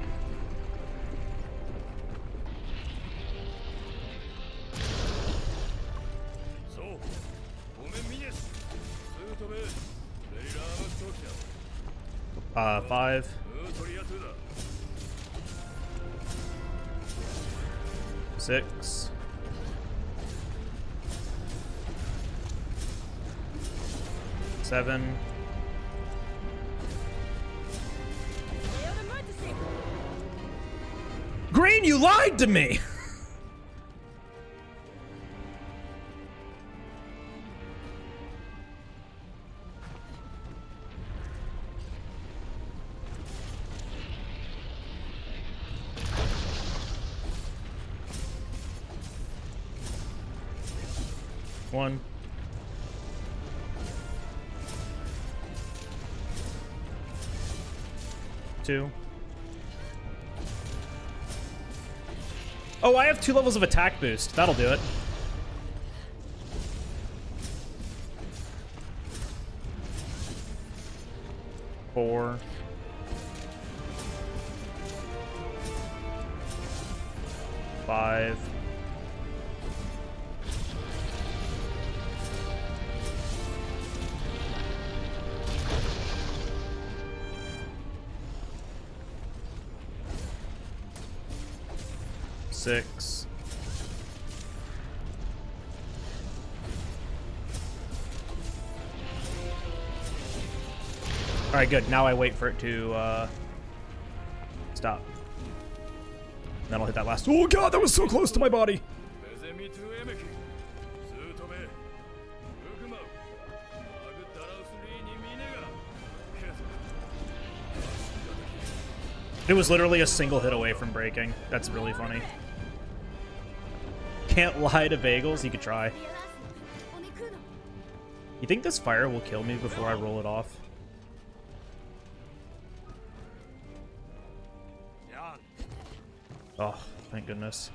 A: Five. 6. 7. Green, you lied to me! One. Two. Oh, I have 2 levels of attack boost. That'll do it. Four. 5. 6. 7. Alright, good. Now I wait for it to stop. Then I'll hit that last. Oh god, that was so close to my body. It was literally a single hit away from breaking. That's really funny. Can't lie to bagels. You could try. You think this fire will kill me before I roll it off? Oh, thank goodness.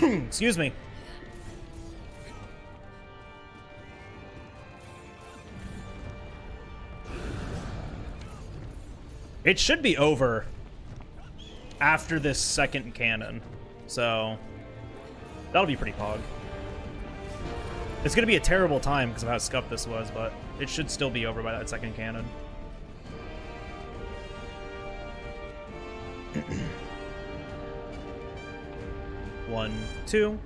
A: Excuse me. It should be over after this second cannon, so that'll be pretty pog. It's gonna be a terrible time because of how scuffed this was, but it should still be over by that second cannon. 1, 2.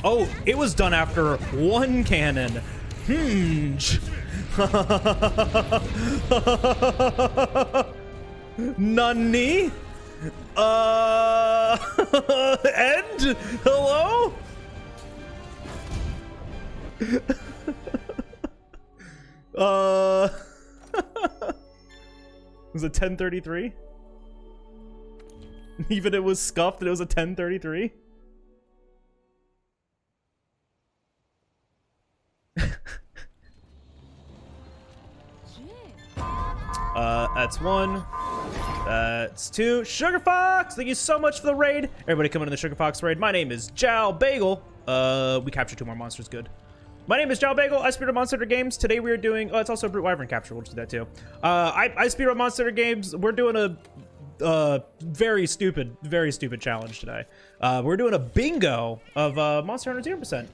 A: Oh, it was done after 1 cannon. Nani? End? Hello? Was it 1033? Even it was scuffed and it was a 1033? That's 1. That's 2. Sugar Fox, thank you so much for the raid. Everybody coming in the Sugar Fox raid. My name is JalBagel. We captured 2 more monsters, good. My name is JalBagel. I speedrun Monster Hunter games. Today we are doing, it's also Brute Wyvern capture. We'll just do that too. I speedrun Monster Hunter games. We're doing a very stupid challenge today. We're doing a bingo of Monster Hunter 0%.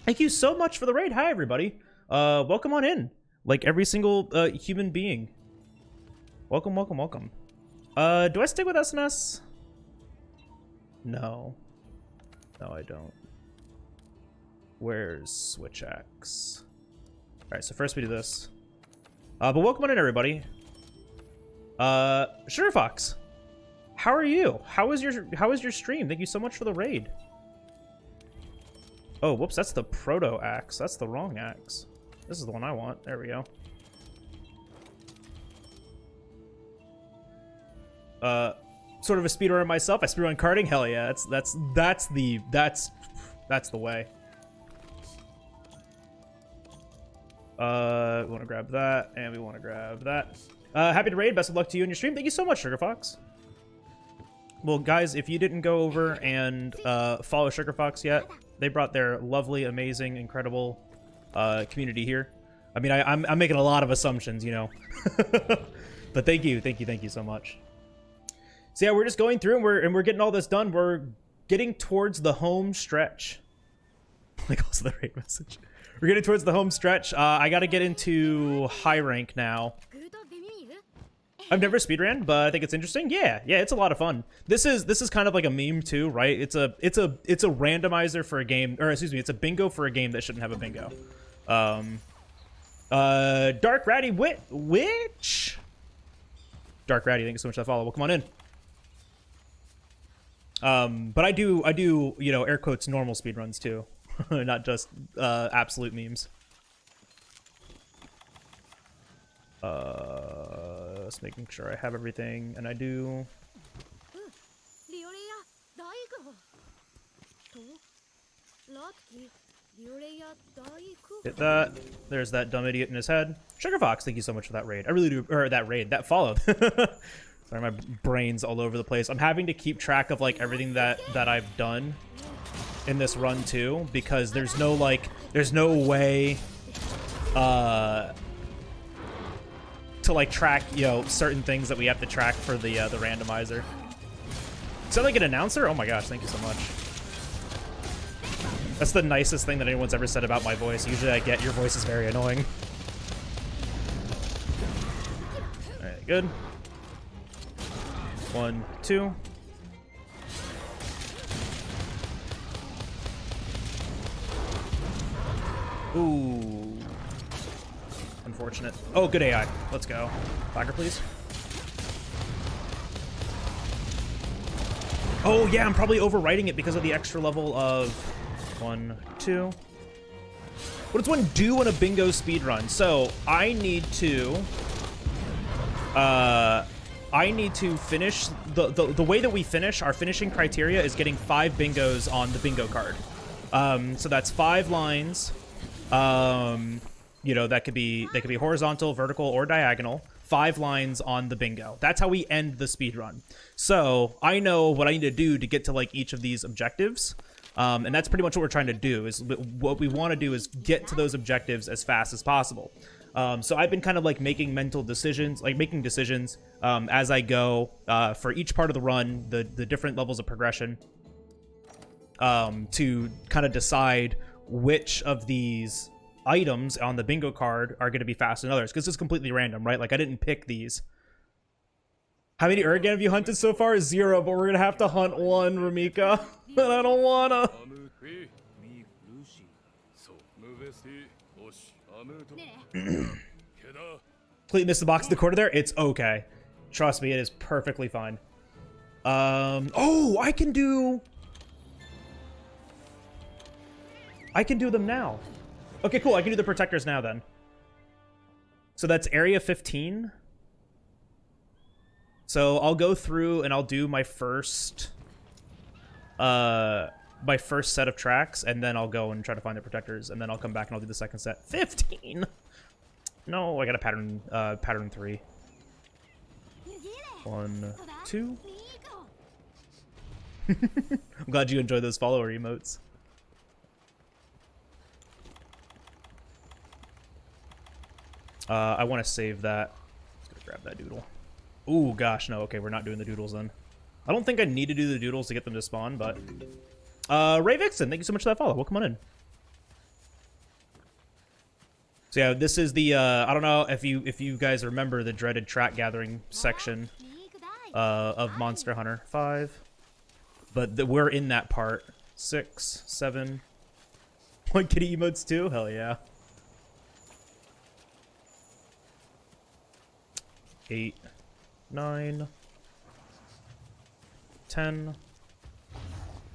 A: Thank you so much for the raid. Hi, everybody. Welcome on in. Like every single human being. Welcome, welcome, welcome. Do I stick with SNS? No. No, I don't. Where's Switch X? Alright, so first we do this. But welcome on in, everybody. Sugar Fox, how are you? How is your stream? Thank you so much for the raid. Oh, whoops, that's the proto axe. That's the wrong axe. This is the one I want. There we go. Sort of a speedrunner myself. I speedrun karting. Hell yeah, that's the way. We want to grab that, and we want to grab that. Happy to raid. Best of luck to you and your stream. Thank you so much, Sugar Fox. Well, guys, if you didn't go over and follow Sugar Fox yet, they brought their lovely, amazing, incredible community here. I mean, I'm making a lot of assumptions, you know. But thank you so much. So yeah, we're just going through and we're getting all this done. We're getting towards the home stretch. Like also the raid message. We're getting towards the home stretch. I got to get into high rank now. I've never speedran, but I think it's interesting. Yeah, it's a lot of fun. This is kind of like a meme too, right? It's a randomizer for a game, or excuse me, it's a bingo for a game that shouldn't have a bingo. Dark Ratty Witch. Dark Ratty, thank you so much for that follow. Well, come on in. But I do, you know, air quotes normal speedruns too, not just absolute memes. Just making sure I have everything, and I do. Hit that. There's that dumb idiot in his head. Sugar Fox, thank you so much for that raid. I really do, or that raid, that follow. Sorry, my brain's all over the place. I'm having to keep track of like everything that I've done in this run too, because there's no way to like track, you know, certain things that we have to track for the randomizer. Sound like an announcer? Oh my gosh, thank you so much. That's the nicest thing that anyone's ever said about my voice. Usually I get your voice is very annoying. Alright, good. 1, 2. Ooh. Unfortunate. Oh, good AI. Let's go. Flacker, please. Oh, yeah, I'm probably overwriting it because of the extra level of 1, 2. What does one do in a bingo speedrun? So, I need to finish the way that we finish. Our finishing criteria is getting 5 bingos on the bingo card. So that's 5 lines. You know, they could be horizontal, vertical, or diagonal. 5 lines on the bingo. That's how we end the speed run. So I know what I need to do to get to like each of these objectives. And that's pretty much what we're trying to do. Is what we want to do is get to those objectives as fast as possible. So I've been kind of like making mental decisions, as I go for each part of the run, the different levels of progression, to kind of decide which of these items on the bingo card are going to be faster than others, because it's completely random, right? Like I didn't pick these. How many Urgan have you hunted so far? 0, but we're going to have to hunt 1, Ramika. And I don't wanna. Please miss the box in the corner there. It's okay. Trust me, it is perfectly fine. Oh, I can do them now. Okay, cool. I can do the protectors now then. So that's area 15. So I'll go through and I'll do my first set of tracks, and then I'll go and try to find the protectors, and then I'll come back and I'll do the second set. 15. No, I got a pattern 3. 1, 2. I'm glad you enjoy those follower emotes. I want to save that. Just gonna grab that doodle. Ooh, gosh, no. Okay, we're not doing the doodles then. I don't think I need to do the doodles to get them to spawn, but... Ray Vixen, thank you so much for that follow. Welcome on in. So yeah, this is the, I don't know if you guys remember the dreaded track gathering section of Monster Hunter 5. But we're in that part. 6, 7... 1 kitty emotes too? Hell yeah. 8, 9, 10,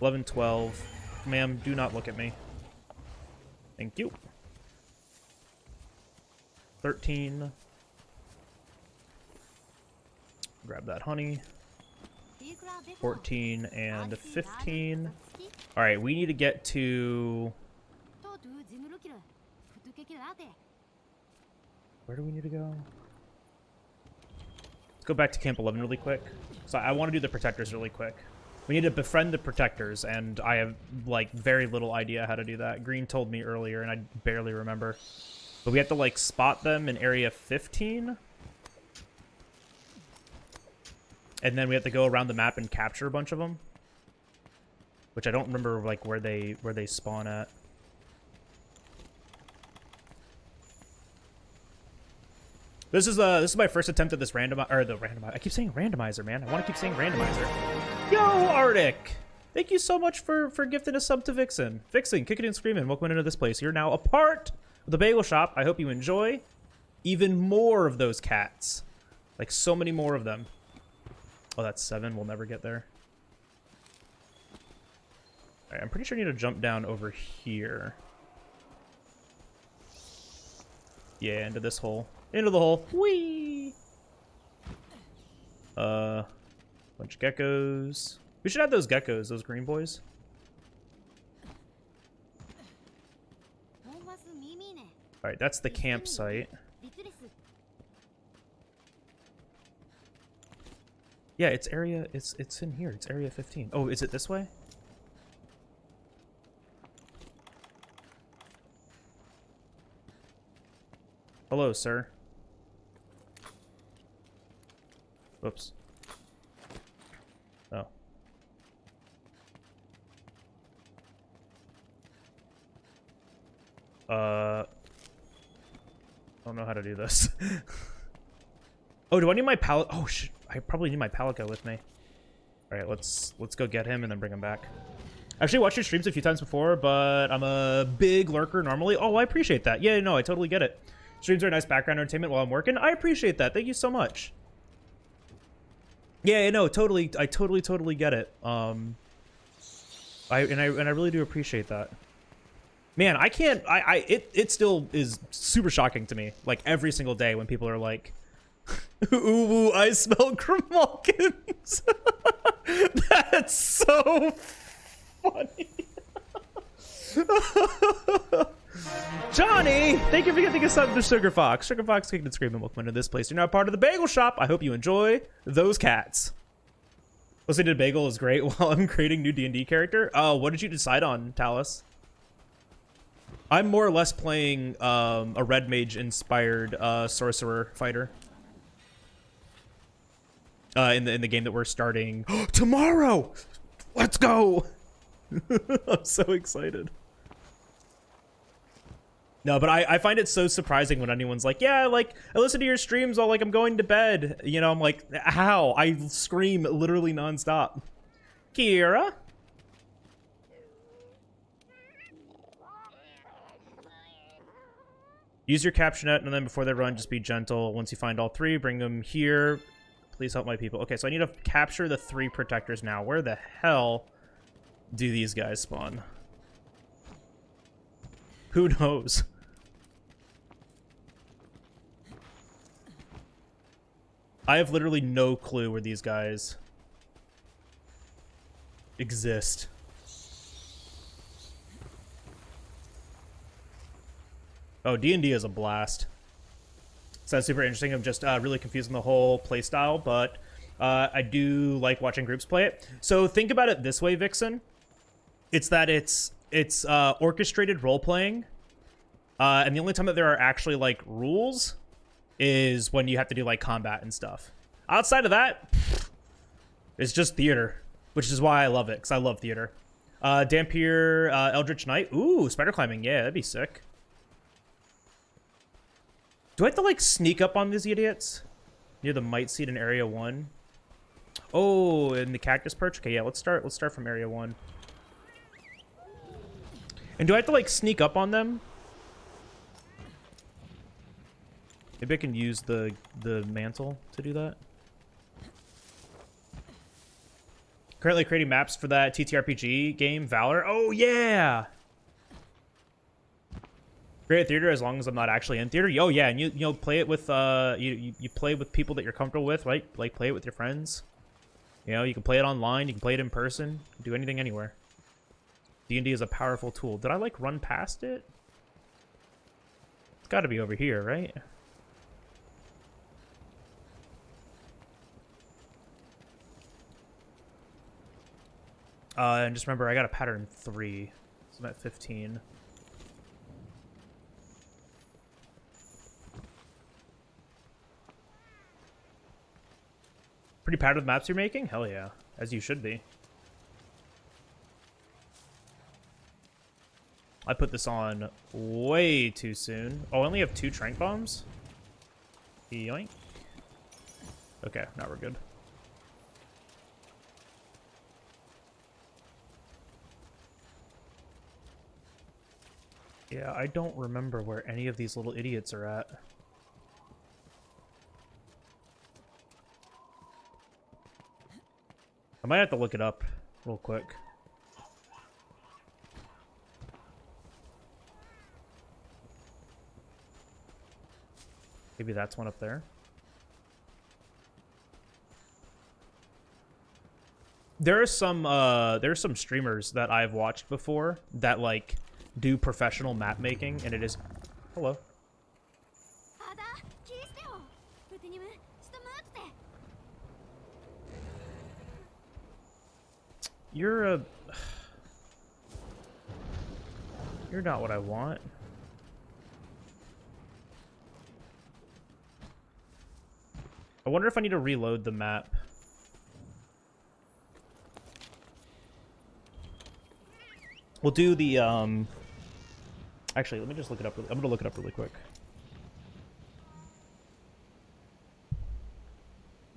A: 11, 12. Ma'am, do not look at me. Thank you. 13. Grab that honey. 14 and 15. Alright, we need to get to... Where do we need to go? Let's go back to Camp 11 really quick. So I want to do the protectors really quick. We need to befriend the protectors, and I have, like, very little idea how to do that. Green told me earlier, and I barely remember. But we have to, like, spot them in area 15. And then we have to go around the map and capture a bunch of them. Which I don't remember, like, where they spawn at. This is my first attempt at this randomizer. I keep saying randomizer, man. I want to keep saying randomizer. Yo, Arctic! Thank you so much for gifting a sub to Vixen. Vixen, kicking and screaming. Welcome into this place. You're now a part of the bagel shop. I hope you enjoy even more of those cats. Like, so many more of them. Oh, that's 7. We'll never get there. Alright, I'm pretty sure I need to jump down over here. Yeah, into this hole. Into the hole. Whee! Bunch of geckos. We should have those geckos, those green boys. Alright, that's the campsite. Yeah, it's area. It's in here. It's area 15. Oh, is it this way? Hello, sir. Whoops. Oh. I don't know how to do this. Oh, do I need my pallet? Oh, shit. I probably need my Palico with me. All right, let's go get him and then bring him back. I actually watched your streams a few times before, but I'm a big lurker normally. Oh, I appreciate that. Yeah, no, I totally get it. Streams are a nice background entertainment while I'm working. I appreciate that. Thank you so much. Yeah, no, totally. I totally get it. I really do appreciate that. Man, I can't. It still is super shocking to me. Like every single day when people are like, "Ooh, I smell Grimalkins." That's so funny. Johnny, thank you for getting a sub to Sugar Fox. Sugar Fox kicked and screaming. Welcome into this place. You're now part of the bagel shop. I hope you enjoy those cats. Listening to Bagel is great while I'm creating new D&D character. Oh, what did you decide on, Talus? I'm more or less playing a red mage inspired sorcerer fighter. In the game that we're starting tomorrow. Let's go. I'm so excited. No, but I find it so surprising when anyone's like, yeah, like, I listen to your streams while, like, I'm going to bed. You know, I'm like, how? I scream literally nonstop. Kira? Use your captionet, and then before they run, just be gentle. Once you find all three, bring them here. Please help my people. Okay, so I need to capture the 3 protectors now. Where the hell do these guys spawn? Who knows? I have literally no clue where these guys exist. Oh, D&D is a blast. So that's super interesting. I'm just really confused on the whole playstyle, but I do like watching groups play it. So think about it this way, Vixen. It's that it's orchestrated role-playing, and the only time that there are actually, like, rules is when you have to do, like, combat and stuff. Outside of that, it's just theater, which is why I love it, because I love theater. Dampier, Eldritch Knight. Ooh, spider climbing. Yeah, that'd be sick. Do I have to, like, sneak up on these idiots? Near the Might Seed in Area 1. Oh, in the Cactus Perch? Okay, yeah, let's start from Area 1. And do I have to, like, sneak up on them? Maybe I can use the mantle to do that. Currently creating maps for that TTRPG game, Valor. Oh, yeah! Great at theater as long as I'm not actually in theater. Oh, yeah, and you know, play it with, you play with people that you're comfortable with, right? Like, play it with your friends. You know, you can play it online, you can play it in person, do anything anywhere. D&D is a powerful tool. Did I, like, run past it? It's got to be over here, right? And just remember, I got a pattern 3, so I'm at 15. Pretty proud of the maps you're making? Hell yeah, as you should be. I put this on way too soon. Oh, I only have 2 trank bombs? Yoink. Okay, now we're good. Yeah, I don't remember where any of these little idiots are at. I might have to look it up real quick. Maybe that's one up there. There are some streamers that I've watched before that, like, do professional map making, and it is... Hello. You're not what I want. I wonder if I need to reload the map. We'll do the, actually, let me just look it up. I'm gonna look it up really quick.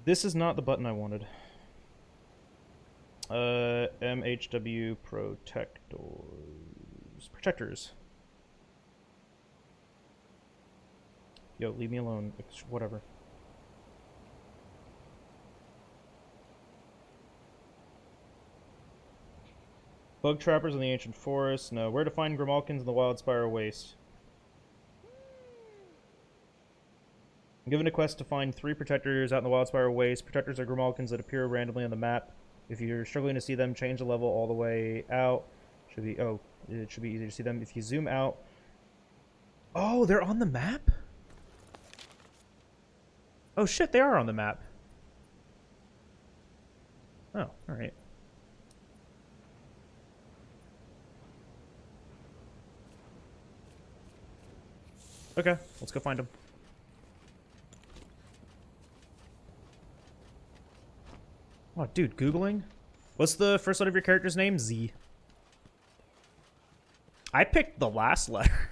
A: This is not the button I wanted. MHW protectors. Yo, leave me alone. Whatever. Bug trappers in the ancient forest. No. Where to find Grimalkins in the Wildspire Waste. I'm given a quest to find 3 protectors out in the Wildspire Waste. Protectors are Grimalkins that appear randomly on the map. If you're struggling to see them, change the level all the way out. It should be easy to see them. If you zoom out... Oh, they're on the map? Oh shit, they are on the map. Oh, alright. Okay, let's go find them. Oh, dude, Googling? What's the first letter of your character's name? Z. I picked the last letter.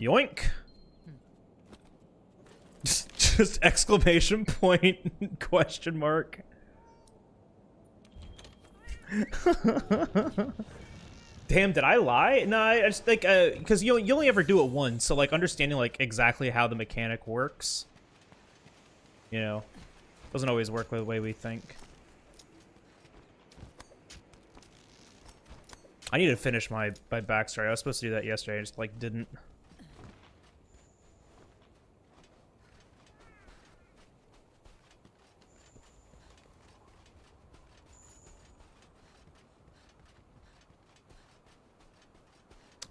A: Yoink. Just exclamation point, question mark. Damn, did I lie? No, I just think, because you only ever do it once, so, like, understanding, like, exactly how the mechanic works, you know, doesn't always work the way we think. I need to finish my backstory. I was supposed to do that yesterday, I just, like, didn't.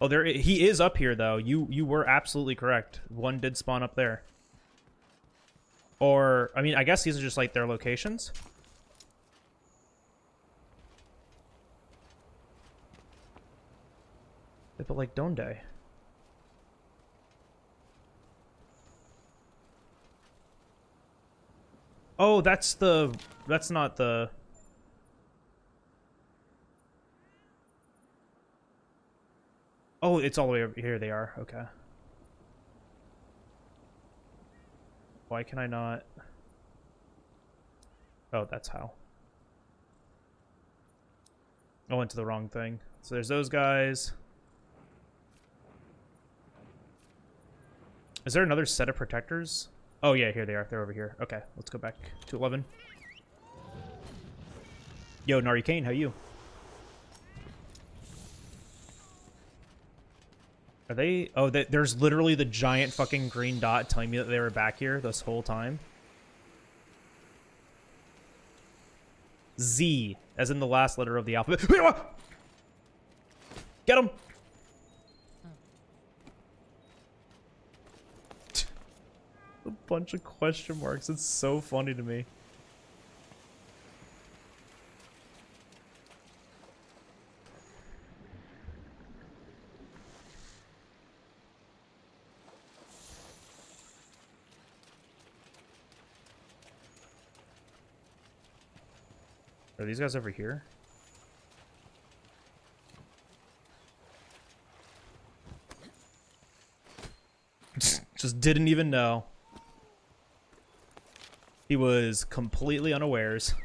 A: Oh, he is up here though. You were absolutely correct. One did spawn up there. Or I mean, I guess these are just like their locations. But like Donde. Oh, that's not the. Oh, it's all the way over here. They are. Okay. Why can I not? Oh, that's how. I went to the wrong thing. So there's those guys. Is there another set of protectors? Oh, yeah, here they are. They're over here. Okay, let's go back to 11. Yo, Nari Kane, how you? Are they... Oh, there's literally the giant fucking green dot telling me that they were back here this whole time. Z, as in the last letter of the alphabet. Get him! A bunch of question marks. It's so funny to me. Are these guys over here? Just didn't even know. He was completely unawares.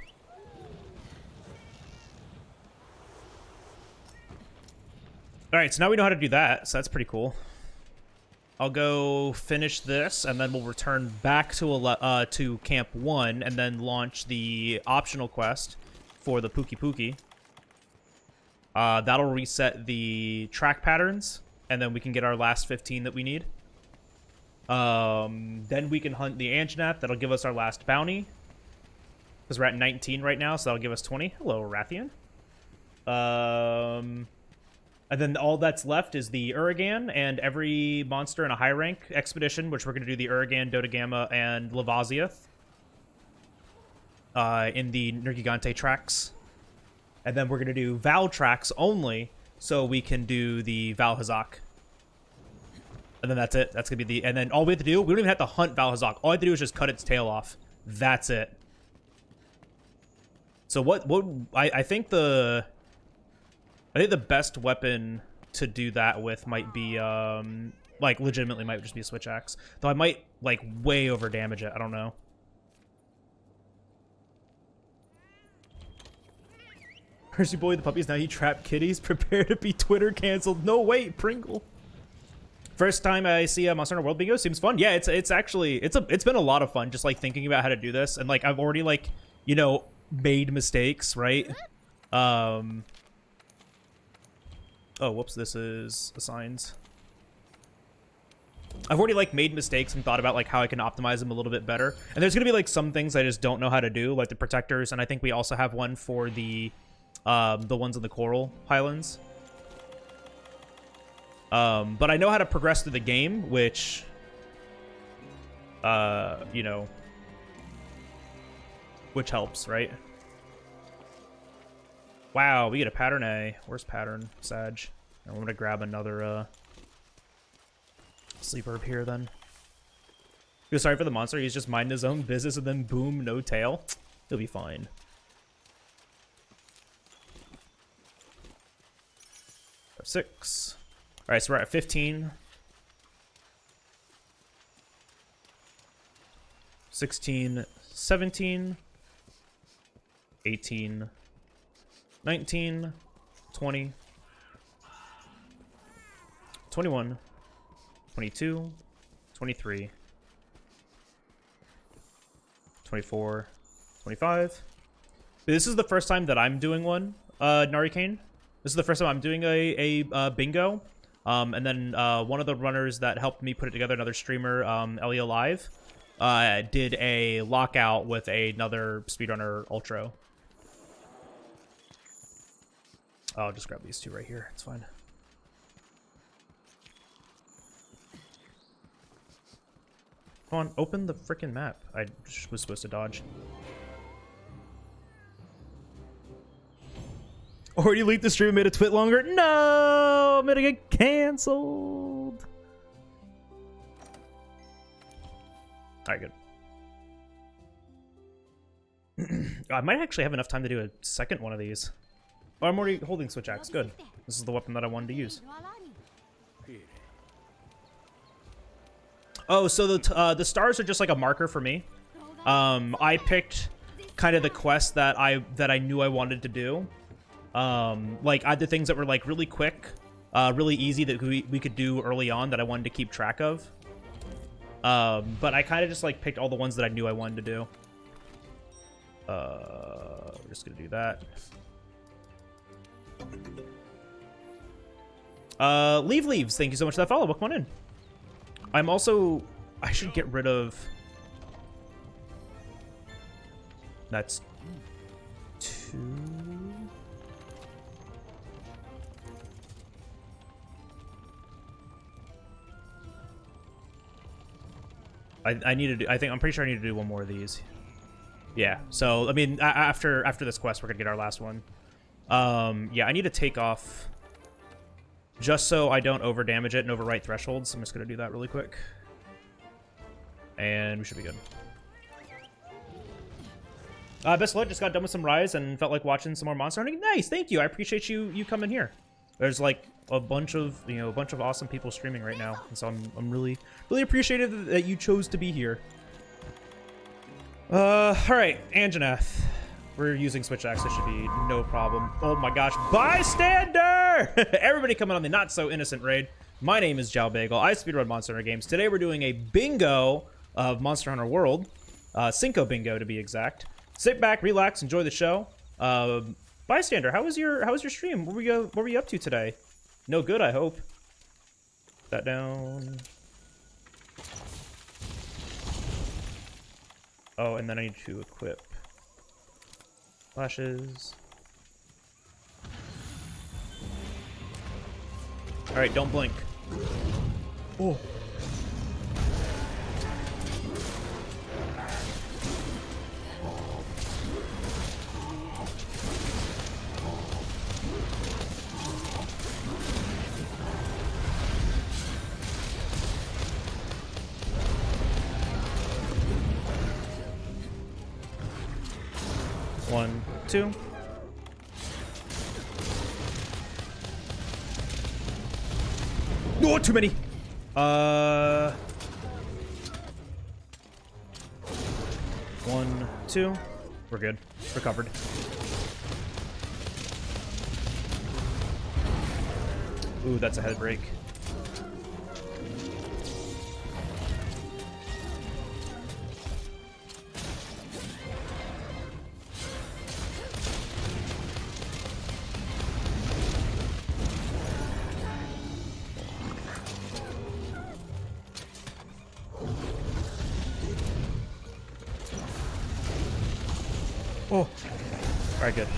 A: Alright, so now we know how to do that, so that's pretty cool. I'll go finish this, and then we'll return back to Camp 1, and then launch the optional quest for the Pookie Pookie. That'll reset the track patterns, and then we can get our last 15 that we need. Then we can hunt the Anjanath. That'll give us our last bounty. Because we're at 19 right now, so that'll give us 20. Hello, Rathian. And then all that's left is the Uragan and every monster in a high rank expedition, which we're going to do the Uragan, Dodogama, and Lavaziath in the Nergigante tracks. And then we're going to do Val tracks only, so we can do the Val Hazak. And then that's it. That's going to be the... And then all we have to do, we don't even have to hunt Val Hazak. All I have to do is just cut its tail off. That's it. So I think the best weapon to do that with might be like legitimately might just be a switch axe. Though I might like way over damage it. I don't know. Percy Boy the puppies, now you trap kitties. Prepare to be Twitter canceled. No wait, Pringle. First time I see a Monster Hunter World Bingo, seems fun. Yeah, it's actually it's been a lot of fun just like thinking about how to do this, and like I've already like, you know, made mistakes, right? Oh, whoops, this is assigns. I've already like made mistakes and thought about like how I can optimize them a little bit better. And there's gonna be like some things I just don't know how to do, like the protectors, and I think we also have one for the ones in the Coral Highlands. But I know how to progress through the game, which you know, which helps, right? Wow, we get a pattern A. Where's pattern? Sag. I'm gonna grab another sleeper up here then. Feel sorry for the monster. He's just minding his own business and then boom, no tail. He'll be fine. F6. Alright, so we're at 15. 16, 17, 18, 19, 20, 21, 22, 23, 24, 25. This is the first time that I'm doing one, Narikane. This is the first time I'm doing a bingo. And then one of the runners that helped me put it together, another streamer, Elia Live, did a lockout with another speedrunner Ultra. I'll just grab these two right here. It's fine. Come on, open the freaking map. I was supposed to dodge. Already leaked the stream and made a twit longer? No! I'm gonna get canceled. Alright, good. I might actually have enough time to do a second one of these. Oh, I'm already holding switch axe. Good. This is the weapon that I wanted to use. Oh, so the stars are just like a marker for me. I picked kind of the quest that I knew I wanted to do. Like I did things that were like really quick, really easy that we could do early on that I wanted to keep track of. But I kind of just like picked all the ones that I knew I wanted to do. We're just gonna do that. Leaves, thank you so much for that follow. Welcome on in. I'm also, I should get rid of, that's 2. I need to do, I'm pretty sure I need to do one more of these. Yeah, so, I mean, after this quest, we're gonna get our last one. Yeah, I need to take off just so I don't over damage it and overwrite thresholds. I'm just gonna do that really quick. And we should be good. Best of luck, just got done with some Rise and felt like watching some more Monster Hunting. Nice, thank you. I appreciate you coming here. There's like a bunch of awesome people streaming right now, and so I'm really appreciative that you chose to be here. All right, Anjanath. We're using switch axe. It should be no problem. Oh my gosh, bystander! Everybody coming on the not so innocent raid. My name is JalBagel. I speedrun Monster Hunter games. Today we're doing a bingo of Monster Hunter World, Cinco Bingo to be exact. Sit back, relax, enjoy the show. Bystander, how was your stream? What were you up to today? No good, I hope. Put that down. Oh, and then I need to equip Flashes. All right, don't blink. Oh. One, two. No, too many. One, two. We're good. Recovered. Ooh, that's a head break. Oh, all right, good.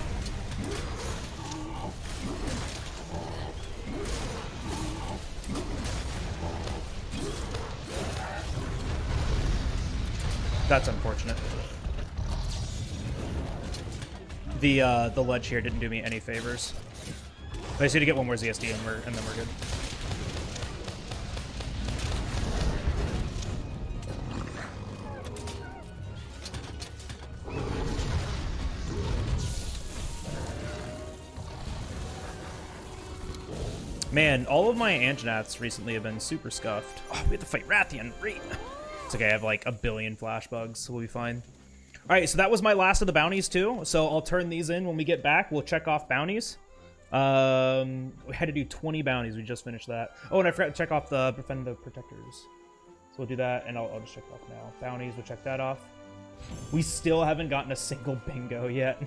A: That's unfortunate. The ledge here didn't do me any favors. I just need to get one more ZSD and then we're good. Man, all of my Anjanats recently have been super scuffed. Oh, we have to fight Rathian. Great. It's okay, I have like a billion flash bugs, so we'll be fine. Alright, so that was my last of the bounties too. So I'll turn these in when we get back. We'll check off bounties. We had to do 20 bounties. We just finished that. Oh, and I forgot to check off the Defend the Protectors. So we'll do that, and I'll just check it off now. Bounties, we'll check that off. We still haven't gotten a single bingo yet.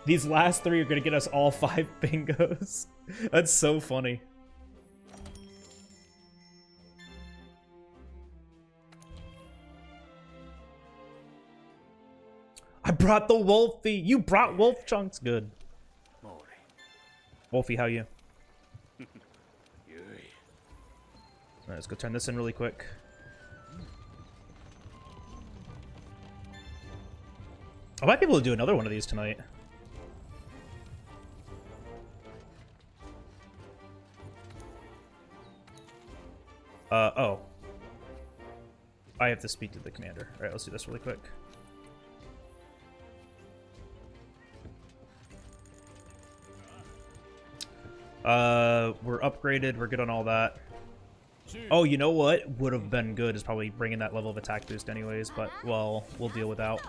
A: These last 3 are going to get us all 5 bingos. That's so funny. I brought the Wolfie. You brought Wolf Chunks. Good. Wolfie, how you? Alright, let's go turn this in really quick. I might be able to do another one of these tonight. Oh. I have to speak to the commander. Alright, let's do this really quick. We're upgraded. We're good on all that. Oh, you know what would have been good is probably bringing that level of attack boost anyways, but, well, we'll deal without.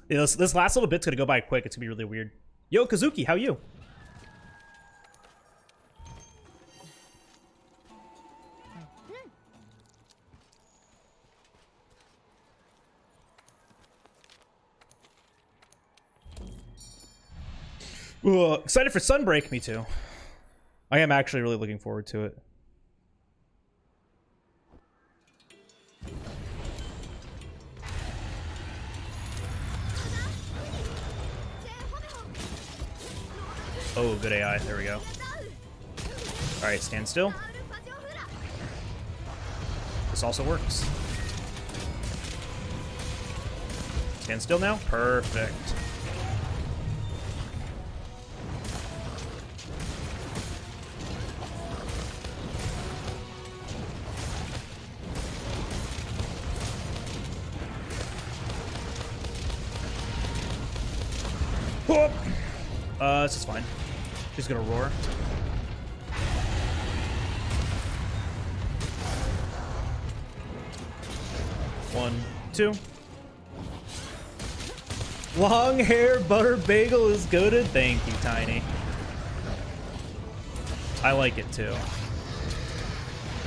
A: Yeah, this last little bit's gonna go by quick. It's gonna be really weird. Yo, Kazuki, how you? Ooh, excited for Sunbreak, me too. I am actually really looking forward to it. Oh, good AI. There we go. Alright, stand still. This also works. Stand still now. Perfect. Whoop. This is fine. She's gonna roar. One, two. Long hair butter bagel is goated. Thank you, Tiny. I like it too.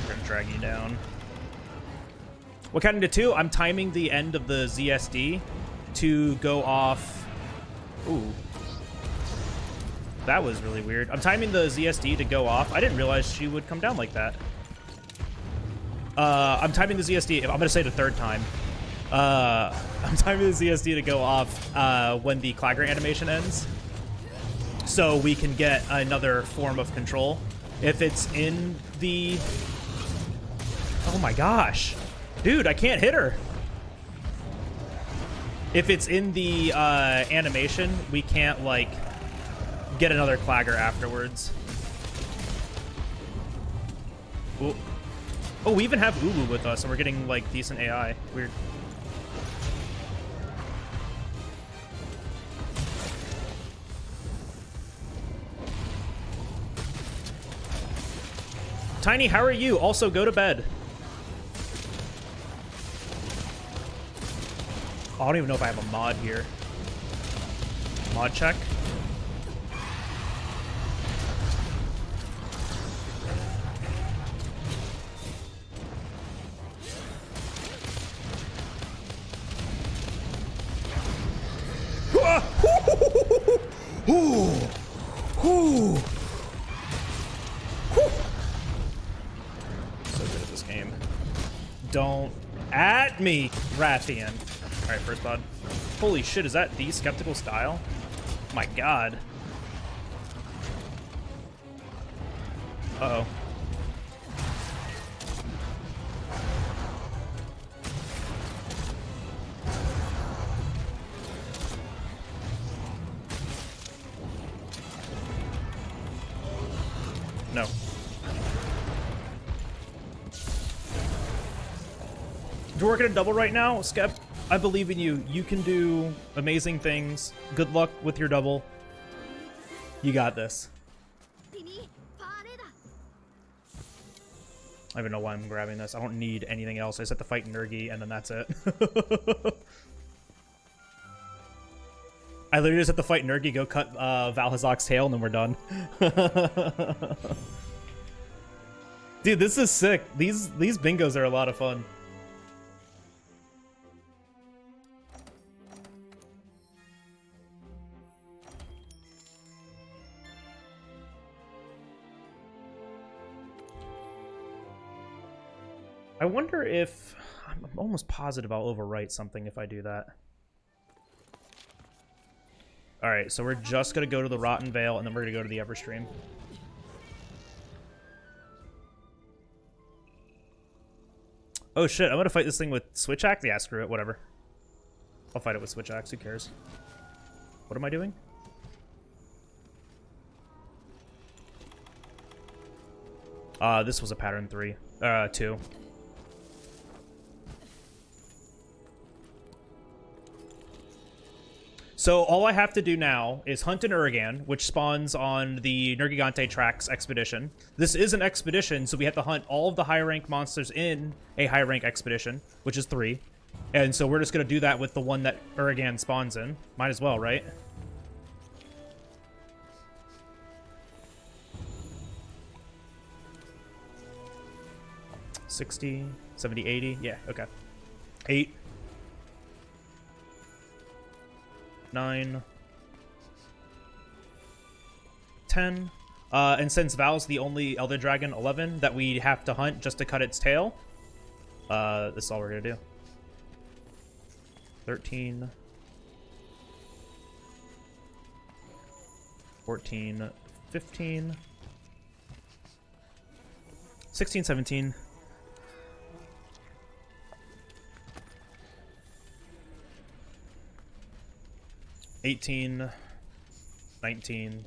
A: We're gonna drag you down. What kind of 2? I'm timing the end of the ZSD to go off. Ooh. That was really weird. I'm timing the ZSD to go off. I didn't realize she would come down like that. I'm timing the ZSD. I'm gonna say it a third time. I'm timing the ZSD to go off when the Clagger animation ends, so we can get another form of control. If it's in the... Oh my gosh. Dude, I can't hit her. If it's in the animation, we can't, like, get another Clagger afterwards. Ooh. Oh, we even have Ulu with us, and we're getting, like, decent AI. Weird. Tiny, how are you? Also, go to bed. Oh, I don't even know if I have a mod here. Mod check. So good at this game. Don't at me, Rathian. All right, first pod. Holy shit, is that the skeptical style? My god. Uh-oh. No. You're working a double right now, Skep? I believe in you. You can do amazing things. Good luck with your double. You got this. I don't even know why I'm grabbing this. I don't need anything else. I just have to fight Nergi, and then that's it. I literally just have to fight Nergi, go cut Valhazak's tail, and then we're done. Dude, this is sick. These bingos are a lot of fun. I wonder if... I'm almost positive I'll overwrite something if I do that. Alright, so we're just going to go to the Rotten Vale, and then we're going to go to the Everstream. Oh shit, I'm going to fight this thing with Switch Axe? Yeah, screw it, whatever. I'll fight it with Switch Axe, who cares? What am I doing? This was a pattern 2. So all I have to do now is hunt an Uragan, which spawns on the Nergigante Tracks expedition. This is an expedition, so we have to hunt all of the high-rank monsters in a high-rank expedition, which is 3. And so we're just going to do that with the one that Uragan spawns in. Might as well, right? $60, $70, $80. Yeah, okay. 8. 9, 10, and since Val's the only Elder Dragon, 11, that we have to hunt just to cut its tail, this is all we're gonna do. 13, 14, 15, 16, 17, 18, 19,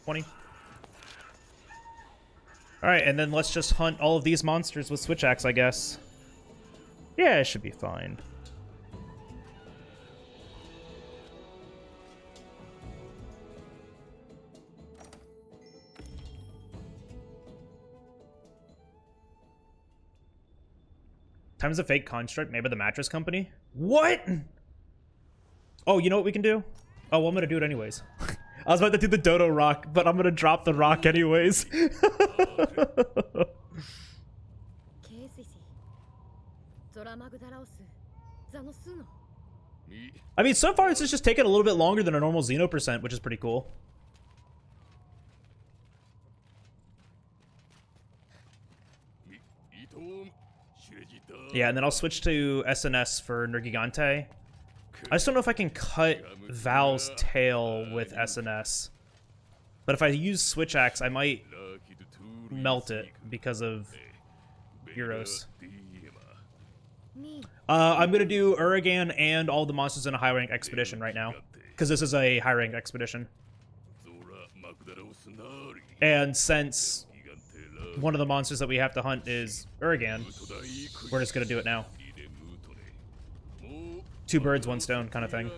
A: 20. Alright, and then let's just hunt all of these monsters with Switch Axe, I guess. Yeah, it should be fine. Time's a fake construct made by the mattress company? What? Oh, you know what we can do? Oh, well, I'm gonna do it anyways. I was about to do the dodo rock, but I'm gonna drop the rock anyways. I mean, so far, this is just taking a little bit longer than a normal Xeno percent, which is pretty cool. Yeah, and then I'll switch to SNS for Nergigante. I just don't know if I can cut Val's tail with SNS. But if I use Switch Axe, I might melt it because of Euros. I'm going to do Uragan and all the monsters in a high rank expedition right now. Because this is a high rank expedition. And since one of the monsters that we have to hunt is Uragan, we're just going to do it now. 2 birds, 1 stone kind of thing.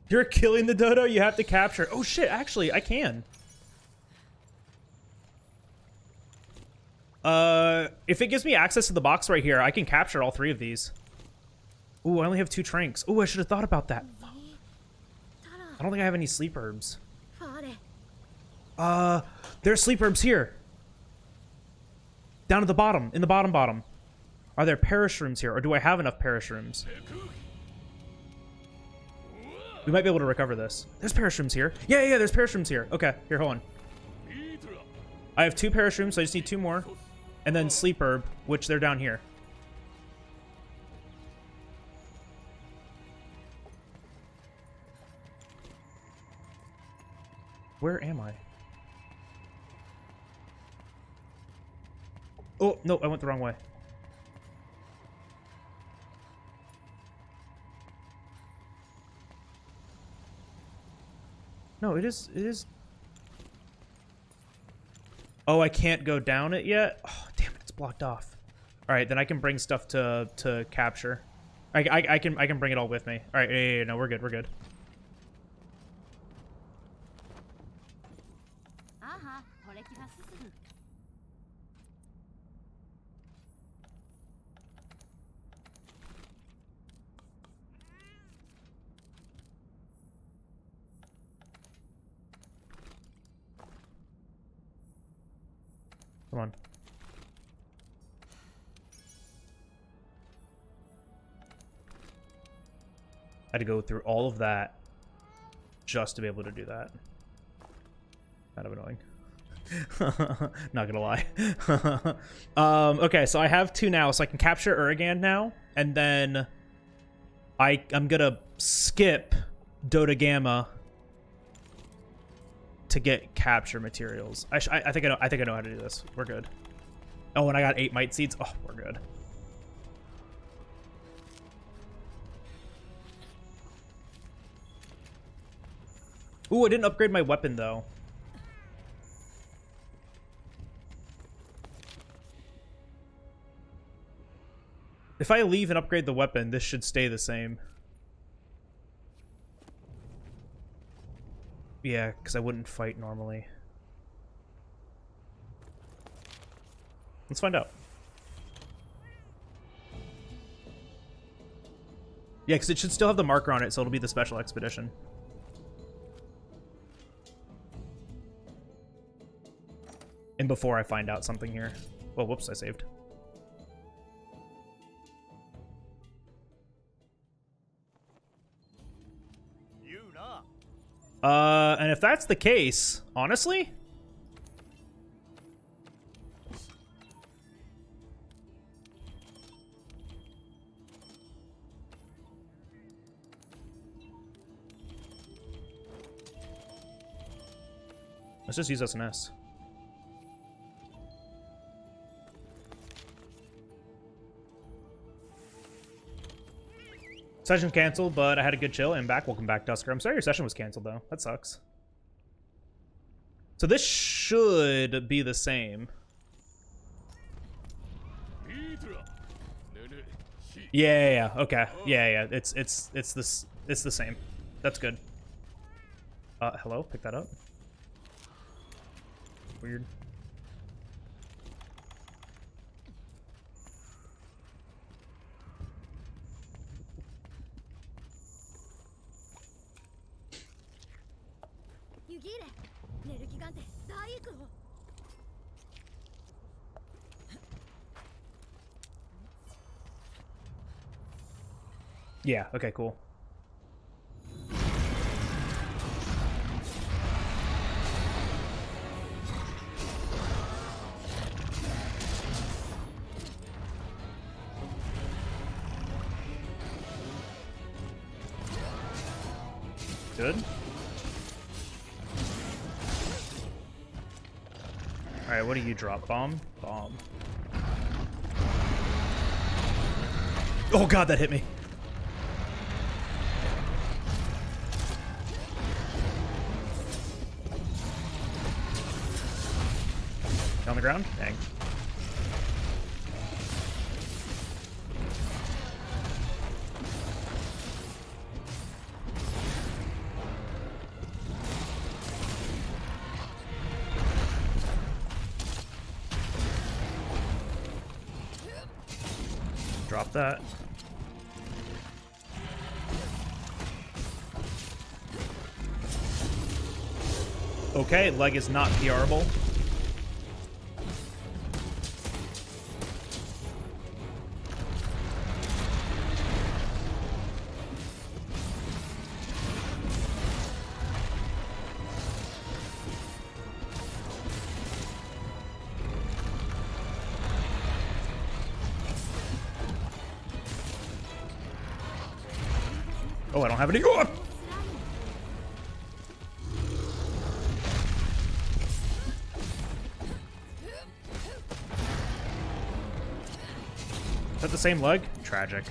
A: You're killing the dodo, you have to capture. Oh shit, actually, I can. If it gives me access to the box right here, I can capture all 3 of these. Ooh, I only have 2 tranks. Ooh, I should have thought about that. I don't think I have any sleep herbs. There's sleep herbs here. Down at the bottom, in the bottom. Are there perish rooms here, or do I have enough perish rooms? We might be able to recover this. There's perish rooms here. Yeah, there's perish rooms here. Okay, here, hold on. I have 2 perish rooms, so I just need 2 more. And then sleep herb, which they're down here. Where am I? Oh, no, I went the wrong way. No, it is. Oh, I can't go down it yet? Oh, damn it, it's blocked off. All right, then I can bring stuff to capture. I can bring it all with me. All right, yeah, no, we're good. Come on. I had to go through all of that just to be able to do that. Kind of annoying. Not gonna lie. Okay, so I have 2 now, so I can capture Uragan now, and then I'm gonna skip Dota Gamma to get capture materials. I think I know how to do this. We're good. Oh, and I got 8 mite seeds. Oh, we're good. Ooh, I didn't upgrade my weapon though. If I leave and upgrade the weapon, this should stay the same. Yeah, because I wouldn't fight normally. Let's find out. Yeah, because it should still have the marker on it, so it'll be the special expedition. And before I find out something here. Oh, whoops, I saved. And if that's the case, honestly, let's just use SNS. Session canceled, but I had a good chill. I'm back. Welcome back, Dusker. I'm sorry your session was canceled, though. That sucks. So this should be the same. Yeah. Okay. Yeah. It's the same. That's good. Hello. Pick that up. Weird. Yeah, okay, cool. Good. Alright, what do you drop? Bomb? Bomb. Oh god, that hit me. On the ground? Dang. Drop that. Okay, leg is not PRable. Oh, I don't have any. Oh! Is that the same leg? Tragic.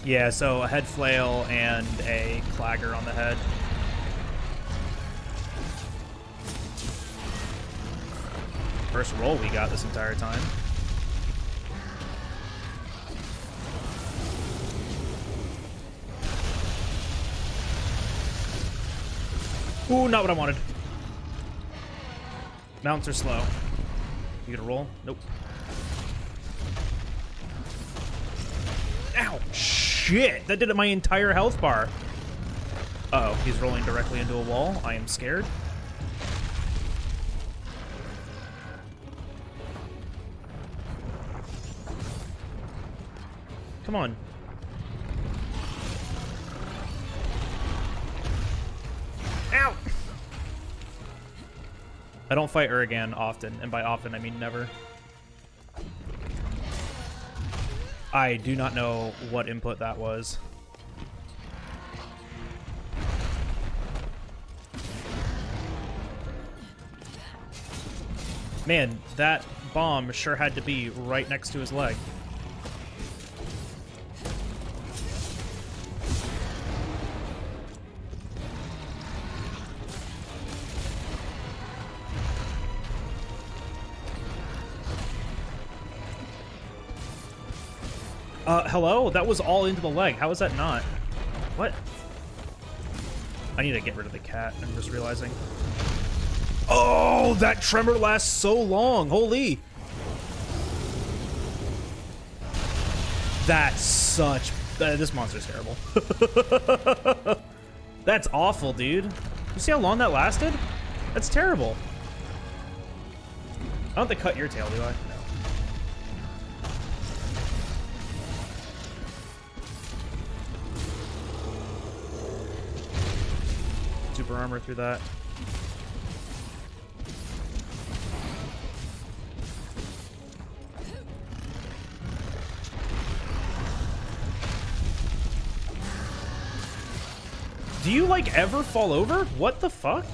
A: Yeah, so a head flail and a clagger on the head. First roll we got this entire time. Ooh, not what I wanted. Mounts are slow. You gonna roll? Nope. Ow! Shit! That did my entire health bar. Uh-oh, he's rolling directly into a wall. I am scared. Come on. Ow! I don't fight Uragan often, and by often I mean never. I do not know what input that was. Man, that bomb sure had to be right next to his leg. Hello? That was all into the leg. How is that not? What? I need to get rid of the cat, I'm just realizing. Oh, that tremor lasts so long. Holy. That's such... this monster's terrible. That's awful, dude. You see how long that lasted? That's terrible. I don't have to cut your tail, do I? No. Super armor through that. Do you, like, ever fall over? What the fuck?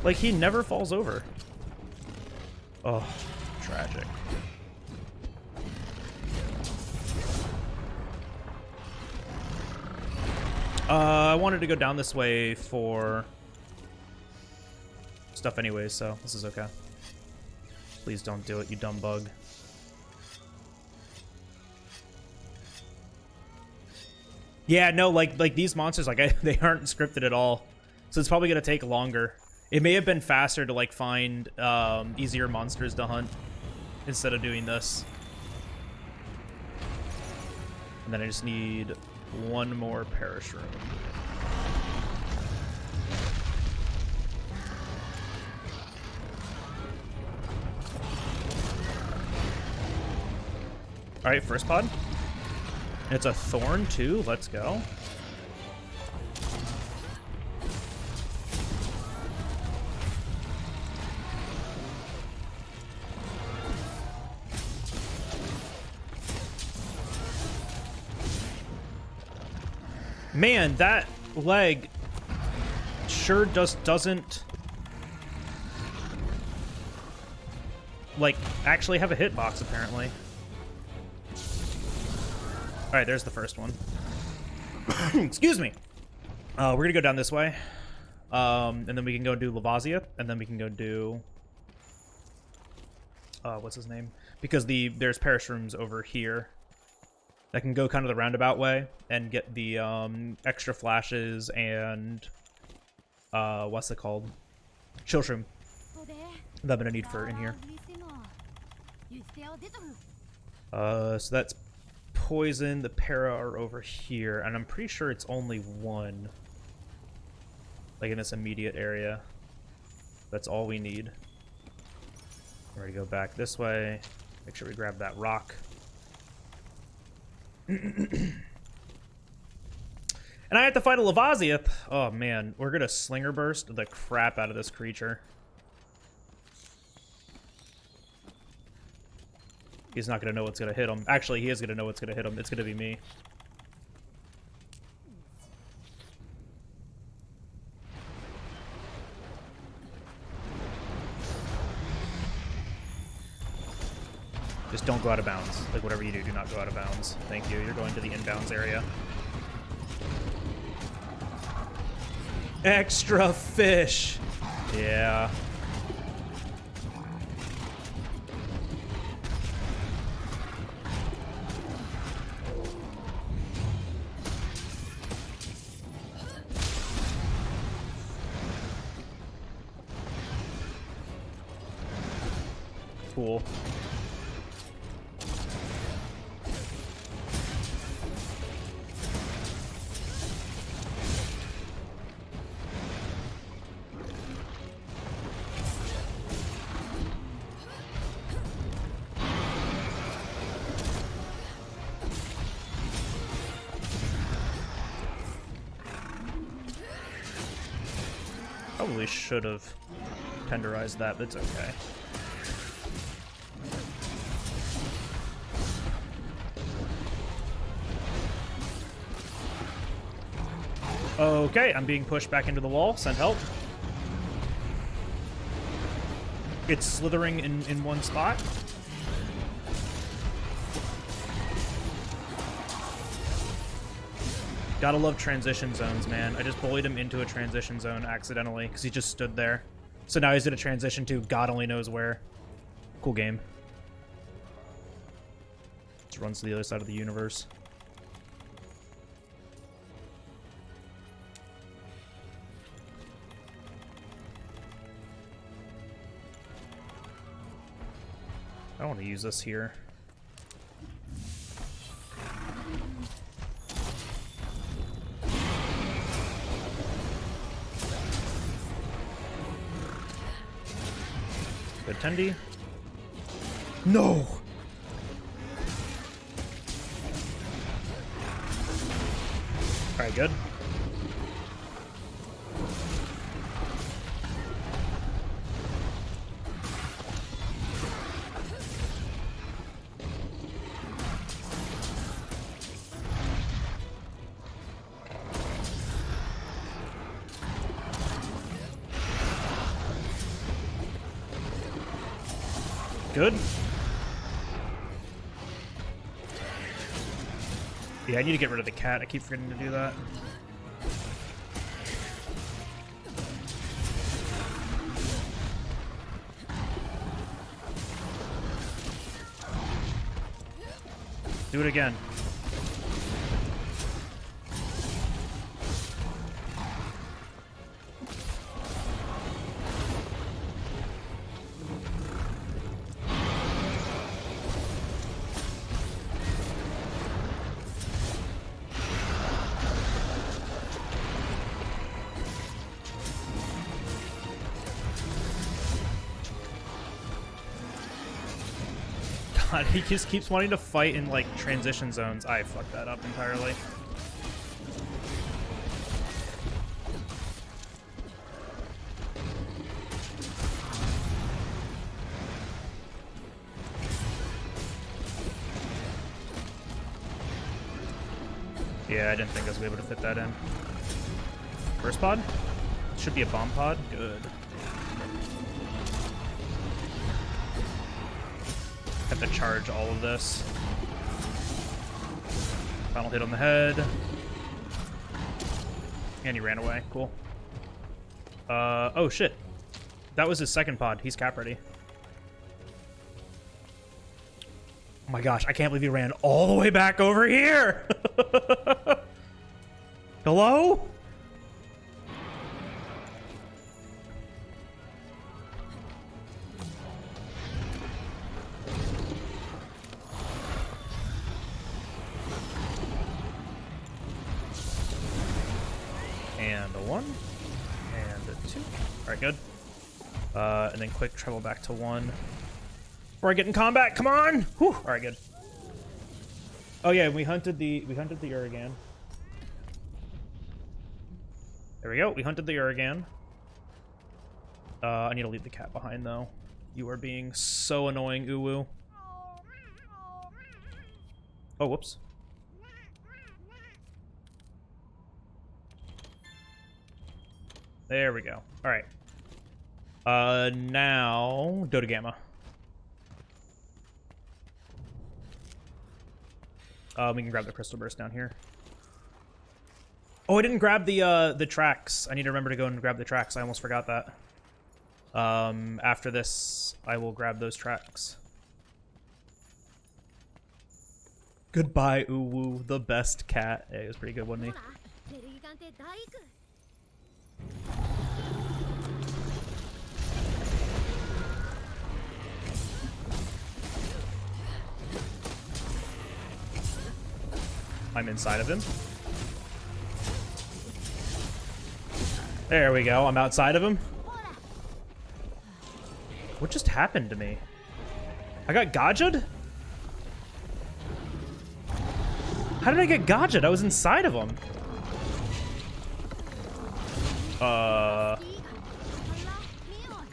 A: Like, he never falls over. Oh, tragic. I wanted to go down this way for stuff anyways, so this is okay. Please don't do it, you dumb bug. Yeah, no, like these monsters, like they aren't scripted at all, so it's probably gonna take longer. It may have been faster to like find easier monsters to hunt instead of doing this. And then I just need one more perish room. All right, first pod. It's a thorn too. Let's go. Man, that leg sure just doesn't like actually have a hitbox apparently. All right, there's the first one. Excuse me. We're gonna go down this way, and then we can go do Lavazia, and then we can go do what's his name? Because there's perish rooms over here that can go kind of the roundabout way and get the extra flashes and what's it called? Chill shroom that I'm gonna need for in here. So that's poison. The para are over here, and I'm pretty sure it's only one, like in this immediate area. That's all we need. We're gonna go back this way. Make sure we grab that rock. And I have to fight a Lavazia. Oh man, we're gonna slinger burst the crap out of this creature. He's not gonna know what's gonna hit him. Actually, he is gonna know what's gonna hit him. It's gonna be me. Just don't go out of bounds. Like, whatever you do, do not go out of bounds. Thank you. You're going to the inbounds area. Extra fish! Yeah. Cool. Probably should have tenderized that, but it's okay. Okay, I'm being pushed back into the wall. Send help. It's slithering in one spot. Gotta love transition zones, man. I just bullied him into a transition zone accidentally because he just stood there. So now he's gonna transition to God only knows where. Cool game. Just runs to the other side of the universe. I don't want to use this here. Good Tendi. No! Alright, good. Good. Yeah, I need to get rid of the cat. I keep forgetting to do that. Do it again. god, he just keeps wanting to fight in, like, transition zones. I fucked that up entirely. Yeah, I didn't think I was going to be able to fit that in. First pod? Should be a bomb pod. Good. Have to charge all of this. Final hit on the head. And he ran away. Cool. Oh shit. That was his second pod. He's cap ready. Oh my gosh, I can't believe he ran all the way back over here! Hello? And a 1. And a 2. Alright, good. And then quick travel back to 1. Before I get in combat, come on! Whew! Alright, good. Oh yeah, we hunted the Urigan. There we go, we hunted the Urigan. I need to leave the cat behind though. You are being so annoying, Uwu. Oh, whoops. There we go. Alright. Now Dota Gamma. We can grab the crystal burst down here. Oh, I didn't grab the tracks. I need to remember to go and grab the tracks. I almost forgot that. After this, I will grab those tracks. Goodbye, Uwu, the best cat. Yeah, it was pretty good, wasn't he? I'm inside of him. There we go. I'm outside of him. What just happened to me? I got Gaja'd? How did I get Gaja'd? I was inside of him.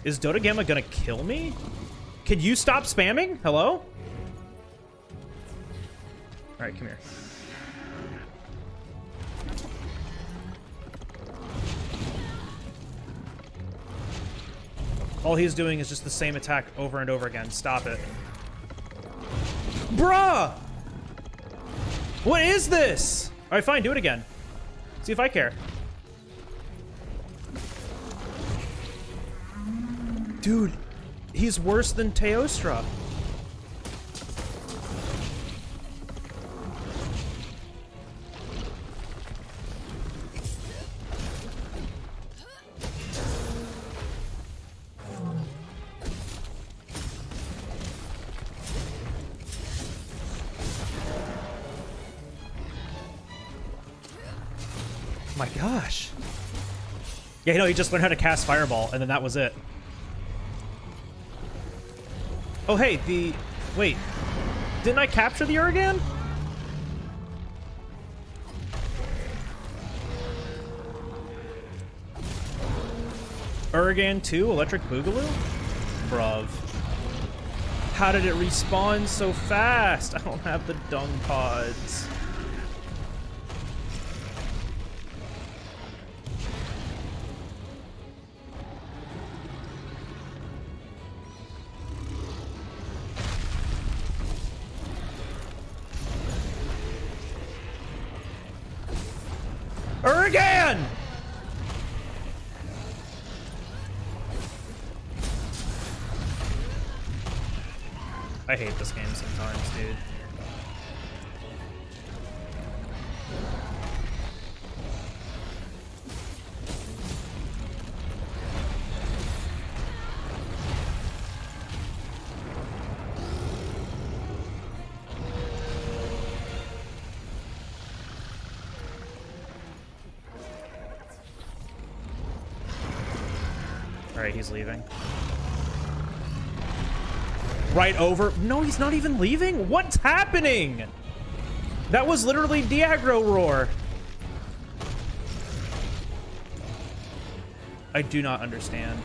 A: Is Dota Gamma gonna kill me? Can you stop spamming? Hello? Alright, come here. All he's doing is just the same attack over and over again. Stop it. Bruh! What is this? Alright, fine, do it again. See if I care. Dude, he's worse than Teostra. My gosh. Yeah, you know, he just learned how to cast Fireball, and then that was it. Oh, hey, wait. Didn't I capture the Urigan? Urigan 2, Electric Boogaloo? Bruv. How did it respawn so fast? I don't have the dung pods. Urigan! I hate this game sometimes, dude. Alright, he's leaving. right over. No, he's not even leaving? What's happening? That was literally Diagro Roar. I do not understand.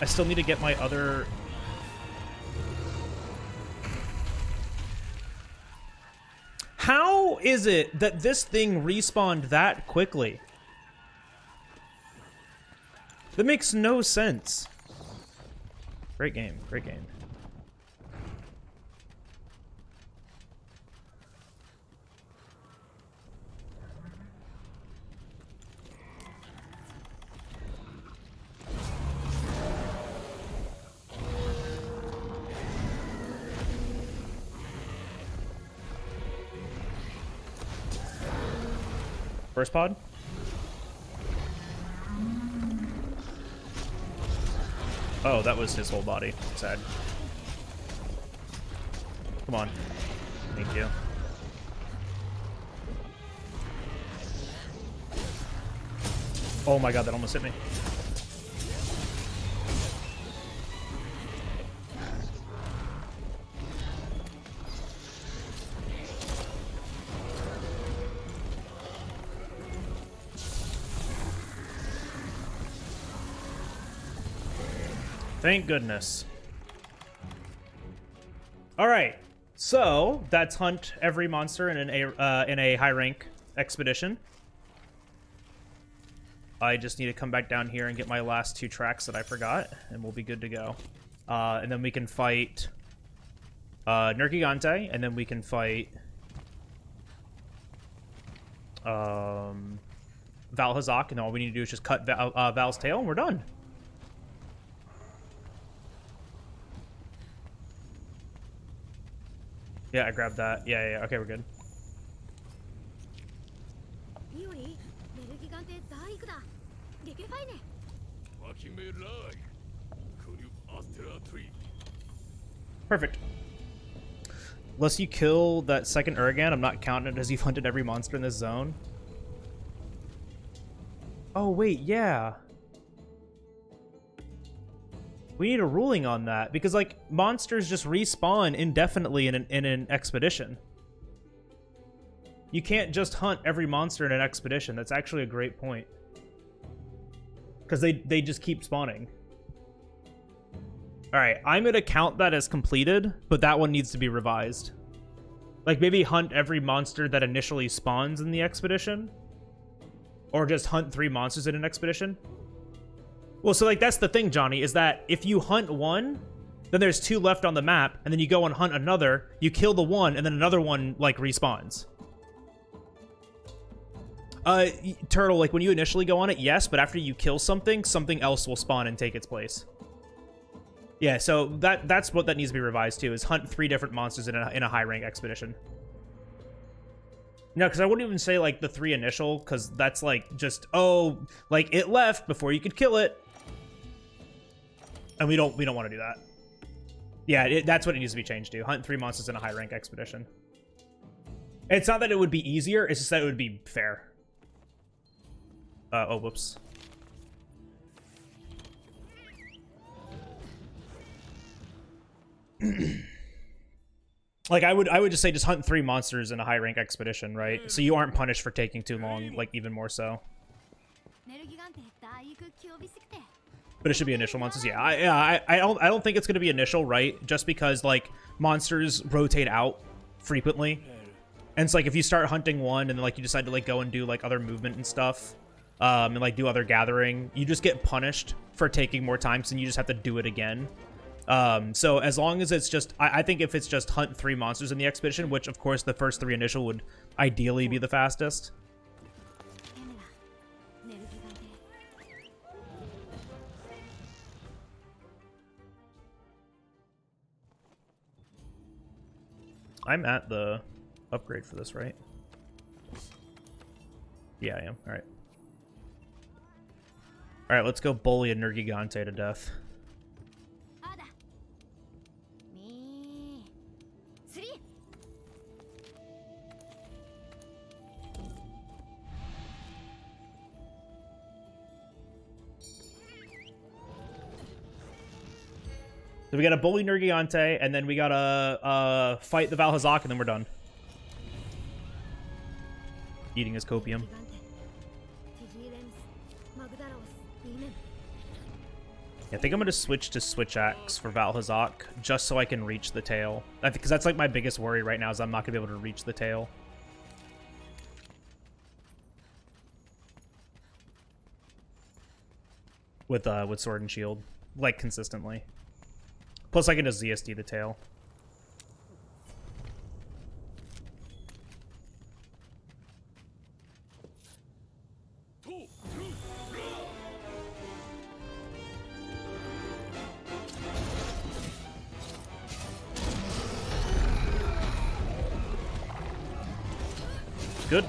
A: I still need to get my other... How is it that this thing respawned that quickly? That makes no sense. Great game, great game. First pod? Oh, that was his whole body. Sad. Come on. Thank you. Oh my god, that almost hit me. Thank goodness. All right, so that's hunt every monster in a high rank expedition. I just need to come back down here and get my last 2 tracks that I forgot, and we'll be good to go. And then we can fight Nergigante, and then we can fight Valhazak, and all we need to do is just cut Val's tail, and we're done. Yeah, I grabbed that. Yeah, okay, we're good. Perfect. Unless you kill that second Uragan, I'm not counting it as you've hunted every monster in this zone. Oh, wait, yeah. We need a ruling on that, because, like, monsters just respawn indefinitely in an expedition. You can't just hunt every monster in an expedition. That's actually a great point. Because they just keep spawning. Alright, I'm going to count that as completed, but that one needs to be revised. Like, maybe hunt every monster that initially spawns in the expedition. Or just hunt 3 monsters in an expedition. Well, so, like, that's the thing, Johnny, is that if you hunt one, then there's 2 left on the map, and then you go and hunt another, you kill the one, and then another one, like, respawns. Turtle, like, when you initially go on it, yes, but after you kill something, something else will spawn and take its place. Yeah, so that's what that needs to be revised to, is hunt 3 different monsters in a high-rank expedition. No, because I wouldn't even say, like, the 3 initial, because that's, like, just, oh, like, it left before you could kill it. And we don't want to do that. Yeah, that's what it needs to be changed to. Hunt 3 monsters in a high-rank expedition. It's not that it would be easier, it's just that it would be fair. Oh, whoops. Like, I would just say just hunt 3 monsters in a high-rank expedition, right? So you aren't punished for taking too long, like, even more so. But it should be initial monsters. Yeah, I don't think it's gonna be initial, right? Just because, like, monsters rotate out frequently, and it's like if you start hunting one and then, like, you decide to, like, go and do, like, other movement and stuff, and, like, do other gathering, you just get punished for taking more time, so you just have to do it again. So as long as it's just, I think if it's just hunt 3 monsters in the expedition, which of course the first 3 initial would ideally be the fastest. I'm at the upgrade for this, right? Yeah, I am. Alright. Alright, let's go bully a Nergigante to death. So we got a bully Nergiante, and then we gotta fight the Valhazak, and then we're done. Eating his copium. Yeah, I think I'm gonna switch to Switch Axe for Valhazak, just so I can reach the tail. Because that's like my biggest worry right now, is I'm not gonna be able to reach the tail. With Sword and Shield, like, consistently. Plus, I can just ZSD the tail. Good.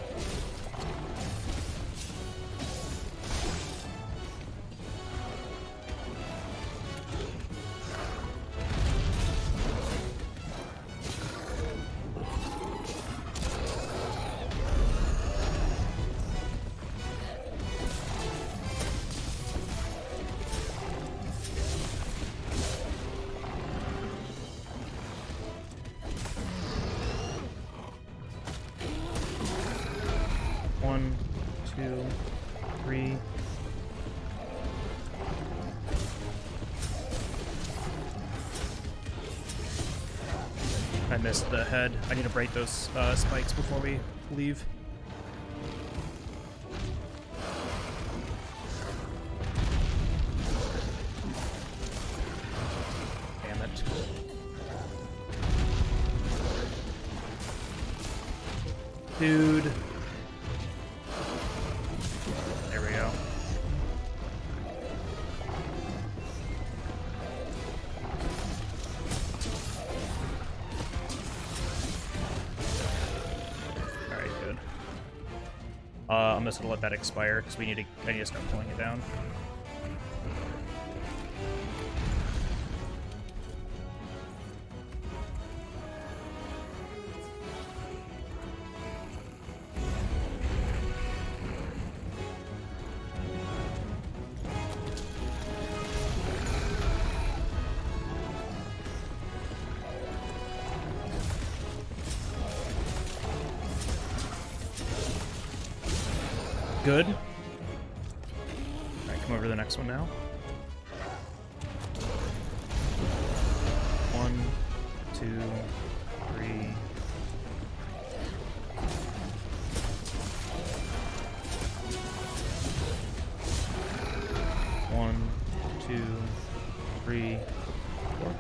A: One, two, three. I missed the head. I need to break those spikes before we leave. Damn it. Dude. There we go. Alright, good. I'm just gonna let that expire because I need to start pulling it down. Good. Alright, come over to the next one now. One, two, three. One, two, three, four.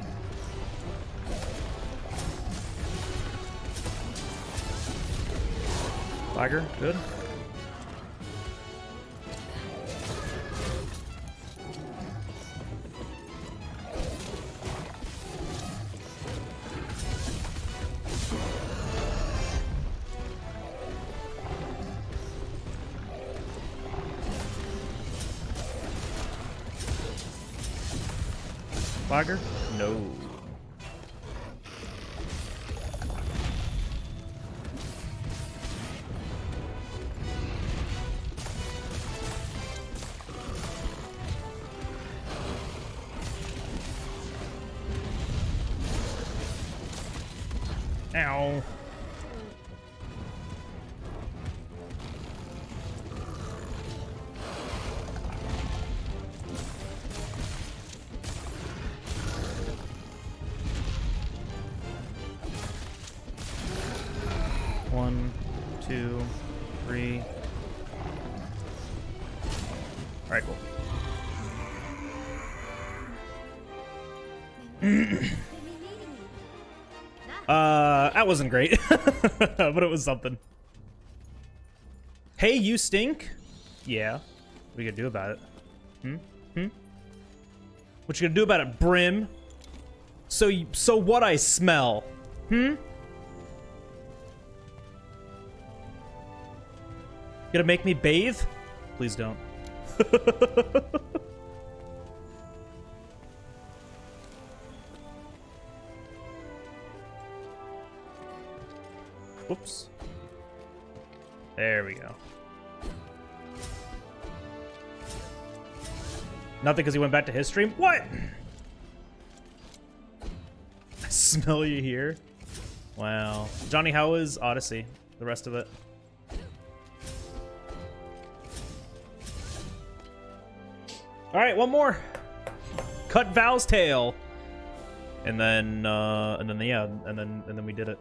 A: Tiger, good. Flagger? No. Ow. One, two, three. All right, cool. That wasn't great, but it was something. Hey, you stink? Yeah. What are you gonna do about it? What you gonna do about it, Brim? So what I smell? Gonna make me bathe? Please don't. Whoops. There we go. Nothing because he went back to his stream? What? Smell you here. Wow. Johnny, how was Odyssey? The rest of it? All right, one more. Cut Val's tail. And then we did it.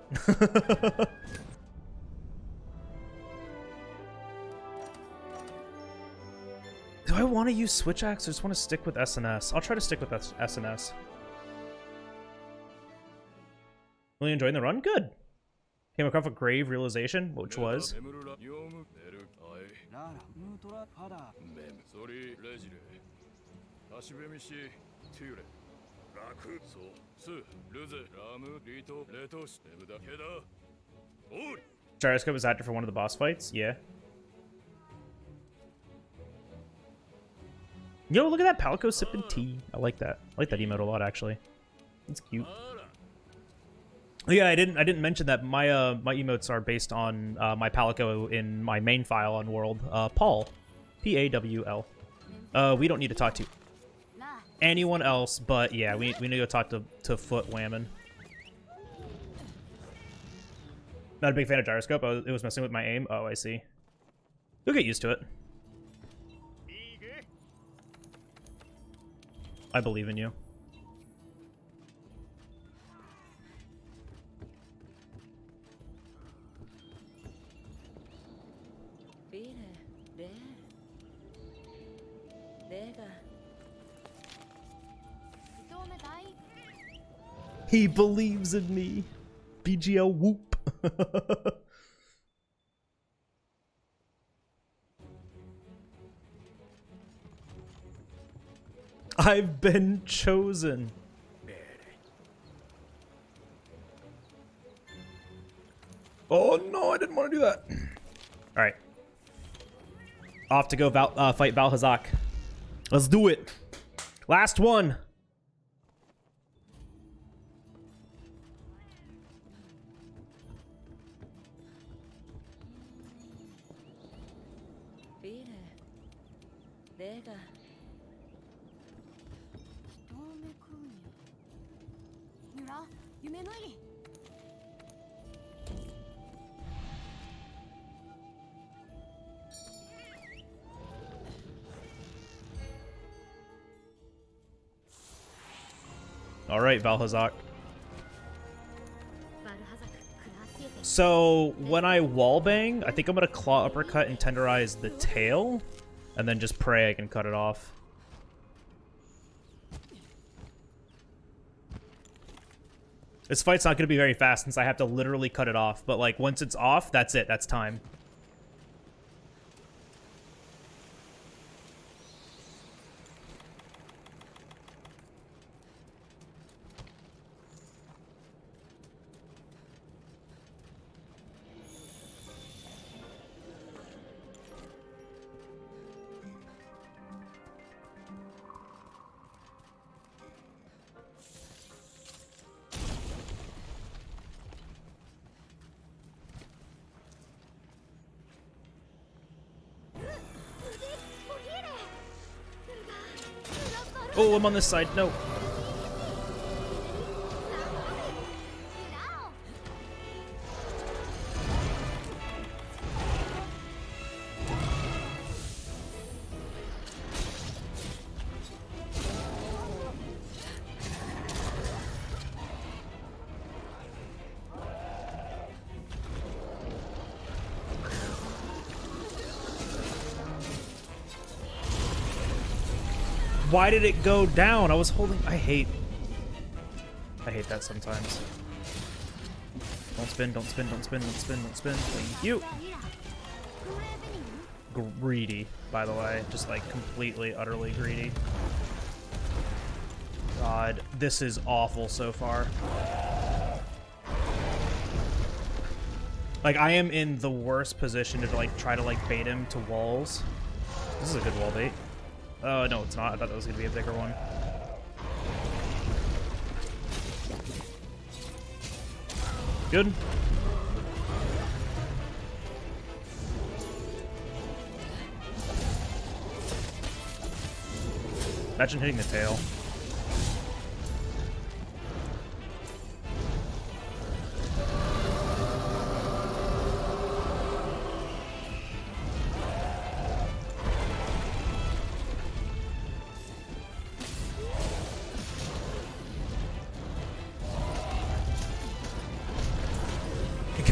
A: Do I want to use Switch Axe or just want to stick with SNS? I'll try to stick with SNS. Really enjoying the run? Good. Came across a grave realization, which was... Gyroscope is active for one of the boss fights? Yeah. Yo, look at that Palico sipping tea. I like that. I like that emote a lot, actually. It's cute. Yeah, I didn't mention that my my emotes are based on my Palico in my main file on World. Paul, Pawl. We don't need to talk to anyone else, but yeah, we need to go talk to Foot Whammon. Not a big fan of Gyroscope. It was messing with my aim. Oh, I see. You'll get used to it. I believe in you. He believes in me. BGL whoop. I've been chosen. Oh no, I didn't want to do that. All right. Off to go fight Val Hazak. Let's do it. Last one. All right, Val Hazak. So when I wallbang, I think I'm gonna claw uppercut and tenderize the tail, and then just pray I can cut it off. This fight's not gonna be very fast since I have to literally cut it off, but like once it's off, that's it, that's time. Oh, I'm on this side. No. Why did it go down? I was holding... I hate that sometimes. Don't spin, don't spin, don't spin, don't spin, don't spin. Thank you. Greedy, by the way. Just like completely, utterly greedy. God, this is awful so far. Like, I am in the worst position to like try to like bait him to walls. This is a good wall bait. Oh, no, it's not. I thought that was going to be a bigger one. Good. Imagine hitting the tail.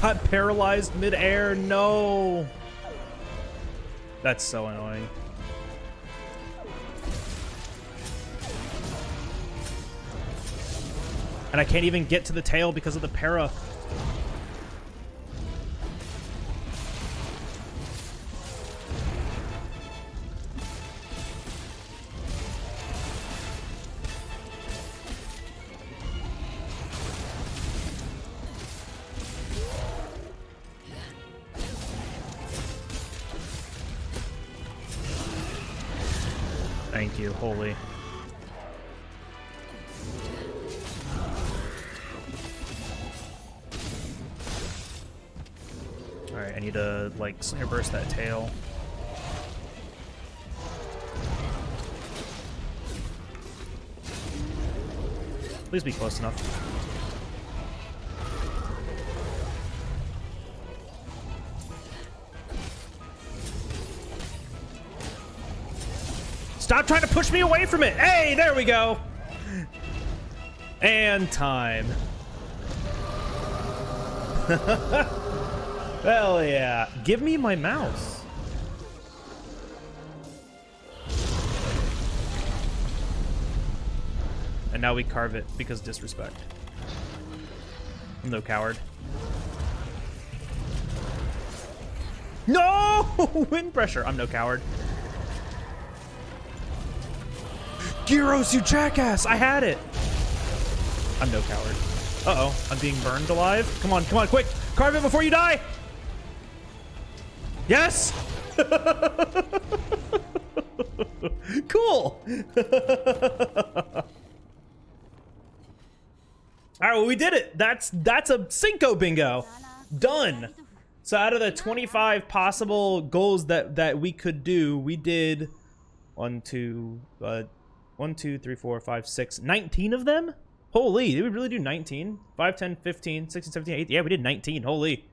A: got paralyzed midair. No. That's so annoying. And I can't even get to the tail because of the para. Thank you, holy. Alright, I need to, like, Slayer Burst that tail. Please be close enough. Stop trying to push me away from it! Hey, there we go! And time. Hell yeah. Give me my mouse. And now we carve it because disrespect. I'm no coward. No! Wind pressure. I'm no coward. Gyros, you jackass! I had it! I'm no coward. Uh-oh. I'm being burned alive. Come on, quick! Carve it before you die! Yes! Cool! Alright, well, we did it! That's a Cinco Bingo! Done! So out of the 25 possible goals that we could do, we did 1, 2, 3, 4, 5, 6, 19 of them? Holy, did we really do 19? 5, 10, 15, 16, 17, 18. Yeah, we did 19. Holy.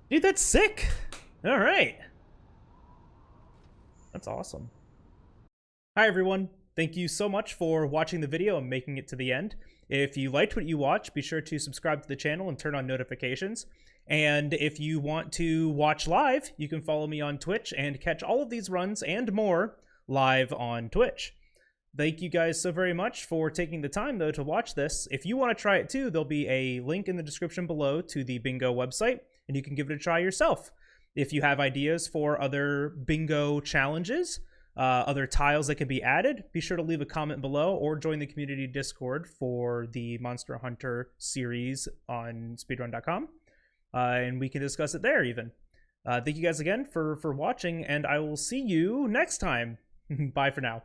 A: Dude, that's sick. All right. That's awesome. Hi, everyone. Thank you so much for watching the video and making it to the end. If you liked what you watched, be sure to subscribe to the channel and turn on notifications. And if you want to watch live, you can follow me on Twitch and catch all of these runs and more live on Twitch. Thank you guys so very much for taking the time, though, to watch this. If you want to try it too, there'll be a link in the description below to the bingo website, and you can give it a try yourself. If you have ideas for other bingo challenges, other tiles that can be added, be sure to leave a comment below or join the community Discord for the Monster Hunter series on speedrun.com. And we can discuss it there even. Thank you guys again for watching, and I will see you next time. Bye for now.